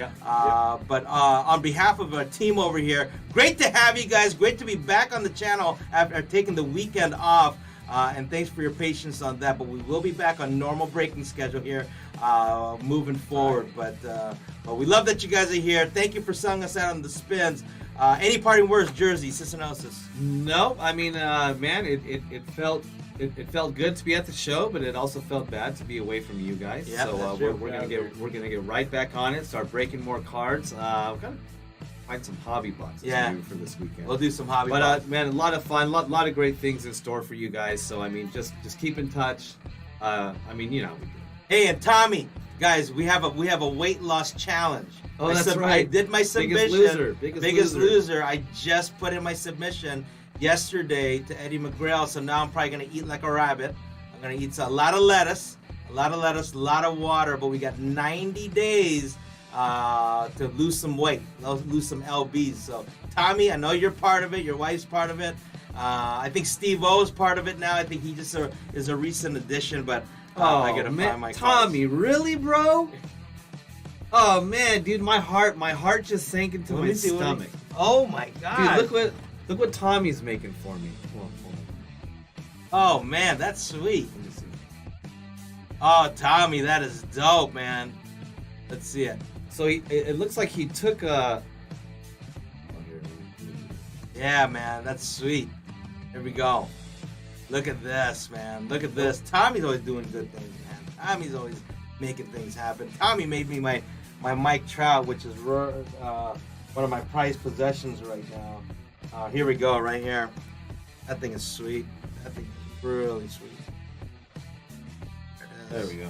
But on behalf of our team over here, great to have you guys. Great to be back on the channel after taking the weekend off. And thanks for your patience on that. But we will be back on normal breaking schedule here moving forward. But we love that you guys are here. Thank you for selling us out on the spins. Any parting words, Jersey, Cicinosis? No, I mean, man, it felt good to be at the show, but it also felt bad to be away from you guys. Yeah, so we're gonna get right back on it. Start breaking more cards. We're gonna find some hobby boxes maybe for this weekend. We'll do some hobby boxes. But man, a lot of fun, lot of great things in store for you guys. So I mean, just keep in touch. Hey, and Tommy, guys, we have a weight loss challenge. Oh, that's right. I did my submission. Biggest loser. I just put in my submission yesterday to Eddie McGrail, so now I'm probably going to eat like a rabbit. I'm going to eat a lot of lettuce, a lot of water, but we got 90 days to lose some weight, lose some LBs. So, Tommy, I know you're part of it. Your wife's part of it. I think Steve-O is part of it now. I think he just is a recent addition, but I got to find my Tommy, cards. Really, bro? Oh man, dude, my heart just sank into my stomach. Oh my God! Dude, look what Tommy's making for me. Hold on. Oh man, that's sweet. Let me see. Oh, Tommy, that is dope, man. Let's see it. So it looks like he took a. Yeah, man, that's sweet. Here we go. Look at this, man. Look at this. Tommy's always doing good things, man. Tommy's always making things happen. Tommy made me my Mike Trout, which is one of my prized possessions right now. Here we go, right here. That thing is sweet. That thing is really sweet. There we go.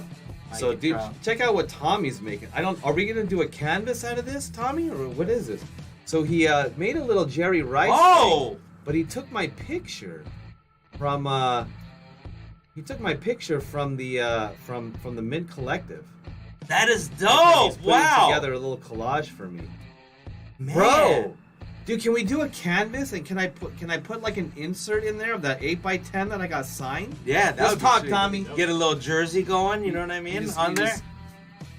Mike So, dude, Trout. check out what Tommy's making. Are we gonna do a canvas out of this, Tommy, or what is this? So he made a little Jerry Rice. Oh! thing, but he took my picture from the from the Mint Collective. That is He's dope! putting Wow! together a little collage for me, Man. bro. Dude, can we do a canvas and can I put like an insert in there of that 8x10 that I got signed? Yeah, that Let's would be talk, sweet. Tommy. Get a little jersey going, you know what I mean? On there.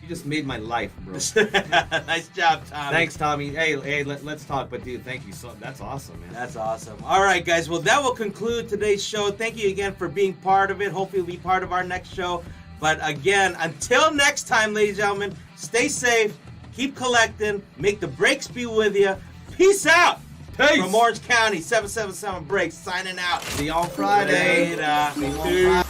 You just made my life, bro. Nice job, Tommy. Thanks, Tommy. Hey, let's talk. But dude, thank you. That's awesome, man. That's awesome. All right, guys. Well, that will conclude today's show. Thank you again for being part of it. Hopefully, you'll be part of our next show. But again, until next time, ladies and gentlemen, stay safe, keep collecting, make the breaks be with you. Peace out. Peace. From Orange County, 777 Breaks, signing out. See you on Friday. Later. See you on Friday.